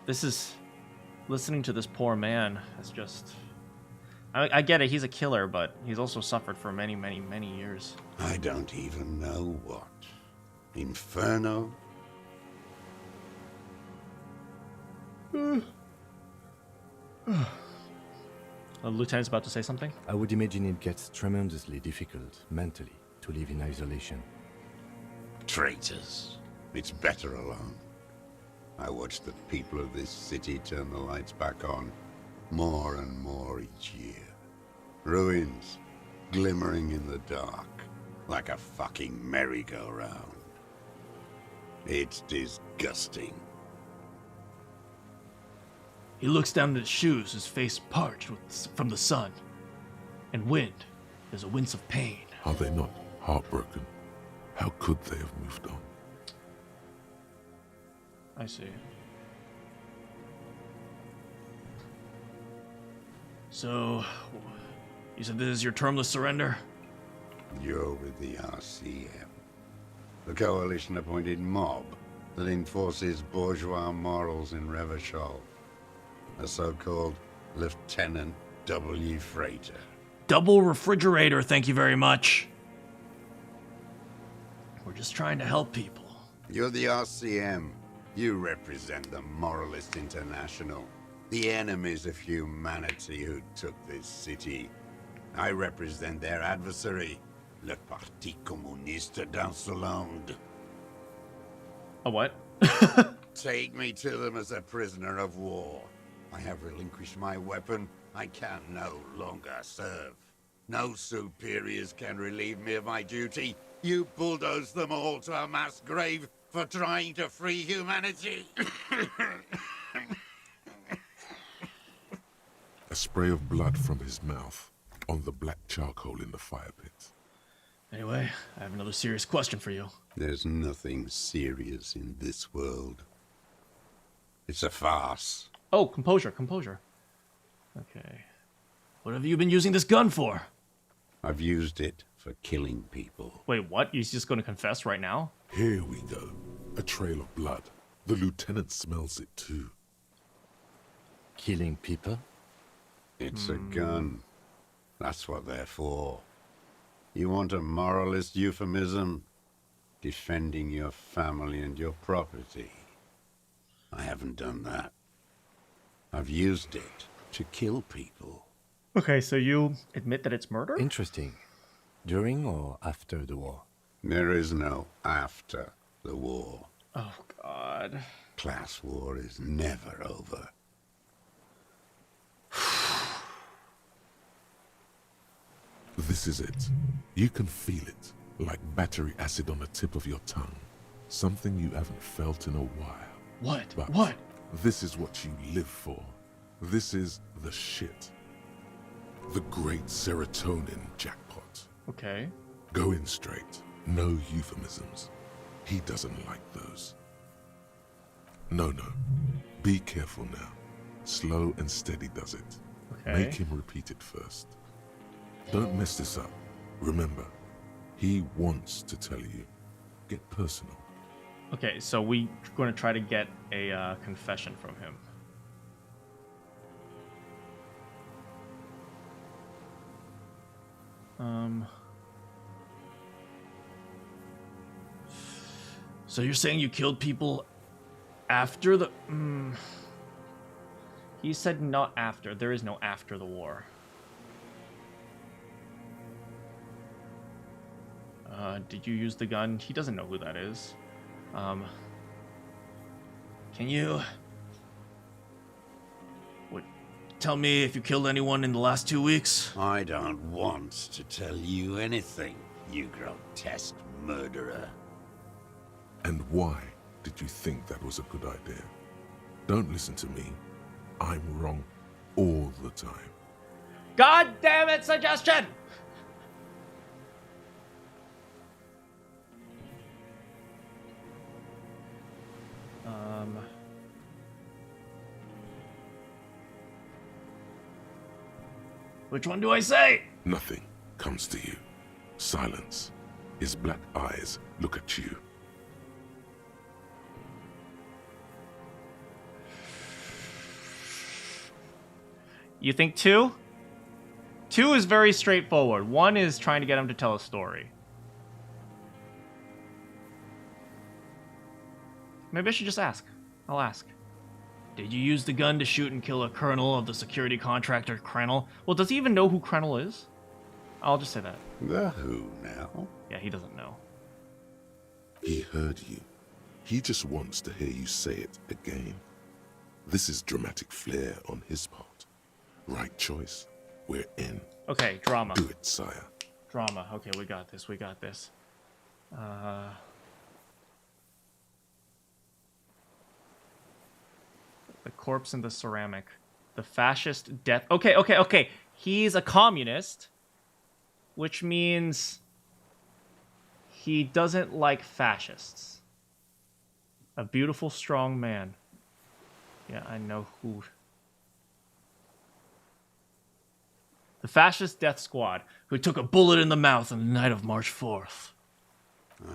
This is... Listening to this poor man is just... I get it, he's a killer, but he's also suffered for many, many, many years. I don't even know what. Inferno? The lieutenant's about to say something? I would imagine it gets tremendously difficult, mentally, to live in isolation. Traitors. It's better alone. I watch the people of this city turn the lights back on, more and more each year. Ruins, glimmering in the dark, like a fucking merry-go-round. It's disgusting. He looks down at his shoes, his face parched from the sun. And wind. There's a wince of pain. Are they not heartbroken? How could they have moved on? I see. So, you said this is your termless surrender? You're with the RCM. The coalition-appointed mob that enforces bourgeois morals in Revachol. A so-called Lieutenant W. Freighter. Double refrigerator, thank you very much. We're just trying to help people. You're the RCM. You represent the Moralist International, the enemies of humanity who took this city. I represent their adversary, le Parti Communiste d'Insolande. A what? Take me to them as a prisoner of war. I have relinquished my weapon. I can no longer serve. No superiors can relieve me of my duty. You bulldoze them all to a mass grave for trying to free humanity. A spray of blood from his mouth on the black charcoal in the fire pit. Anyway, I have another serious question for you. There's nothing serious in this world. It's a farce. Oh, composure, composure. Okay. What have you been using this gun for? I've used it for killing people. Wait, what? You're just going to confess right now? Here we go. A trail of blood. The lieutenant smells it too. Killing people? It's a gun. That's what they're for. You want a moralist euphemism? Defending your family and your property. I haven't done that. I've used it to kill people. Okay, so you admit that it's murder? Interesting. During or after the war? There is no after the war. Oh, God. Class war is never over. This is it. You can feel it, like battery acid on the tip of your tongue. Something you haven't felt in a while. What? But What? this is what you live for. This is the shit. The great serotonin jackpot. Okay. Go in straight. No euphemisms. He doesn't like those. No. Be careful now. Slow and steady does it. Okay. Make him repeat it first. Don't mess this up. Remember, he wants to tell you. Get personal. Okay, so we're going to try to get a confession from him. So you're saying you killed people after the... He said not after. There is no after the war. Did you use the gun? He doesn't know who that is. Can you... tell me if you killed anyone in the last 2 weeks? I don't want to tell you anything, you grotesque murderer. And why did you think that was a good idea? Don't listen to me. I'm wrong all the time. God damn it, suggestion! Which one do I say? Nothing comes to you. Silence. His black eyes look at you. You think 2? 2 is very straightforward. 1 is trying to get him to tell a story. Maybe I should just ask. I'll ask. Did you use the gun to shoot and kill a colonel of the security contractor Krenel? Well, does he even know who Krenel is? I'll just say that. The who now? Yeah, he doesn't know. He heard you. He just wants to hear you say it again. This is dramatic flair on his part. Right choice. We're in. Okay, drama. Do it, sire. Drama. Okay, we got this. We got this. The corpse in the ceramic. The fascist death. Okay. He's a communist, which means he doesn't like fascists. A beautiful, strong man. Yeah, I know who. The fascist death squad, who took a bullet in the mouth on the night of March 4th.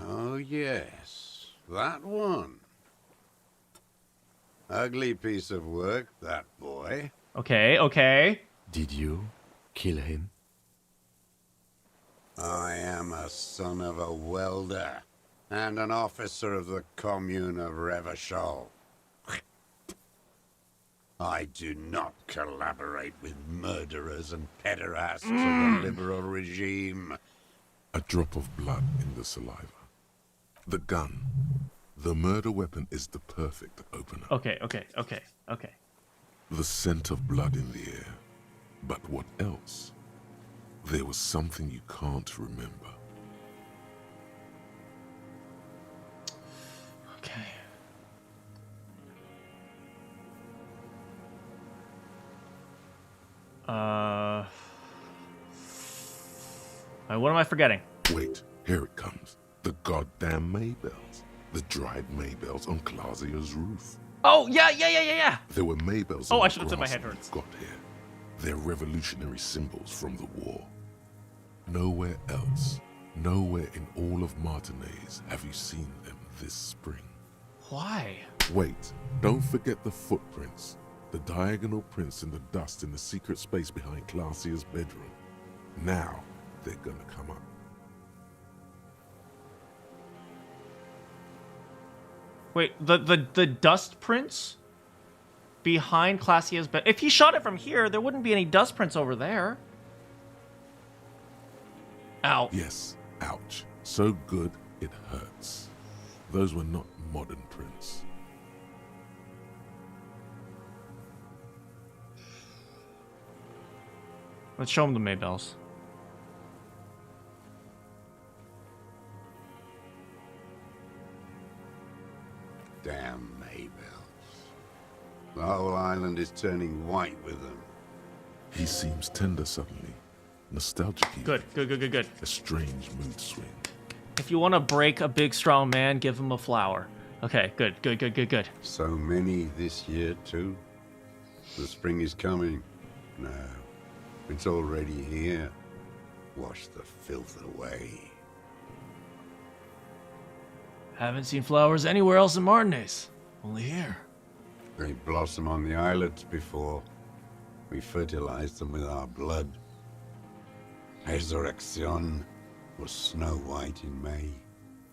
Oh, yes. That one. Ugly piece of work, that boy. Okay. Did you kill him? I am a son of a welder and an officer of the commune of Revachol. I do not collaborate with murderers and pederasts of the liberal regime. A drop of blood in the saliva. The gun. The murder weapon is the perfect opener. Okay. The scent of blood in the air. But what else? There was something you can't remember. Okay. What am I forgetting? Wait, here it comes. The goddamn Maybells. The dried Maybells on Clausia's roof. Oh, yeah. There were Maybells Oh, on I the should have said my grass head when hurts. you got here. They're revolutionary symbols from the war. Nowhere else, nowhere in all of Martinaise have you seen them this spring. Why? Wait, don't forget the footprints. The diagonal prints in the dust in the secret space behind Clausia's bedroom. Now, they're gonna come up. Wait, the dust prints behind Clausia's bed. If he shot it from here, there wouldn't be any dust prints over there. Ow. Yes, ouch. So good, it hurts. Those were not modern prints. Let's show him the Maybells. Damn Maybells. The whole island is turning white with them. He seems tender suddenly. Nostalgic even. Good. A strange mood swing. If you want to break a big, strong man, give him a flower. Okay, good. So many this year, too. The spring is coming. No, it's already here. Wash the filth away. Haven't seen flowers anywhere else in Martinaise. Only here. They blossom on the islets before. We fertilize them with our blood. Resurrection was snow white in May,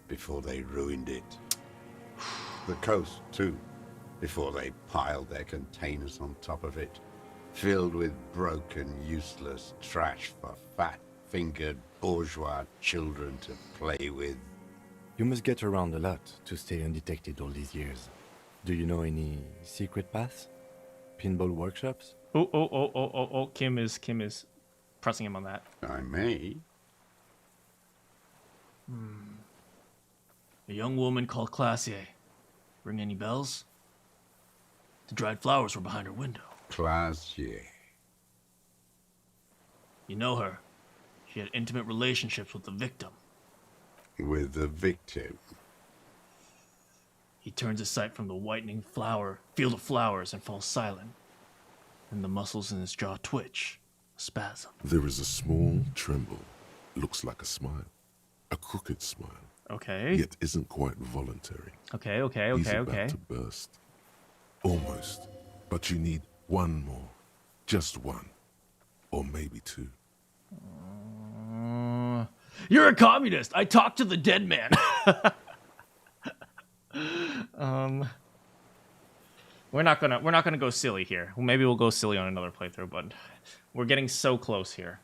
before they ruined it. The coast, too, before they piled their containers on top of it, filled with broken, useless trash for fat-fingered bourgeois children to play with. You must get around a lot to stay undetected all these years. Do you know any secret paths? Pinball workshops? Oh, Kim is pressing him on that. I may. A young woman called Classier. Ring any bells? The dried flowers were behind her window. Classier. You know her. She had intimate relationships with the victim. With the victim? He turns his sight from the whitening field of flowers and falls silent. And the muscles in his jaw twitch, a spasm. There is a small tremble. Looks like a smile. A crooked smile. Okay. Yet isn't quite voluntary. Okay. He's about to burst. Almost. But you need one more. Just one. Or maybe two. You're a communist. I talked to the dead man. We're not gonna go silly here. Maybe we'll go silly on another playthrough, but we're getting so close here.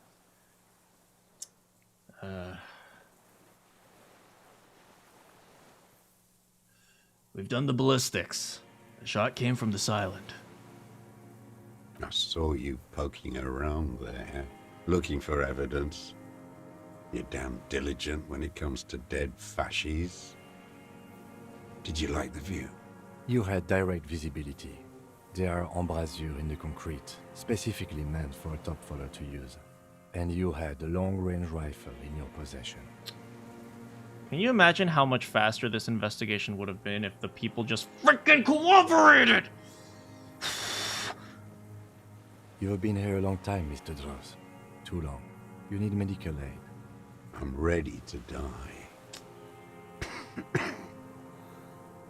We've done the ballistics. The shot came from this island. I saw you poking around there, looking for evidence. You're damn diligent when it comes to dead fascies. Did you like the view? You had direct visibility. There are embrasures in the concrete, specifically meant for a top follower to use. And you had a long-range rifle in your possession. Can you imagine how much faster this investigation would have been if the people just freaking cooperated? You've been here a long time, Mr. Dross. Too long. You need medical aid. I'm ready to die.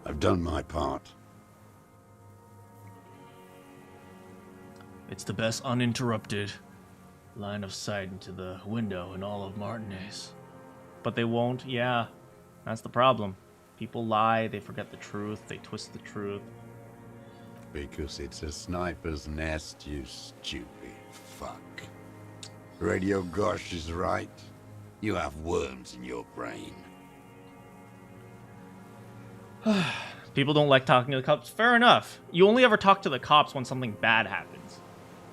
I've done my part. It's the best uninterrupted line of sight into the window in all of Martinez. But they won't, yeah. That's the problem. People lie, they forget the truth, they twist the truth. Because it's a sniper's nest, you stupid fuck. Radio Gosh is right. You have worms in your brain. People don't like talking to the cops. Fair enough. You only ever talk to the cops when something bad happens.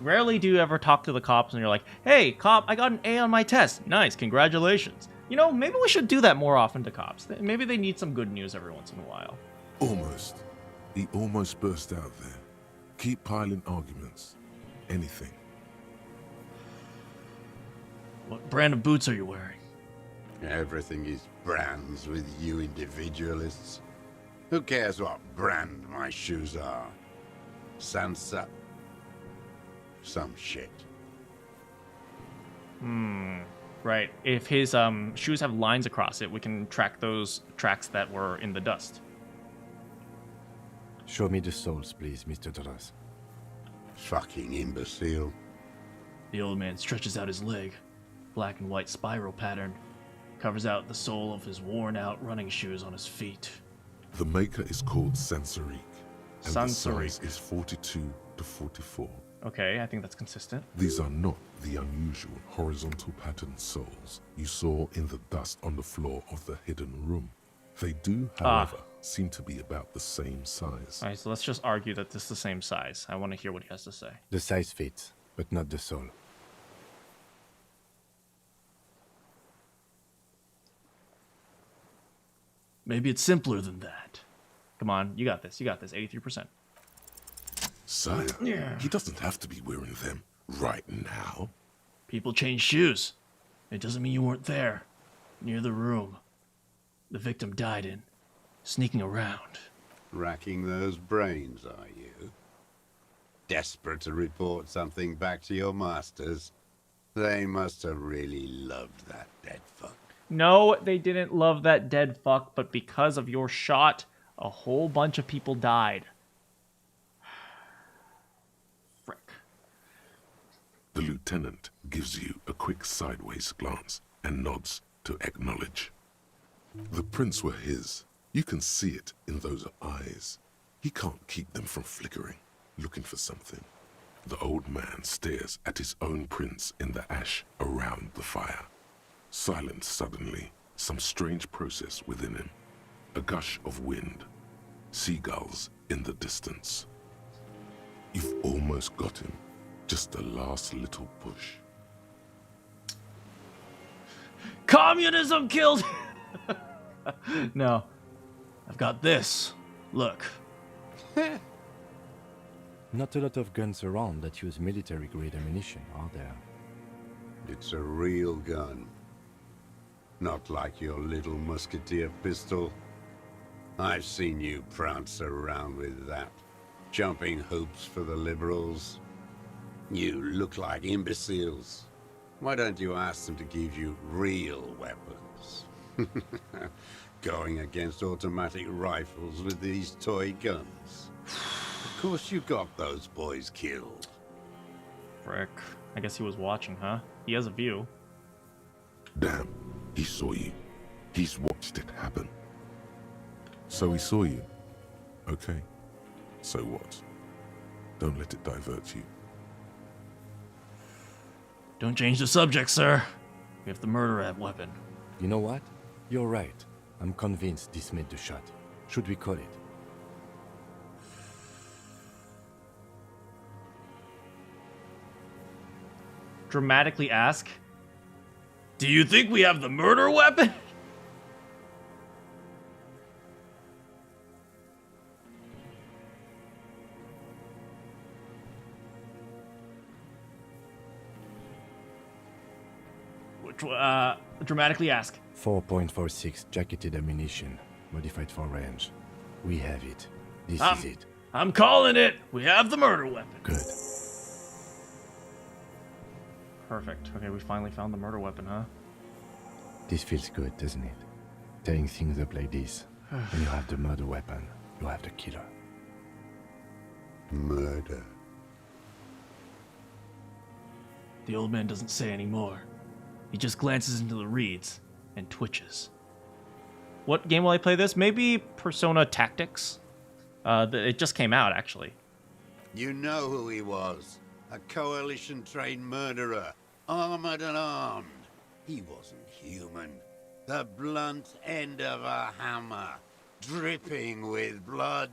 Rarely do you ever talk to the cops and you're like, hey, cop, I got an A on my test. Nice, congratulations. You know, maybe we should do that more often to cops. Maybe they need some good news every once in a while. Almost. He almost burst out there. Keep piling arguments. Anything. What brand of boots are you wearing? Everything is brands with you individualists. Who cares what brand my shoes are? Sansa. Some shit. Right. If his shoes have lines across it, we can track those tracks that were in the dust. Show me the soles, please, Mr. Dross. Fucking imbecile. The old man stretches out his leg. Black and white spiral pattern. Covers out the sole of his worn-out running shoes on his feet. The maker is called Sansariq. And the Sansariq. size is 42 to 44. Okay, I think that's consistent. These are not the unusual horizontal pattern soles you saw in the dust on the floor of the hidden room. They do, however, seem to be about the same size. Alright, so let's just argue that this is the same size. I want to hear what he has to say. The size fits, but not the sole. Maybe it's simpler than that. Come on, you got this. You got this. 83%. Sire, he doesn't have to be wearing them right now. People change shoes. It doesn't mean you weren't there. Near the room the victim died in. Sneaking around. Racking those brains, are you? Desperate to report something back to your masters? They must have really loved that dead fuck. No, they didn't love that dead fuck, but because of your shot, a whole bunch of people died. Frick. The lieutenant gives you a quick sideways glance and nods to acknowledge. The prints were his. You can see it in those eyes. He can't keep them from flickering, looking for something. The old man stares at his own prints in the ash around the fire. Silent suddenly, some strange process within him. A gush of wind. Seagulls in the distance. You've almost got him. Just a last little push. Communism killed... No. I've got this. Look. Not a lot of guns around that use military-grade ammunition, are there? It's a real gun. Not like your little musketeer pistol. I've seen you prance around with that, jumping hoops for the liberals. You look like imbeciles. Why don't you ask them to give you real weapons? Going against automatic rifles with these toy guns. Of course you got those boys killed. Frick. I guess he was watching, huh? He has a view. Damn, he saw you. He's watched it happen. So he saw you. Okay. So what? Don't let it divert you. Don't change the subject, sir. We have the murder weapon. You know what? You're right. I'm convinced this made the shot. Should we call it? Dramatically ask, do you think we have the murder weapon? Dramatically ask. 4.46 jacketed ammunition, modified for range. We have it. This is it. I'm calling it. We have the murder weapon. Good. Perfect. Okay, we finally found the murder weapon, huh? This feels good, doesn't it? Tearing things up like this. When you have the murder weapon, you have the killer. Murder. The old man doesn't say any more. He just glances into the reeds and twitches. What game will I play this? Maybe Persona Tactics? It just came out, actually. You know who he was. A coalition-trained murderer. Armored and armed. He wasn't human. The blunt end of a hammer. Dripping with blood.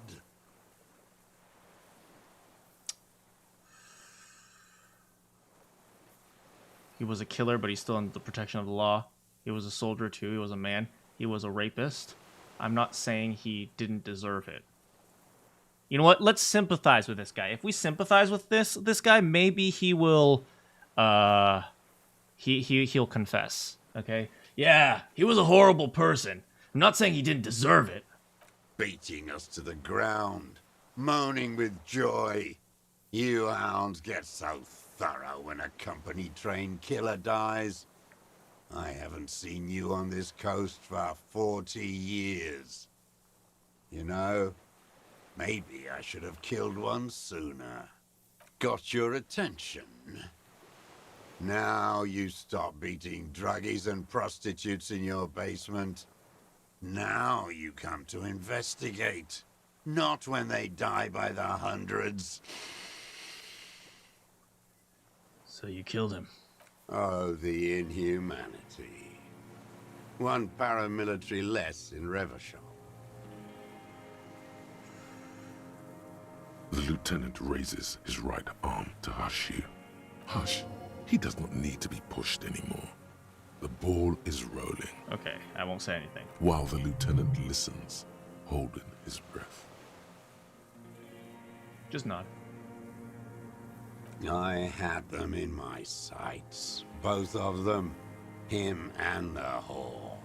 He was a killer, but he's still under the protection of the law. He was a soldier, too. He was a man. He was a rapist. I'm not saying he didn't deserve it. You know what? Let's sympathize with this guy. If we sympathize with this guy, maybe he will, he'll confess. Okay? Yeah, he was a horrible person. I'm not saying he didn't deserve it. Beating us to the ground. Moaning with joy. You hounds get so thorough when a company-trained killer dies. I haven't seen you on this coast for 40 years. You know, maybe I should have killed one sooner. Got your attention. Now you stop beating druggies and prostitutes in your basement. Now you come to investigate. Not when they die by the hundreds. So you killed him. Oh, the inhumanity. One paramilitary less in Revachol. The lieutenant raises his right arm to hush you. Hush. He does not need to be pushed anymore. The ball is rolling. Okay, I won't say anything. While the lieutenant listens, holding his breath. Just nod. I had them in my sights. Both of them. Him and the whore.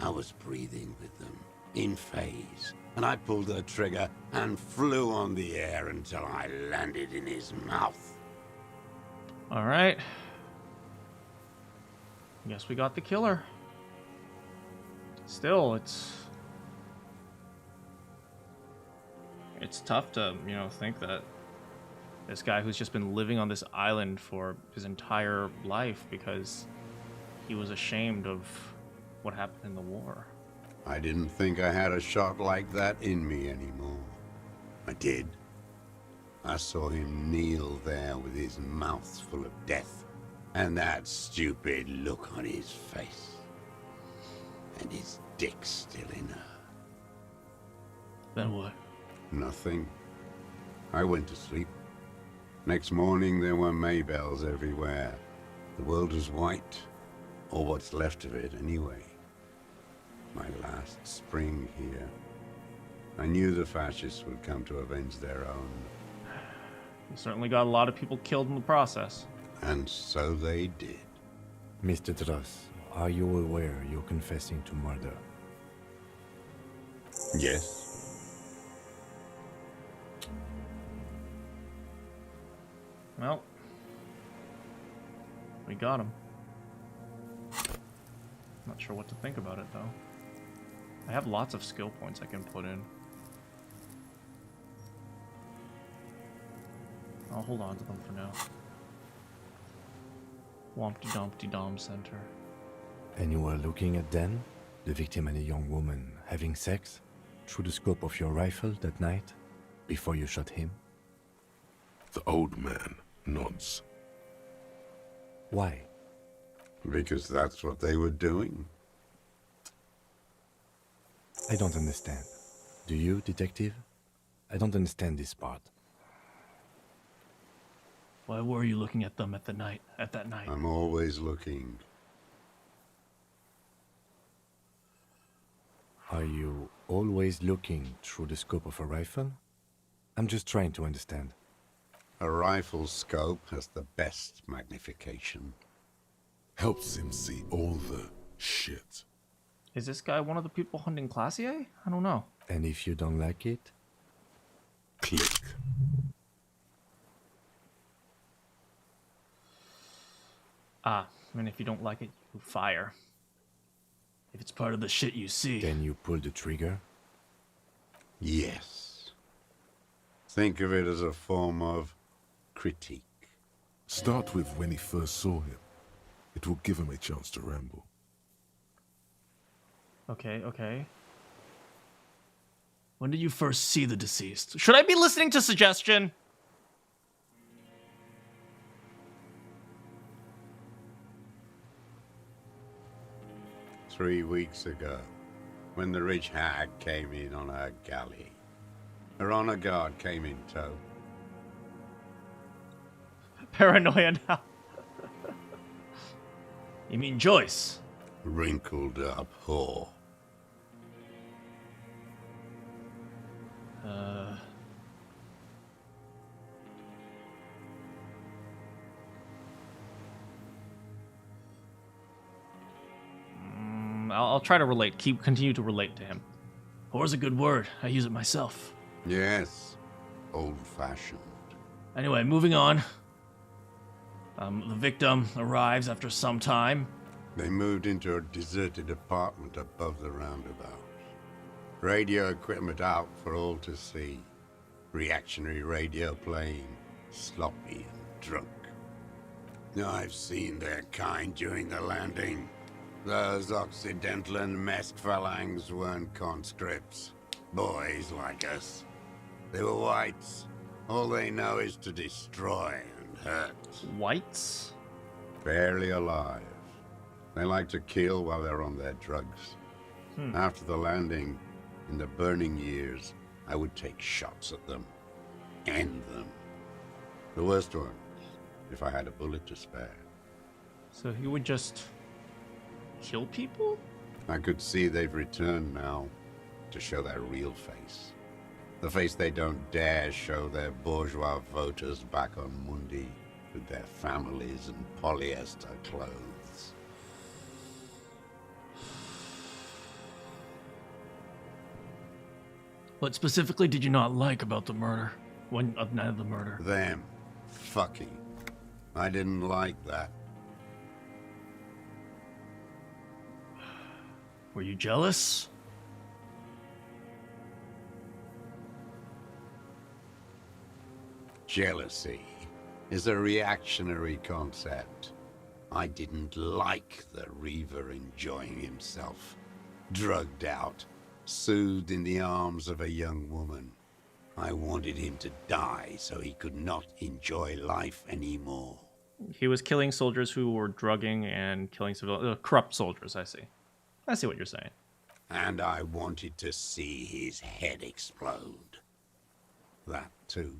I was breathing with them, in phase. And I pulled the trigger and flew on the air until I landed in his mouth. Alright. Guess we got the killer. Still, it's tough to, think that this guy who's just been living on this island for his entire life because he was ashamed of what happened in the war. I didn't think I had a shot like that in me anymore. I did. I saw him kneel there with his mouth full of death, and that stupid look on his face. And his dick still in her. Then what? Nothing. I went to sleep. Next morning there were Maybells everywhere. The world was white, or what's left of it anyway. My last spring here. I knew the fascists would come to avenge their own. You certainly got a lot of people killed in the process. And so they did. Mr. Dross, are you aware you're confessing to murder? Yes. Well, we got him. Not sure what to think about it, though. I have lots of skill points I can put in. I'll hold on to them for now. Wompty Dumpty Dom Center. And you were looking at Dan, the victim and a young woman, having sex through the scope of your rifle that night, before you shot him? The old man nods. Why? Because that's what they were doing. I don't understand. Do you, detective? I don't understand this part. Why were you looking at them at that night? I'm always looking. Are you always looking through the scope of a rifle? I'm just trying to understand. A rifle's scope has the best magnification. Helps him see all the shit. Is this guy one of the people hunting Classier? I don't know. And if you don't like it? Click. And if you don't like it, you fire. If it's part of the shit you see. Then you pull the trigger? Yes. Think of it as a form of critique. Start with when he first saw him. It will give him a chance to ramble. Okay. When did you first see the deceased? Should I be listening to suggestion? "3 weeks ago, when the rich hag came in on her galley. Her honor guard came in tow. Paranoia now. You mean Joyce? Wrinkled up whore. I'll try to relate. Continue to relate to him. Whore's a good word. I use it myself. Yes, old-fashioned. Anyway, moving on. The victim arrives after some time. They moved into a deserted apartment above the roundabout. Radio equipment out for all to see. Reactionary radio playing, sloppy and drunk. I've seen their kind during the landing. Those Occidental and Mesk phalangs weren't conscripts. Boys like us. They were whites. All they know is to destroy and hurt. Whites? Barely alive. They like to kill while they're on their drugs. After the landing, in the burning years, I would take shots at them. End them. The worst ones, if I had a bullet to spare. So he would just kill people? I could see they've returned now to show their real face. The face they don't dare show their bourgeois voters back on Mundi with their families and polyester clothes. What specifically did you not like about the murder? Night of the murder? Them. Fucking. I didn't like that. Were you jealous? Jealousy is a reactionary concept. I didn't like the Reaver enjoying himself, drugged out, soothed in the arms of a young woman. I wanted him to die so he could not enjoy life anymore. He was killing soldiers who were drugging and killing corrupt soldiers, I see. I see what you're saying. And I wanted to see his head explode. That too.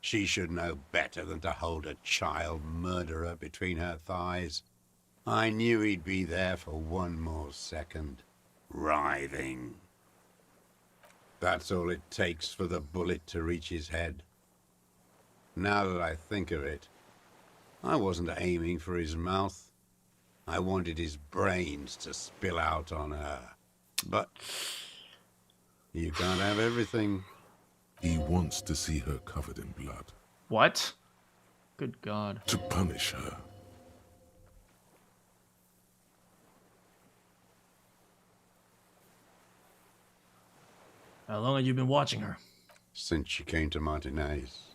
She should know better than to hold a child murderer between her thighs. I knew he'd be there for one more second, writhing. That's all it takes for the bullet to reach his head. Now that I think of it, I wasn't aiming for his mouth. I wanted his brains to spill out on her. But you can't have everything. He wants to see her covered in blood. What? Good God. To punish her. How long have you been watching her? Since she came to Martinez.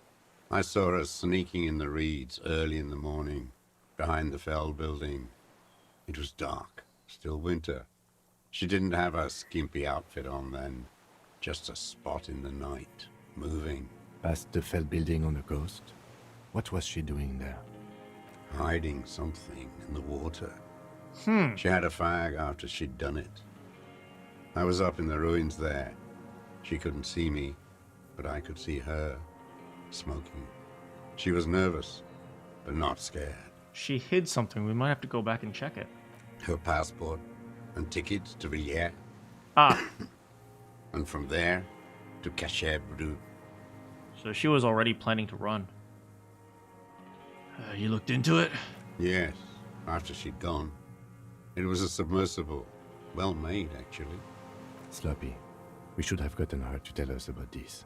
I saw her sneaking in the reeds early in the morning. behind the Fell building. It was dark, still winter. She didn't have her skimpy outfit on then, just a spot in the night, moving. Past the Fell building on the coast? What was she doing there? Hiding something in the water. She had a fag after she'd done it. I was up in the ruins there. She couldn't see me, but I could see her, smoking. She was nervous, but not scared. She hid something. We might have to go back and check it. Her passport and tickets to Villiers. Ah. And from there to Cachet Bru. So she was already planning to run. You looked into it? Yes, after she'd gone. It was a submersible. Well made, actually. Sloppy, we should have gotten her to tell us about this.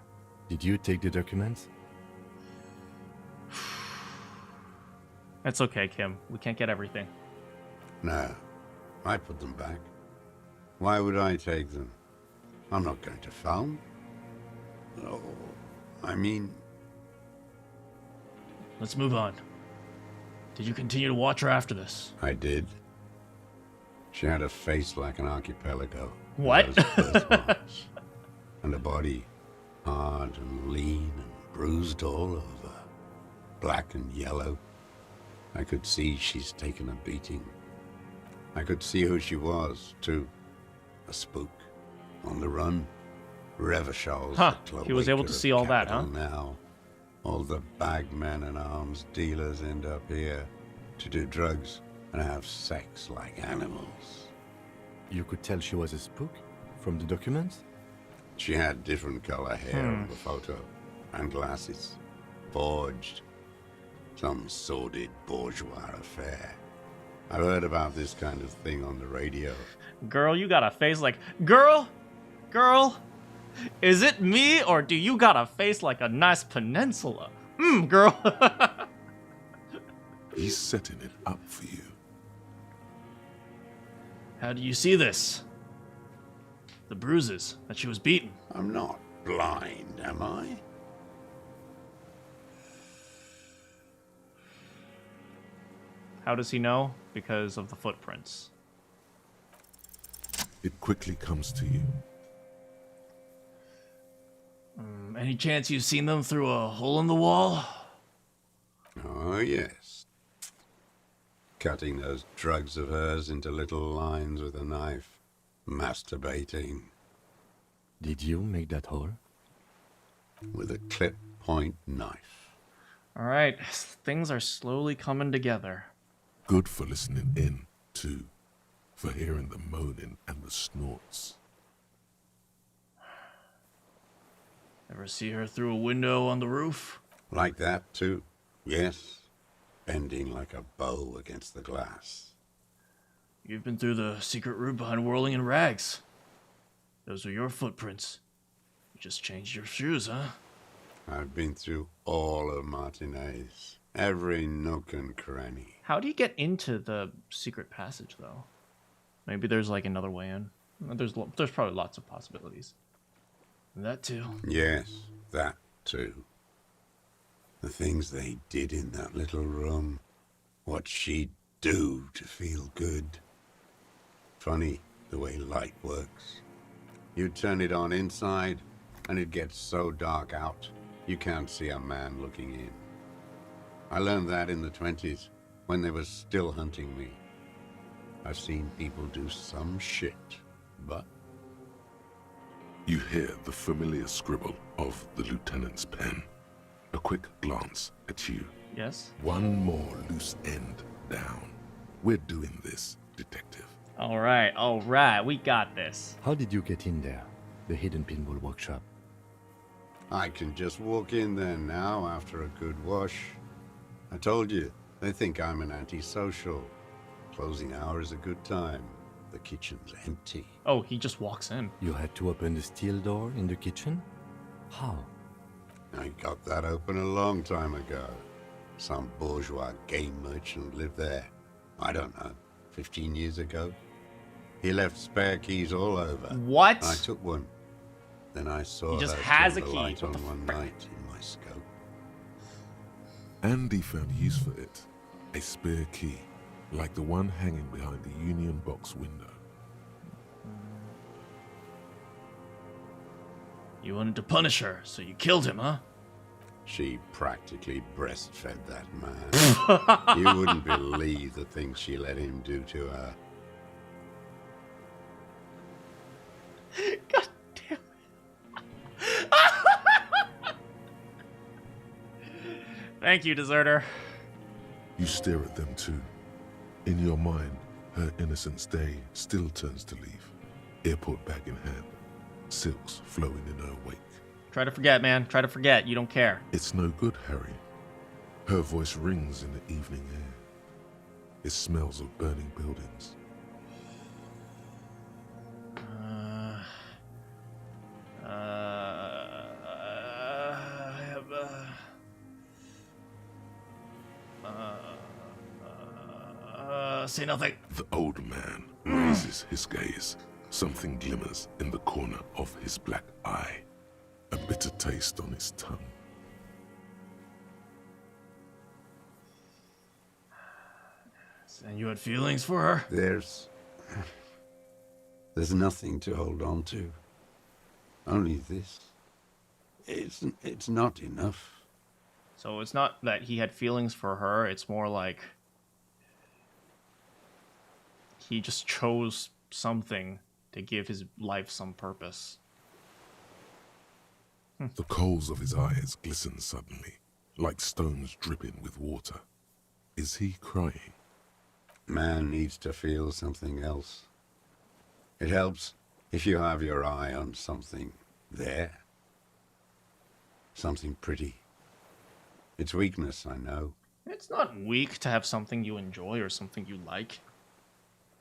Did you take the documents? It's okay, Kim. We can't get everything. No, I put them back. Why would I take them? I'm not going to phone. Oh, I mean... Let's move on. Did you continue to watch her after this? I did. She had a face like an archipelago. What? Birthmarks. And a body hard and lean and bruised all over. Black and yellow. I could see she's taken a beating. I could see who she was, too. A spook. On the run. Revachol's he was able to see all that, huh? Now. All the bagmen and arms dealers end up here to do drugs and have sex like animals. You could tell she was a spook from the documents? She had different color hair on the photo and glasses. Forged. Some sordid bourgeois affair. I've heard about this kind of thing on the radio. Girl, you got a face like... Girl! Is it me, or do you got a face like a nice peninsula? Girl. He's setting it up for you. How do you see this? The bruises that she was beaten. I'm not blind, am I? How does he know? Because of the footprints. It quickly comes to you. Any chance you've seen them through a hole in the wall? Oh, yes. Cutting those drugs of hers into little lines with a knife. Masturbating. Did you make that hole? With a clip point knife. Alright, things are slowly coming together. Good for listening in, too. For hearing the moaning and the snorts. Ever see her through a window on the roof? Like that, too. Yes. Bending like a bow against the glass. You've been through the secret route behind Whirling in Rags. Those are your footprints. You just changed your shoes, huh? I've been through all of Martinez. Every nook and cranny. How do you get into the secret passage, though? Maybe there's like another way in. There's probably lots of possibilities. That too. Yes, that too. The things they did in that little room. What she'd do to feel good. Funny the way light works. You turn it on inside, and it gets so dark out, you can't see a man looking in. I learned that in the 20s, when they were still hunting me. I've seen people do some shit, but... You hear the familiar scribble of the lieutenant's pen. A quick glance at you. Yes? One more loose end down. We're doing this, detective. Alright, we got this. How did you get in there? The hidden pinball workshop. I can just walk in there now after a good wash. I told you, they think I'm an antisocial. Closing hour is a good time. The kitchen's empty. Oh, he just walks in. You had to open the steel door in the kitchen? How? I got that open a long time ago. Some bourgeois game merchant lived there. I don't know, 15 years ago. He left spare keys all over. What? I took one. Then I saw he just her has turn a the key. light on one night in my scope. Andy found use for it. A spare key, like the one hanging behind the Union Box window. You wanted to punish her, so you killed him, huh? She practically breastfed that man. You wouldn't believe the things she let him do to her. God damn it. Thank you, deserter. You stare at them too. In your mind, her innocence day still turns to leaf, airport bag in hand, silks flowing in her wake. Try to forget, man. Try to forget. You don't care. It's no good, Harry. Her voice rings in the evening air. It smells of burning buildings. Say nothing. The old man raises his gaze. Something glimmers in the corner of his black eye. A bitter taste on his tongue. And you had feelings for her? There's nothing to hold on to. Only this. It's not enough. So it's not that he had feelings for her, it's more like he just chose something to give his life some purpose. The coals of his eyes glisten suddenly, like stones dripping with water. Is he crying? Man needs to feel something else. It helps if you have your eye on something there. Something pretty. It's weakness, I know. It's not weak to have something you enjoy or something you like.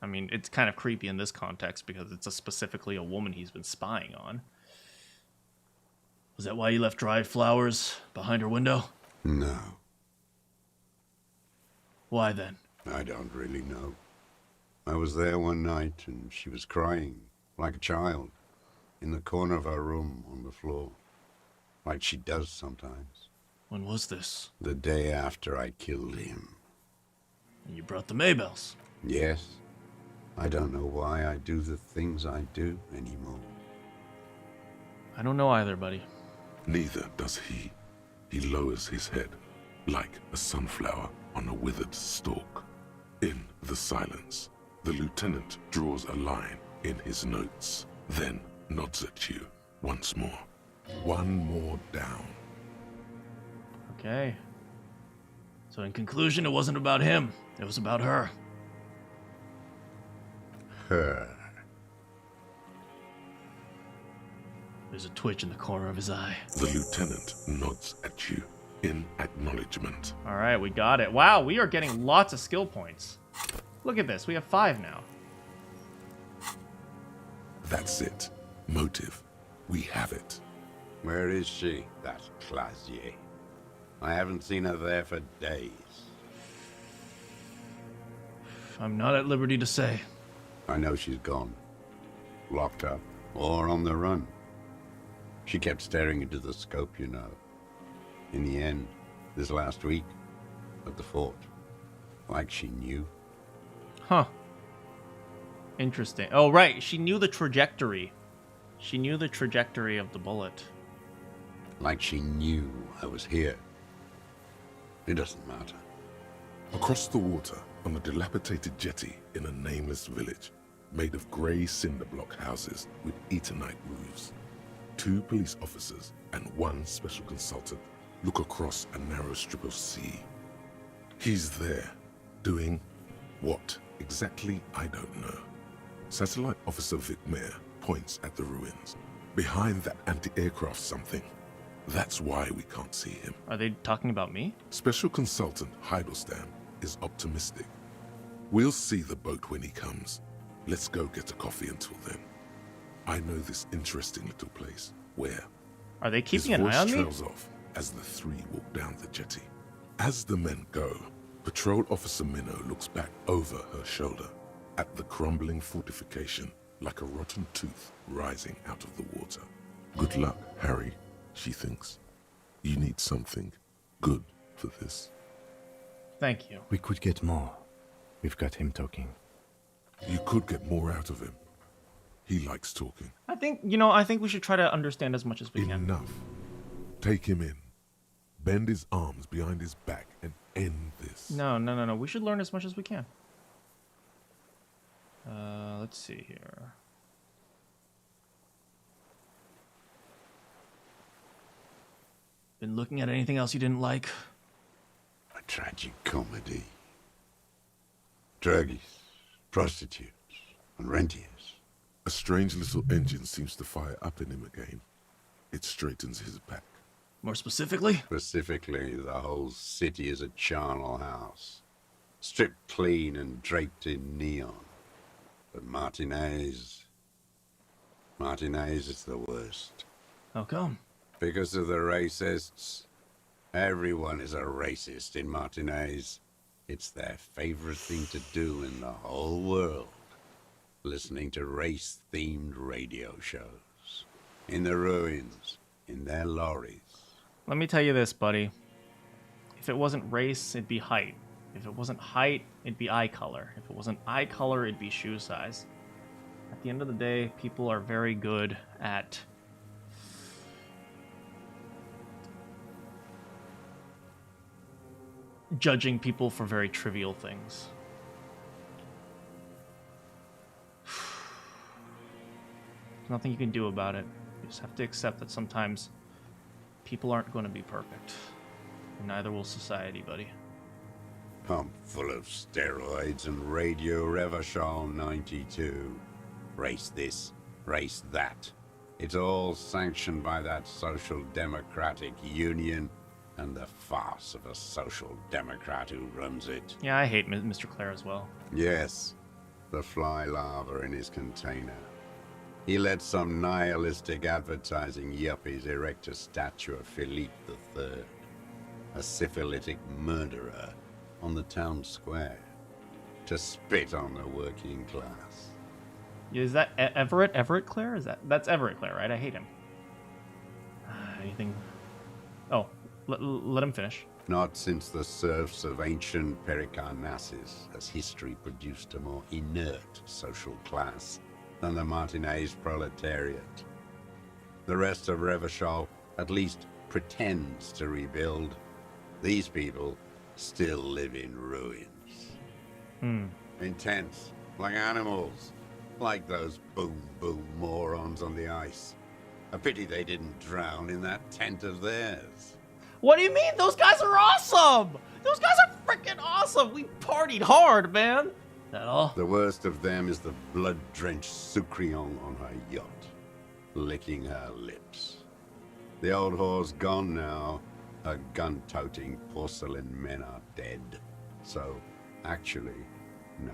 I mean, it's kind of creepy in this context because it's specifically a woman he's been spying on. Was that why you left dried flowers behind her window? No. Why then? I don't really know. I was there one night and she was crying, like a child, in the corner of her room on the floor, like she does sometimes. When was this? The day after I killed him. And you brought the Maybells? Yes. I don't know why I do the things I do anymore. I don't know either, buddy. Neither does he. He lowers his head, like a sunflower on a withered stalk. In the silence, the lieutenant draws a line in his notes, then nods at you once more. One more down. Okay. So in conclusion, it wasn't about him. It was about her. Her. There's a twitch in the corner of his eye. The lieutenant nods at you in acknowledgement. All right, we got it. Wow, we are getting lots of skill points. Look at this. We have 5 now. That's it. Motive. We have it. Where is she, that Clasier? I haven't seen her there for days. I'm not at liberty to say. I know she's gone. Locked up, or on the run. She kept staring into the scope, you know. In the end, this last week, at the fort, like she knew. Huh. Interesting. Oh, right. She knew the trajectory. She knew the trajectory of the bullet. Like she knew I was here. It doesn't matter. Across the water, on a dilapidated jetty in a nameless village, made of grey cinder block houses with Eternite roofs, 2 police officers and 1 special consultant look across a narrow strip of sea. He's there, doing what exactly, I don't know. Satellite Officer Vic Mayer points at the ruins. Behind that anti-aircraft something. That's why we can't see him. Are they talking about me? Special Consultant Heidelstein is optimistic. We'll see the boat when he comes. Let's go get a coffee until then. I know this interesting little place. Where? Are they keeping an eye on me? His voice trails off as the 3 walk down the jetty. As the men go, Patrol Officer Minnow looks back over her shoulder at the crumbling fortification like a rotten tooth rising out of the water. Good luck, Harry, she thinks. You need something good for this. Thank you. We could get more. We've got him talking. You could get more out of him. He likes talking. I think, I think we should try to understand as much as we can. Enough. Take him in. Bend his arms behind his back and end this. No. We should learn as much as we can. Let's see here. Been looking at anything else you didn't like? A tragic comedy. Druggies, prostitutes, and rentiers. A strange little engine seems to fire up in him again. It straightens his back. More specifically? Specifically, the whole city is a charnel house. Stripped clean and draped in neon. But Martinez is the worst. How come? Because of the racists. Everyone is a racist in Martinez. It's their favorite thing to do in the whole world. Listening to race-themed radio shows. In the ruins, in their lorries. Let me tell you this, buddy. If it wasn't race, it'd be height. If it wasn't height, it'd be eye color. If it wasn't eye color, it'd be shoe size. At the end of the day, people are very good at judging people for very trivial things. There's nothing you can do about it. You just have to accept that sometimes people aren't going to be perfect. And neither will society, buddy. Pump full of steroids and Radio Revachol 92. Race this, race that. It's all sanctioned by that Social Democratic Union and the farce of a Social Democrat who runs it. Yeah, I hate Mr. Clare as well. Yes, the fly larva in his container. He let some nihilistic advertising yuppies erect a statue of Philippe III, a syphilitic murderer, on the town square, to spit on the working class. Is that Everett Clare? That's Everett Clare, right? I hate him. Anything? Oh, let him finish. Not since the serfs of ancient Pericarnassus has history produced a more inert social class than the Martinez proletariat. The rest of Revachol at least pretends to rebuild. These people still live in ruins. Intense, like animals, like those boom morons on the ice. A pity they didn't drown in that tent of theirs. What do you mean? Those guys are awesome! Those guys are freaking awesome! We partied hard, man! That all? The worst of them is the blood-drenched Sucrion on her yacht, licking her lips. The old whore's gone now. Her gun-toting porcelain men are dead. So, actually, no.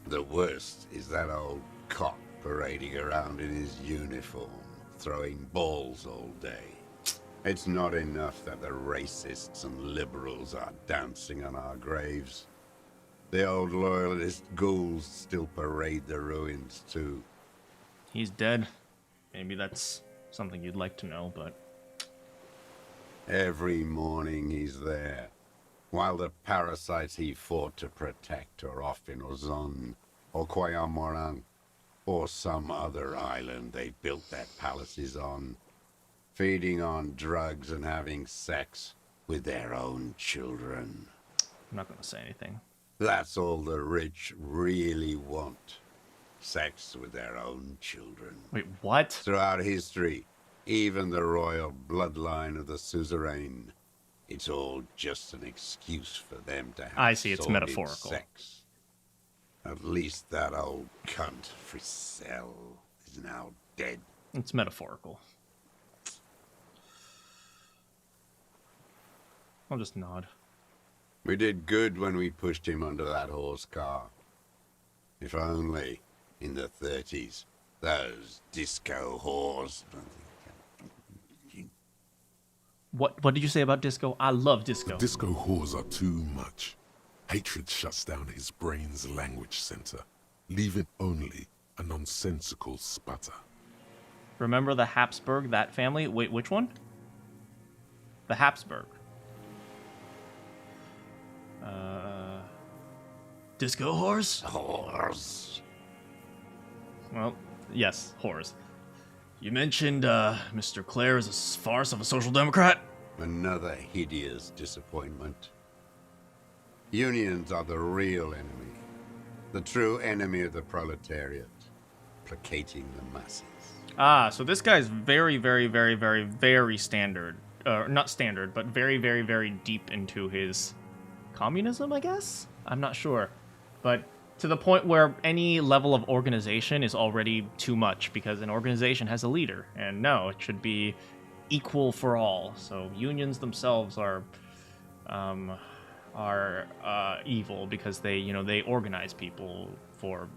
The worst is that old cop parading around in his uniform, throwing balls all day. It's not enough that the racists and liberals are dancing on our graves. The old loyalist ghouls still parade the ruins too. He's dead. Maybe that's something you'd like to know, but... Every morning he's there, while the parasites he fought to protect are off in Ozon, or Quayamorang, or some other island they built their palaces on, feeding on drugs and having sex with their own children. I'm not going to say anything. That's all the rich really want. Sex with their own children. Wait, what? Throughout history, even the royal bloodline of the suzerain, it's all just an excuse for them to have I see, it's sordid metaphorical. sex. At least that old cunt, Frisell, is now dead. It's metaphorical. I'll just nod. We did good when we pushed him under that horse car. If only, in the 30s, those disco whores... What did you say about disco? I love disco. The disco whores are too much. Hatred shuts down his brain's language center, leaving only a nonsensical sputter. Remember the Habsburg, that family? Wait, which one? The Habsburg. Disco whores? Whores. Well, yes, whores. You mentioned Mr. Clare is a farce of a social democrat? Another hideous disappointment. Unions are the real enemy. The true enemy of the proletariat. Placating the masses. Ah, so this guy's very, very, very, very, very standard. Not standard, but very, very, very deep into his communism, I guess? I'm not sure. But to the point where any level of organization is already too much, because an organization has a leader. And no, it should be equal for all. So unions themselves are evil because they organize people for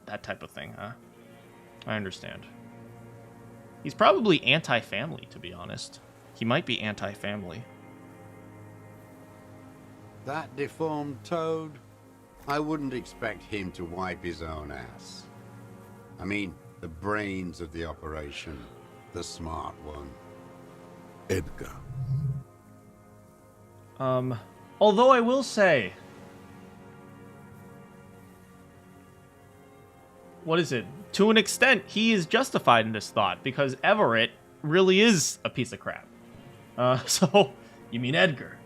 that type of thing, huh? I understand. He's probably anti-family, to be honest. He might be anti-family. That deformed toad? I wouldn't expect him to wipe his own ass. I mean, the brains of the operation. The smart one. Edgar. Although I will say... What is it? To an extent, he is justified in this thought, because Everett really is a piece of crap. So, you mean Edgar?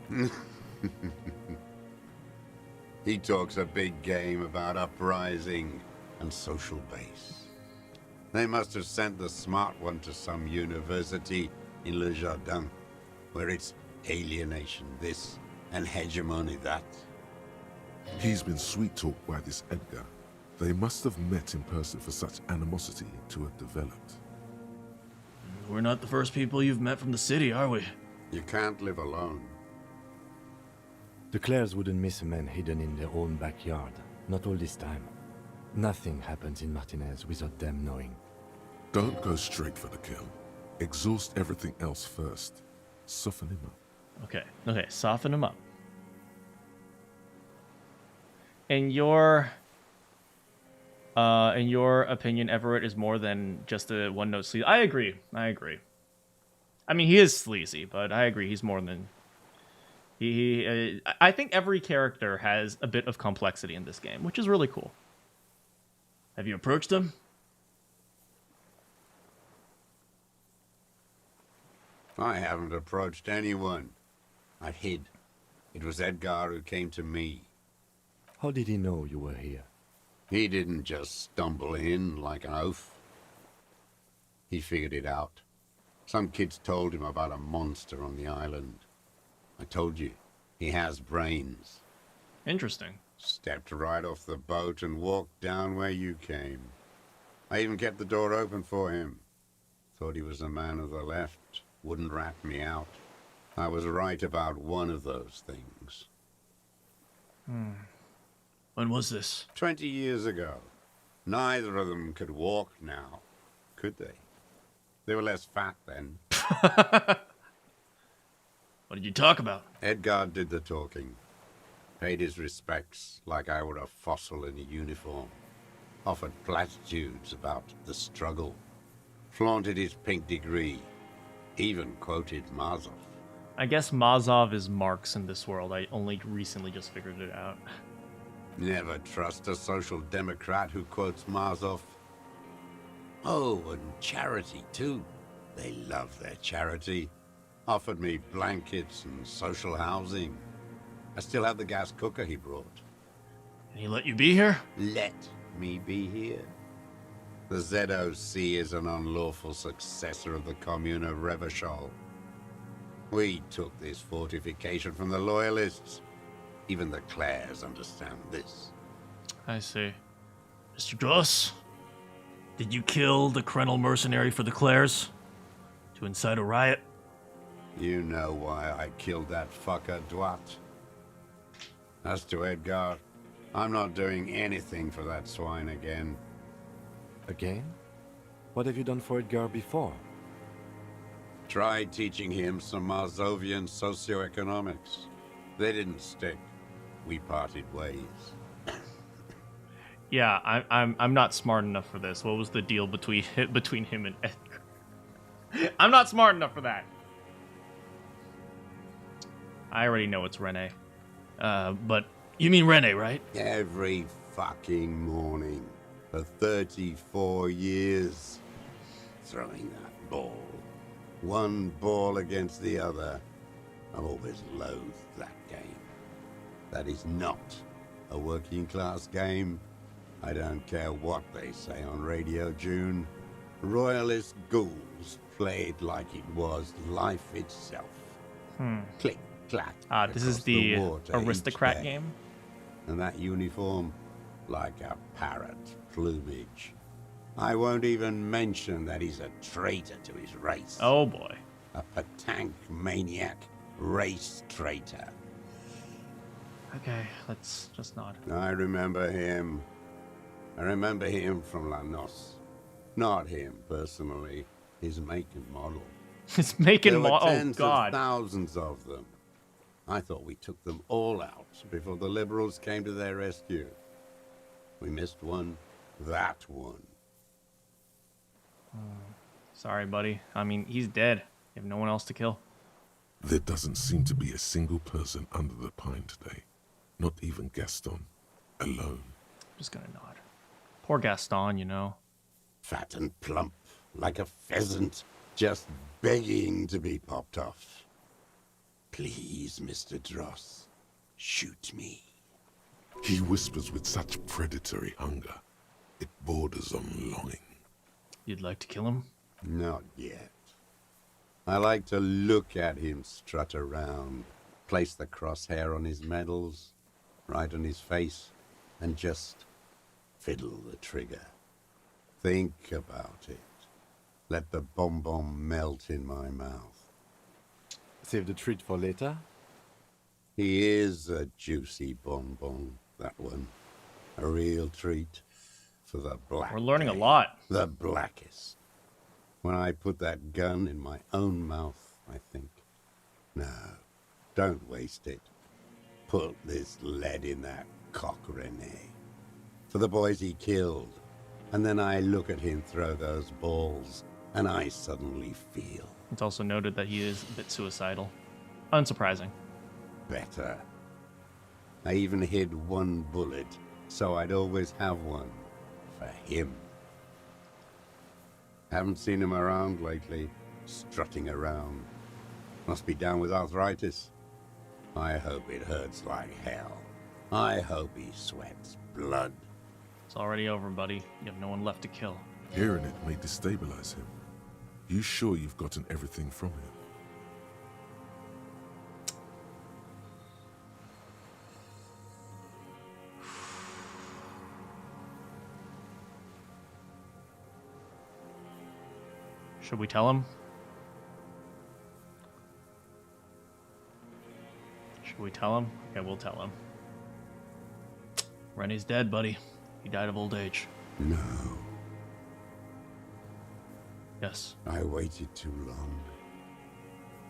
He talks a big game about uprising and social base. They must have sent the smart one to some university in Le Jardin, where it's alienation this and hegemony that. He's been sweet-talked by this Edgar. They must have met in person for such animosity to have developed. We're not the first people you've met from the city, are we? You can't live alone. The Clares wouldn't miss a man hidden in their own backyard. Not all this time. Nothing happens in Martinez without them knowing. Don't go straight for the kill. Exhaust everything else first. Soften him up. Okay, soften him up. In your opinion, Everett is more than just a one-note sleazy. I agree. I mean, he is sleazy, but I agree he's more than... I think every character has a bit of complexity in this game, which is really cool. Have you approached him? I haven't approached anyone. I've hid. It was Edgar who came to me. How did he know you were here? He didn't just stumble in like an oaf. He figured it out. Some kids told him about a monster on the island. I told you, he has brains. Interesting. Stepped right off the boat and walked down where you came. I even kept the door open for him. Thought he was a man of the left. Wouldn't rat me out. I was right about one of those things. When was this? 20 years ago. Neither of them could walk now, could they? They were less fat then. What did you talk about? Edgar did the talking. Paid his respects like I were a fossil in a uniform. Offered platitudes about the struggle. Flaunted his pink degree. Even quoted Mazov. I guess Mazov is Marx in this world. I only recently just figured it out. Never trust a social democrat who quotes Mazov. Oh, and charity too. They love their charity. Offered me blankets and social housing. I still have the gas cooker he brought. And he let you be here? Let me be here. The ZOC is an unlawful successor of the Commune of Revachol. We took this fortification from the Loyalists. Even the Clares understand this. I see. Mr. Dross, did you kill the Krenel mercenary for the Clares? To incite a riot? You know why I killed that fucker, Dwat. As to Edgar, I'm not doing anything for that swine again. Again? What have you done for Edgar before? Tried teaching him some Marzovian socioeconomics. They didn't stick. We parted ways. Yeah, I'm not smart enough for this. What was the deal between him and Edgar? I'm not smart enough for that. I already know it's Rene. But you mean Rene, right? Every fucking morning for 34 years. Throwing that ball. One ball against the other. I've always loathed that game. That is not a working class game. I don't care what they say on Radio June. Royalist ghouls played like it was life itself. Click, clack. This is the aristocrat game? And that uniform, like a parrot plumage. I won't even mention that he's a traitor to his race. Oh boy. A Patank maniac race traitor. Okay, let's just nod. I remember him. I remember him from La Noce. Not him, personally. His make and model. His make and model? Oh, tens God. Of thousands of them. I thought we took them all out before the liberals came to their rescue. We missed one. That one. Sorry, buddy. I mean, he's dead. You have no one else to kill. There doesn't seem to be a single person under the pine today. Not even Gaston. Alone. Just gonna nod. Poor Gaston, you know. Fat and plump, like a pheasant, just begging to be popped off. Please, Mr. Dross, shoot me. He whispers with such predatory hunger. It borders on longing. You'd like to kill him? Not yet. I like to look at him strut around, place the crosshair on his medals, right on his face, and just fiddle the trigger. Think about it. Let the bonbon melt in my mouth. Save the treat for later? He is a juicy bonbon, that one. A real treat for the black. We're learning day. a lot. The blackest. When I put that gun in my own mouth, I think, no, don't waste it. Put this lead in that cock, Rene. For the boys he killed. And then I look at him throw those balls, and I suddenly feel It's also noted that he is a bit suicidal. Unsurprising. better. I even hid one bullet, so I'd always have one for him. Haven't seen him around lately, strutting around. Must be down with arthritis. I hope it hurts like hell. I hope he sweats blood. It's already over, buddy. You have no one left to kill. Hearing it may destabilize him. You sure you've gotten everything from him? Should we tell him? Should we tell him? Okay, we'll tell him. Rene's dead, buddy. He died of old age. No. Yes. I waited too long.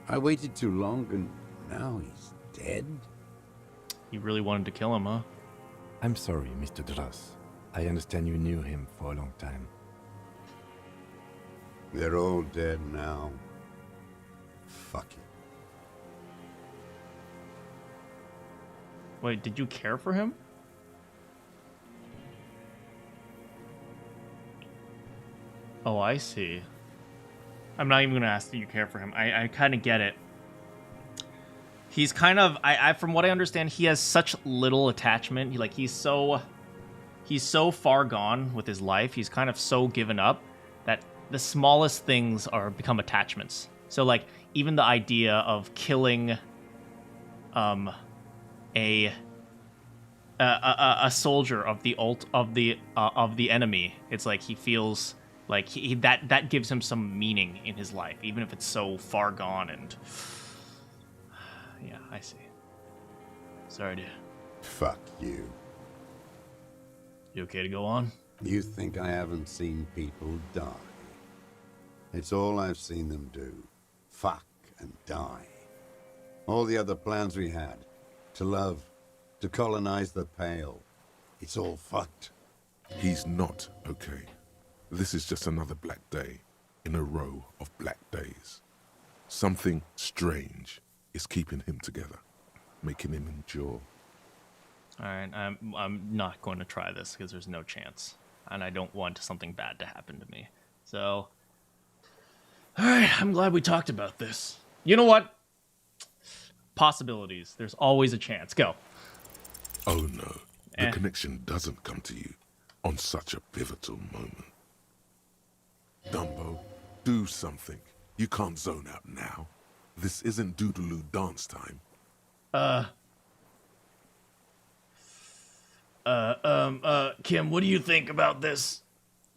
I waited too long, and now he's dead? You really wanted to kill him, huh? I'm sorry, Mr. Dross. I understand you knew him for a long time. They're all dead now. Fuck it. Wait, did you care for him? Oh, I see. I'm not even going to ask that you care for him. I kind of get it. He's kind of, from what I understand, he has such little attachment. He's so far gone with his life. He's kind of so given up that the smallest things become attachments. So like even the idea of killing a soldier of the enemy, it's like he feels like that gives him some meaning in his life, even if it's so far gone. And yeah, I see. Sorry, dude. Fuck you. You okay to go on? You think I haven't seen people die? It's all I've seen them do. Fuck and die. All the other plans we had. To love. To colonize the Pale. It's all fucked. He's not okay. This is just another black day in a row of black days. Something strange is keeping him together, making him endure. All right, I'm not going to try this because there's no chance, and I don't want something bad to happen to me. So, all right, I'm glad we talked about this. You know what? Possibilities. There's always a chance. Go. Oh no, the connection doesn't come to you on such a pivotal moment. Dumbo, do something. You can't zone out now. This isn't Doodaloo dance time. Kim, what do you think about this?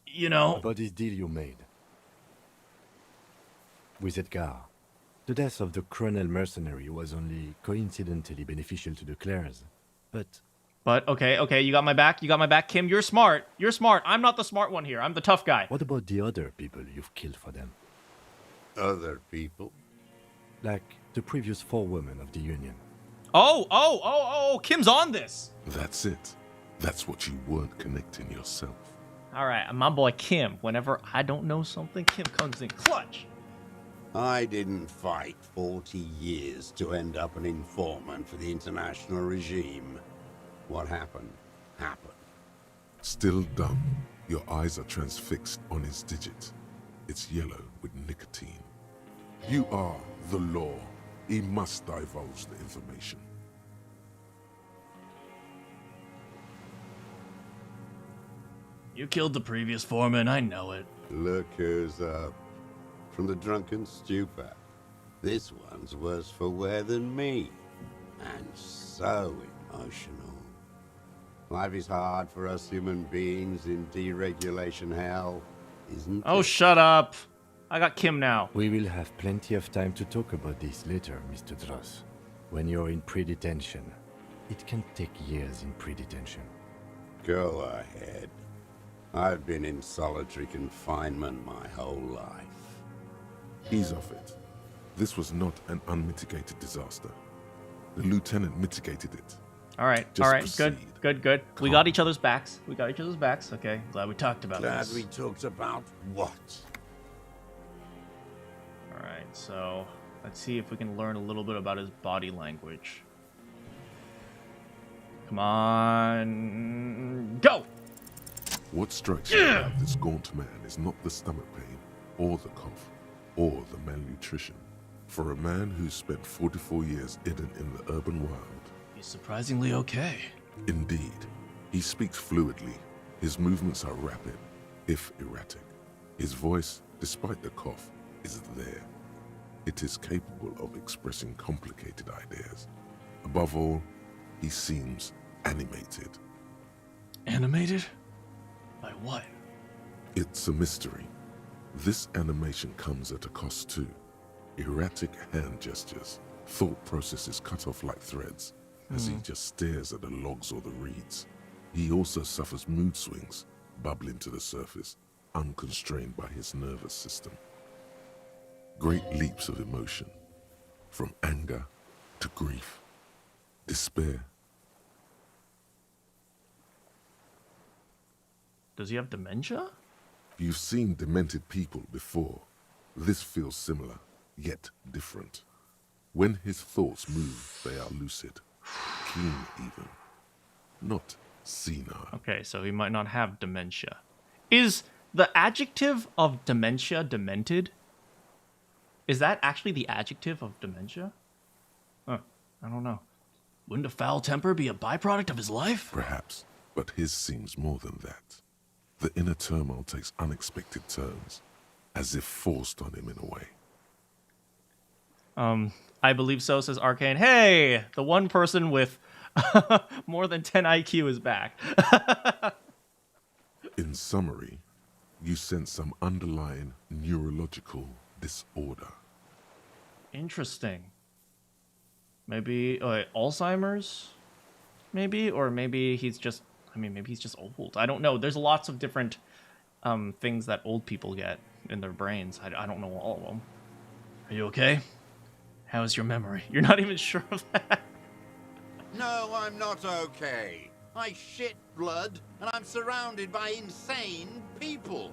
You know? About this deal you made. With Edgar. The death of the Colonel mercenary was only coincidentally beneficial to the Clares. But okay, you got my back, Kim, you're smart. I'm not the smart one here, I'm the tough guy. what about the other people you've killed for them? Other people? Like the previous 4 women of the Union. Oh, Kim's on this. That's it. That's what you weren't connecting yourself. All right, my boy Kim. Whenever I don't know something, Kim comes in clutch. I didn't fight 40 years to end up an informant for the international regime. What happened, happened. Still dumb. Your eyes are transfixed on his digit. It's yellow with nicotine. You are the law. He must divulge the information. You killed the previous foreman, I know it. Look who's up. From the drunken stupor. This one's worse for wear than me. And so emotional. Life is hard for us human beings in deregulation hell, isn't it? Oh, shut up. I got Kim now. We will have plenty of time to talk about this later, Mr. Dross. When you're in pre-detention. It can take years in pre-detention. Go ahead. I've been in solitary confinement my whole life. Ease off it. This was not an unmitigated disaster. The lieutenant mitigated it. All right, Proceed. good. We got each other's backs. Okay, glad we talked about Glad this. we talked about what? All right, so let's see if we can learn a little bit about his body language. Come on, go! What strikes you about this gaunt man is not the stomach pain, or the cough, or the malnutrition. For a man who's spent 44 years hidden in the urban wild, he's surprisingly okay. Indeed. He speaks fluidly. His movements are rapid, if erratic. His voice, despite the cough, is there. It is capable of expressing complicated ideas. Above all, he seems animated. Animated? By what? It's a mystery. This animation comes at a cost too. Erratic hand gestures, thought processes cut off like threads, as he just stares at the logs or the reeds. He also suffers mood swings, bubbling to the surface, unconstrained by his nervous system. Great leaps of emotion, from anger to grief, despair. Does he have dementia? You've seen demented people before. This feels similar, yet different. When his thoughts move, they are lucid, keen even, not senile. Okay, so he might not have dementia. Is the adjective of dementia demented? Is that actually the adjective of dementia? I don't know. Wouldn't a foul temper be a byproduct of his life? Perhaps, but his seems more than that. The inner turmoil takes unexpected turns, as if forced on him in a way. I believe so, says Arcane. Hey, the one person with more than 10 IQ is back. In summary, you sense some underlying neurological disorder. Interesting. Maybe Alzheimer's? Maybe? Or maybe he's just... maybe he's just old. I don't know. There's lots of different things that old people get in their brains. I don't know all of them. Are you okay? How's your memory? You're not even sure of that? No, I'm not okay. I shit blood, and I'm surrounded by insane people.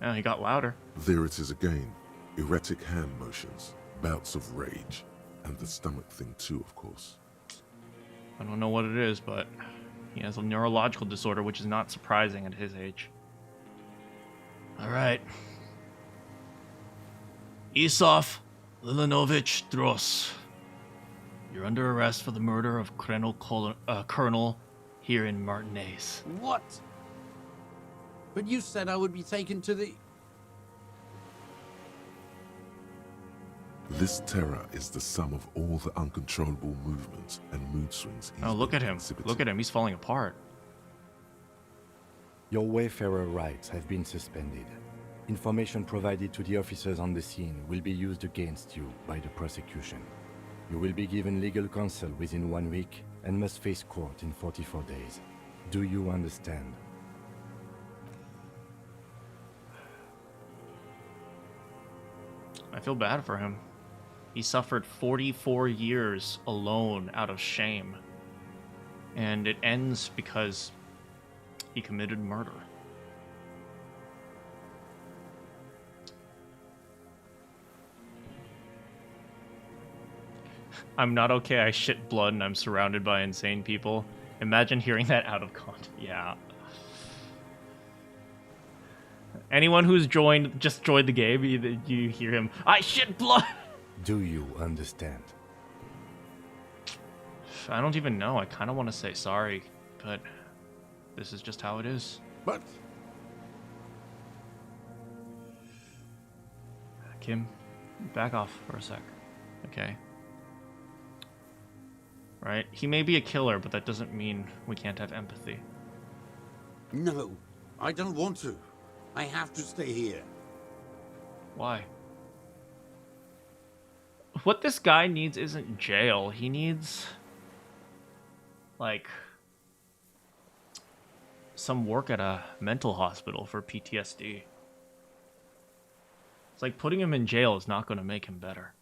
Oh, he got louder. There it is again. Erratic hand motions, bouts of rage, and the stomach thing too, of course. I don't know what it is, but he has a neurological disorder, which is not surprising at his age. Alright. Isov Lilanovich Dros. You're under arrest for the murder of Colonel here in Martinez. What? But you said I would be taken to the... This terror is the sum of all the uncontrollable movements and mood swings. Oh, look at him. Look at him. He's falling apart. Your Wayfarer rights have been suspended. Information provided to the officers on the scene will be used against you by the prosecution. You will be given legal counsel within 1 week and must face court in 44 days. Do you understand? I feel bad for him. He suffered 44 years alone out of shame. And it ends because he committed murder. I'm not okay, I shit blood and I'm surrounded by insane people. Imagine hearing that out of context. Yeah. Anyone who's just joined the game, you hear him, I shit blood! Do you understand? I don't even know. I kind of want to say sorry, but this is just how it is. But... Kim, back off for a sec. Okay. Right? He may be a killer, but that doesn't mean we can't have empathy. No, I don't want to. I have to stay here. Why? What this guy needs isn't jail. He needs, like, some work at a mental hospital for PTSD. It's like putting him in jail is not going to make him better.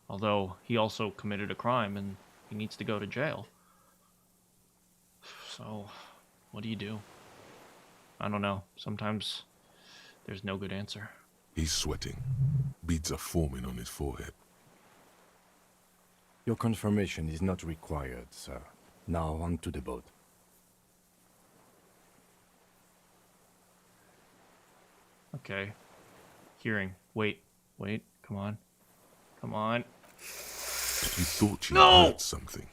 Although he also committed a crime and he needs to go to jail. So, what do you do? I don't know. Sometimes there's no good answer. He's sweating. Beads are forming on his forehead. Your confirmation is not required, sir. Now on to the boat. Okay. Hearing. Wait. Come on. Come on. You thought you No! heard something,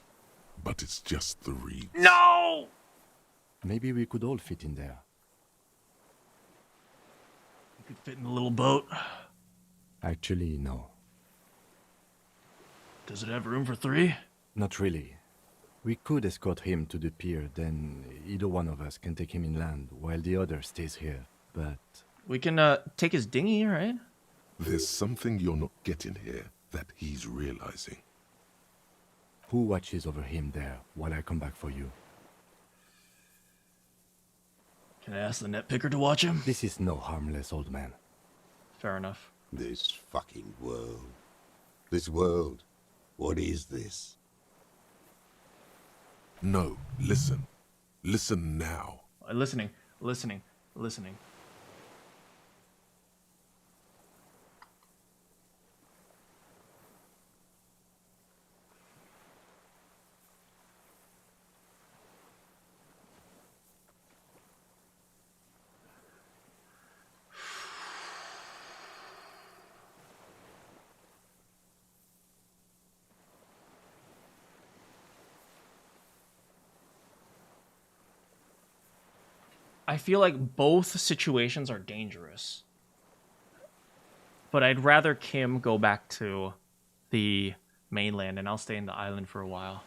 but it's just the reeds. No! Maybe we could all fit in there. You could fit in the little boat. Actually, no. Does it have room for 3? Not really. We could escort him to the pier, then either one of us can take him inland while the other stays here, but... We can take his dinghy, right? There's something you're not getting here that he's realizing. Who watches over him there while I come back for you? Can I ask the net picker to watch him? This is no harmless old man. Fair enough. This fucking world. This world. What is this? No, listen. Listen now. Listening. I feel like both situations are dangerous. But I'd rather Kim go back to the mainland and I'll stay in the island for a while.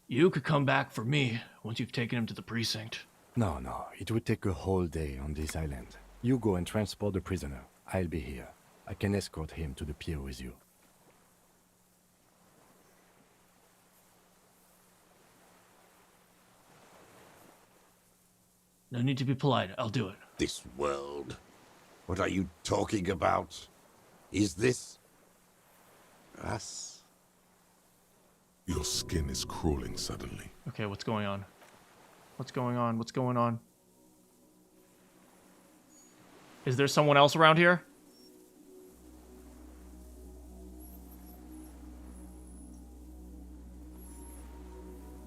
You could come back for me once you've taken him to the precinct. No, it would take a whole day on this island. You go and transport the prisoner. I'll be here. I can escort him to the pier with you. No need to be polite. I'll do it. This world. What are you talking about? Is this... us? Your skin is crawling suddenly. Okay, what's going on? What's going on? Is there someone else around here?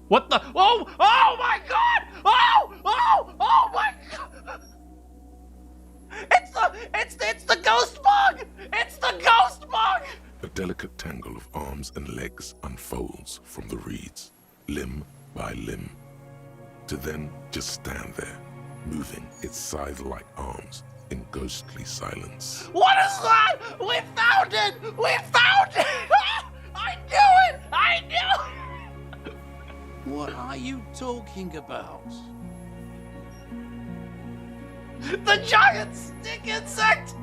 What the? Oh! Oh my God! Oh! Oh! Oh my God! It's the ghost bug! It's the ghost bug! A delicate tangle of arms and legs unfolds from the reeds, limb by limb, to then just stand there, moving its scythe-like arms in ghostly silence. What is that? We found it! We found it! I knew it! I knew it! What are you talking about? The giant stick insect!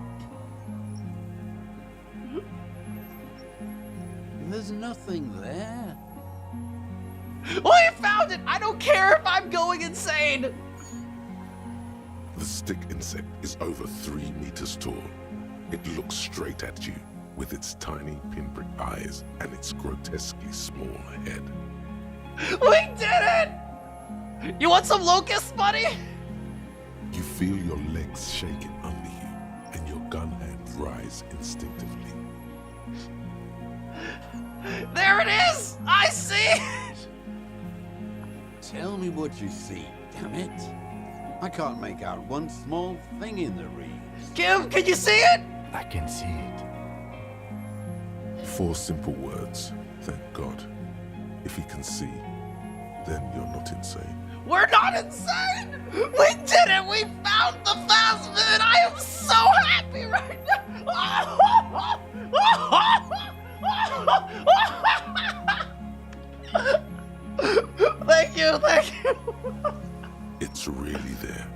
There's nothing there. We found it! I don't care if I'm going insane! The stick insect is over 3 meters tall. It looks straight at you with its tiny pinprick eyes and its grotesquely small head. We did it! You want some locust, buddy? You feel your legs shaking under you and your gun hand rise instinctively. There it is! I see it! Tell me what you see, damn it. I can't make out one small thing in the reeds. Kim, can you see it? I can see it. 4 simple words, thank God. If he can see, then you're not insane. We're not insane! We did it! We found the phasmid! I am so happy right now! Thank you, thank you! It's really there,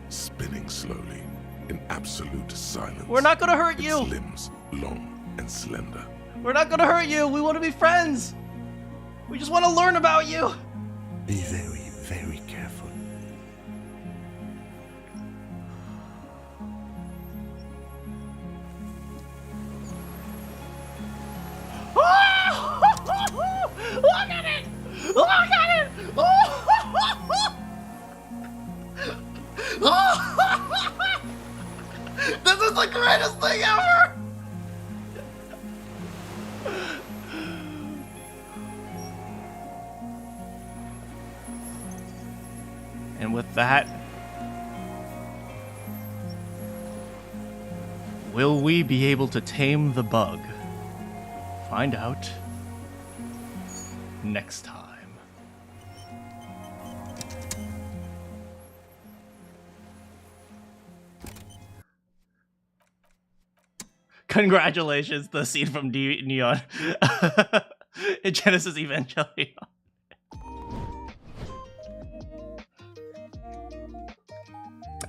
spinning slowly, in absolute silence. We're not gonna hurt you! Its limbs long and slender. We're not gonna hurt you! We want to be friends! We just want to learn about you! Be very, very careful. Look at it! Look at it! This is the greatest thing ever! And with that, will we be able to tame the bug? Find out next time. Congratulations, the scene from Neon in Genesis Evangelion.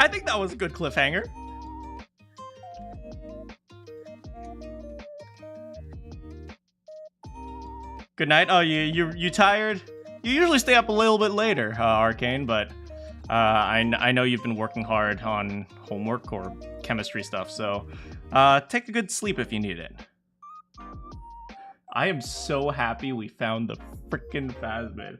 I think that was a good cliffhanger. Good night. Oh, you tired? You usually stay up a little bit later, Arcane, but I know you've been working hard on homework or chemistry stuff, so take a good sleep if you need it. I am so happy we found the frickin' phasmid.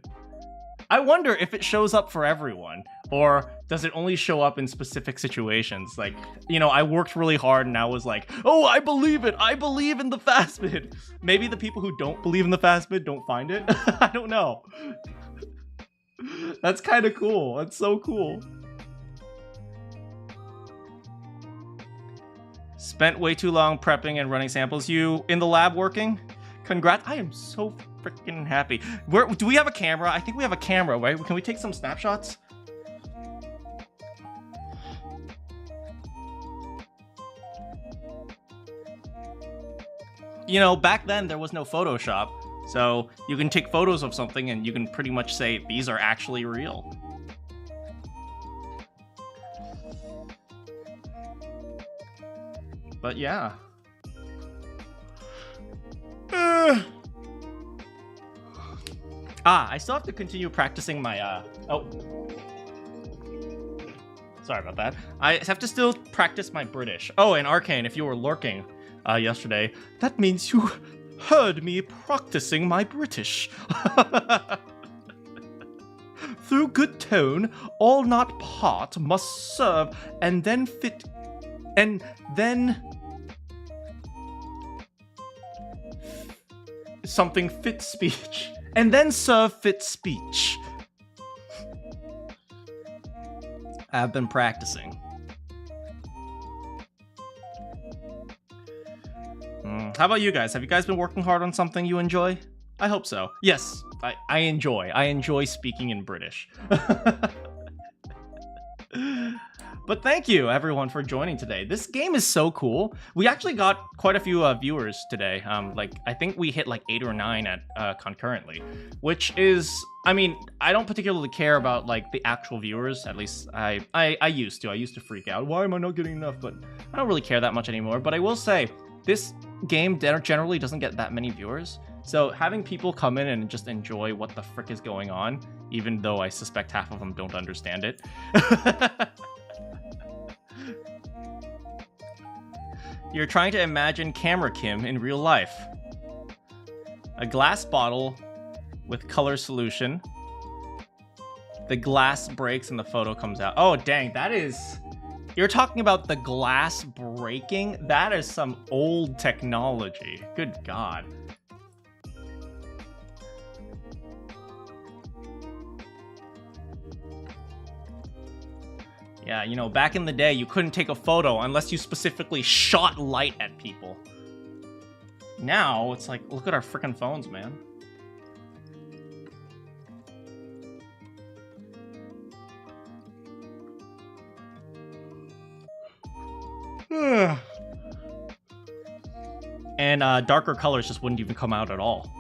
I wonder if it shows up for everyone, or does it only show up in specific situations? Like, you know, I worked really hard and I was like, oh, I believe it. I believe in the phasmid. Maybe the people who don't believe in the phasmid don't find it. I don't know. That's kind of cool. That's so cool. Spent way too long prepping and running samples. You in the lab working? Congrats. I am so freaking happy. Do we have a camera? I think we have a camera, right? Can we take some snapshots? You know, back then there was no Photoshop, so you can take photos of something and you can pretty much say these are actually real. But yeah. I still have to continue practicing my, oh. Sorry about that. I have to still practice my British. Oh, and Arcane, if you were lurking yesterday, that means you heard me practicing my British. Through good tone, all not part must serve, and then fit, and then something fit speech. and then serve fit speech. I've been practicing. How about you guys? Have you guys been working hard on something you enjoy? I hope so. Yes, I enjoy speaking in British. But thank you everyone for joining today. This game is so cool. We actually got quite a few viewers today. Like I think we hit like 8 or 9 at concurrently, which is, I mean, I don't particularly care about like the actual viewers. At least I used to. I used to freak out. Why am I not getting enough? But I don't really care that much anymore. But I will say this game generally doesn't get that many viewers. So having people come in and just enjoy what the frick is going on, even though I suspect half of them don't understand it. You're trying to imagine Camera Kim in real life. A glass bottle with color solution. The glass breaks and the photo comes out. Oh, dang, that is... You're talking about the glass breaking? That is some old technology. Good God. Yeah, you know, back in the day, you couldn't take a photo unless you specifically shot light at people. Now, it's like, look at our frickin' phones, man. And darker colors just wouldn't even come out at all.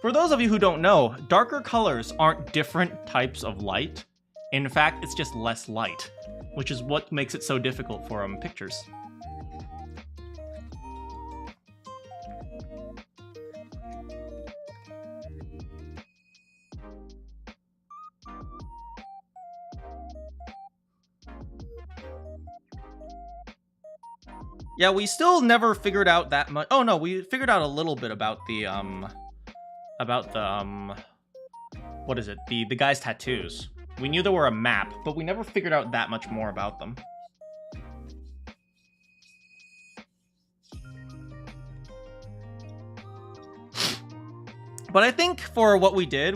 For those of you who don't know, darker colors aren't different types of light. In fact, it's just less light, which is what makes it so difficult for pictures. Yeah, we still never figured out that much. Oh no, we figured out a little bit about the what is it? The guy's tattoos. We knew there were a map, but we never figured out that much more about them. But I think for what we did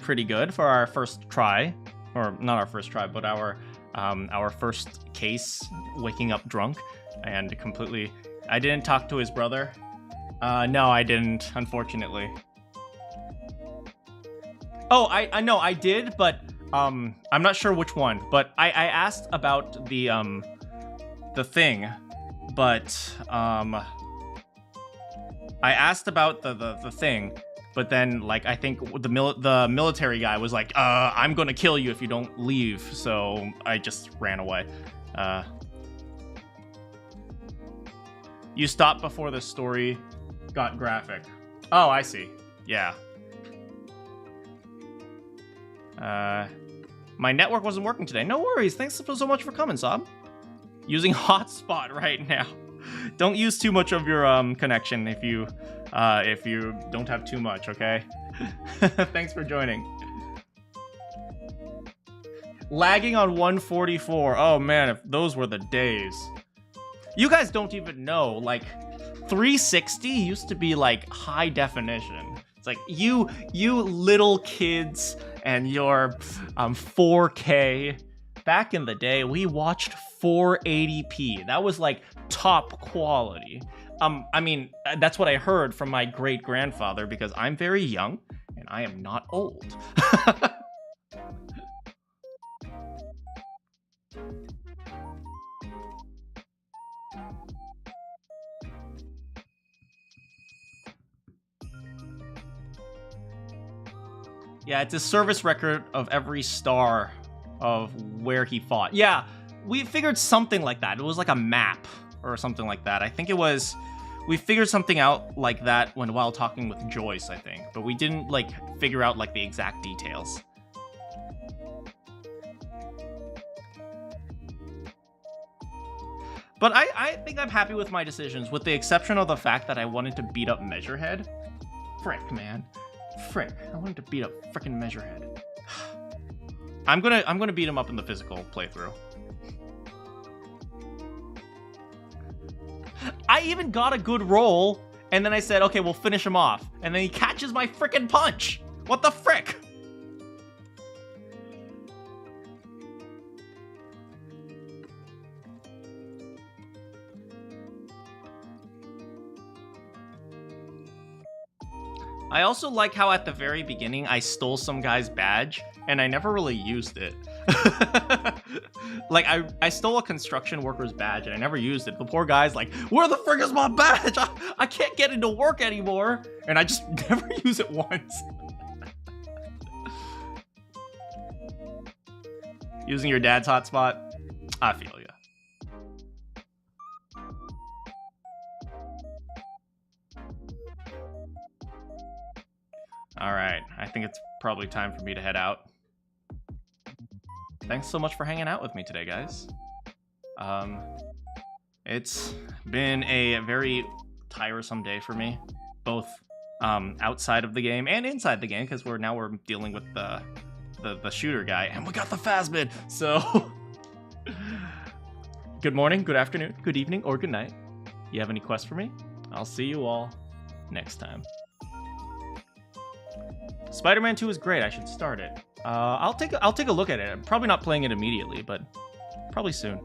pretty good for our first try. Or not our first try, but our first case, waking up drunk and completely... I didn't talk to his brother. No, I didn't, unfortunately. Oh, I know, I did, but... I'm not sure which one, but I asked about the thing, but, I asked about the thing, but then, like, I think the military guy was like, I'm gonna kill you if you don't leave, so I just ran away. You stopped before the story got graphic. Oh, I see. Yeah. My network wasn't working today. No worries. Thanks so much for coming, Sob. Using hotspot right now. Don't use too much of your connection if you don't have too much, okay? Thanks for joining. Lagging on 144. Oh man, if those were the days. You guys don't even know, like 360 used to be like high definition. It's like you little kids and your 4K. Back in the day, we watched 480p. That was like top quality. I mean, that's what I heard from my great-grandfather because I'm very young and I am not old. Yeah, it's a service record of every star of where he fought. Yeah, we figured something like that. It was like a map or something like that. I think it was... We figured something out like that while talking with Joyce, I think. But we didn't, like, figure out, like, the exact details. But I think I'm happy with my decisions, with the exception of the fact that I wanted to beat up Measurehead. Frick, man. Frick. I wanted to beat up frickin' Measurehead. I'm gonna beat him up in the physical playthrough. I even got a good roll, And then I said, okay, we'll finish him off. And then he catches my frickin' punch. What the frick? I also like how at the very beginning I stole some guy's badge and I never really used it. Like I stole a construction worker's badge and I never used it. The poor guy's like, where the frick is my badge? I can't get into work anymore. And I just never use it once. Using your dad's hotspot? I feel ya. Alright, I think it's probably time for me to head out. Thanks so much for hanging out with me today, guys. It's been a very tiresome day for me, both outside of the game and inside the game, because we're dealing with the shooter guy, and we got the phasmid. So, good morning, good afternoon, good evening, or good night. You have any quests for me? I'll see you all next time. Spider-Man 2 is great. I should start it. I'll take a look at it. I'm probably not playing it immediately, but probably soon.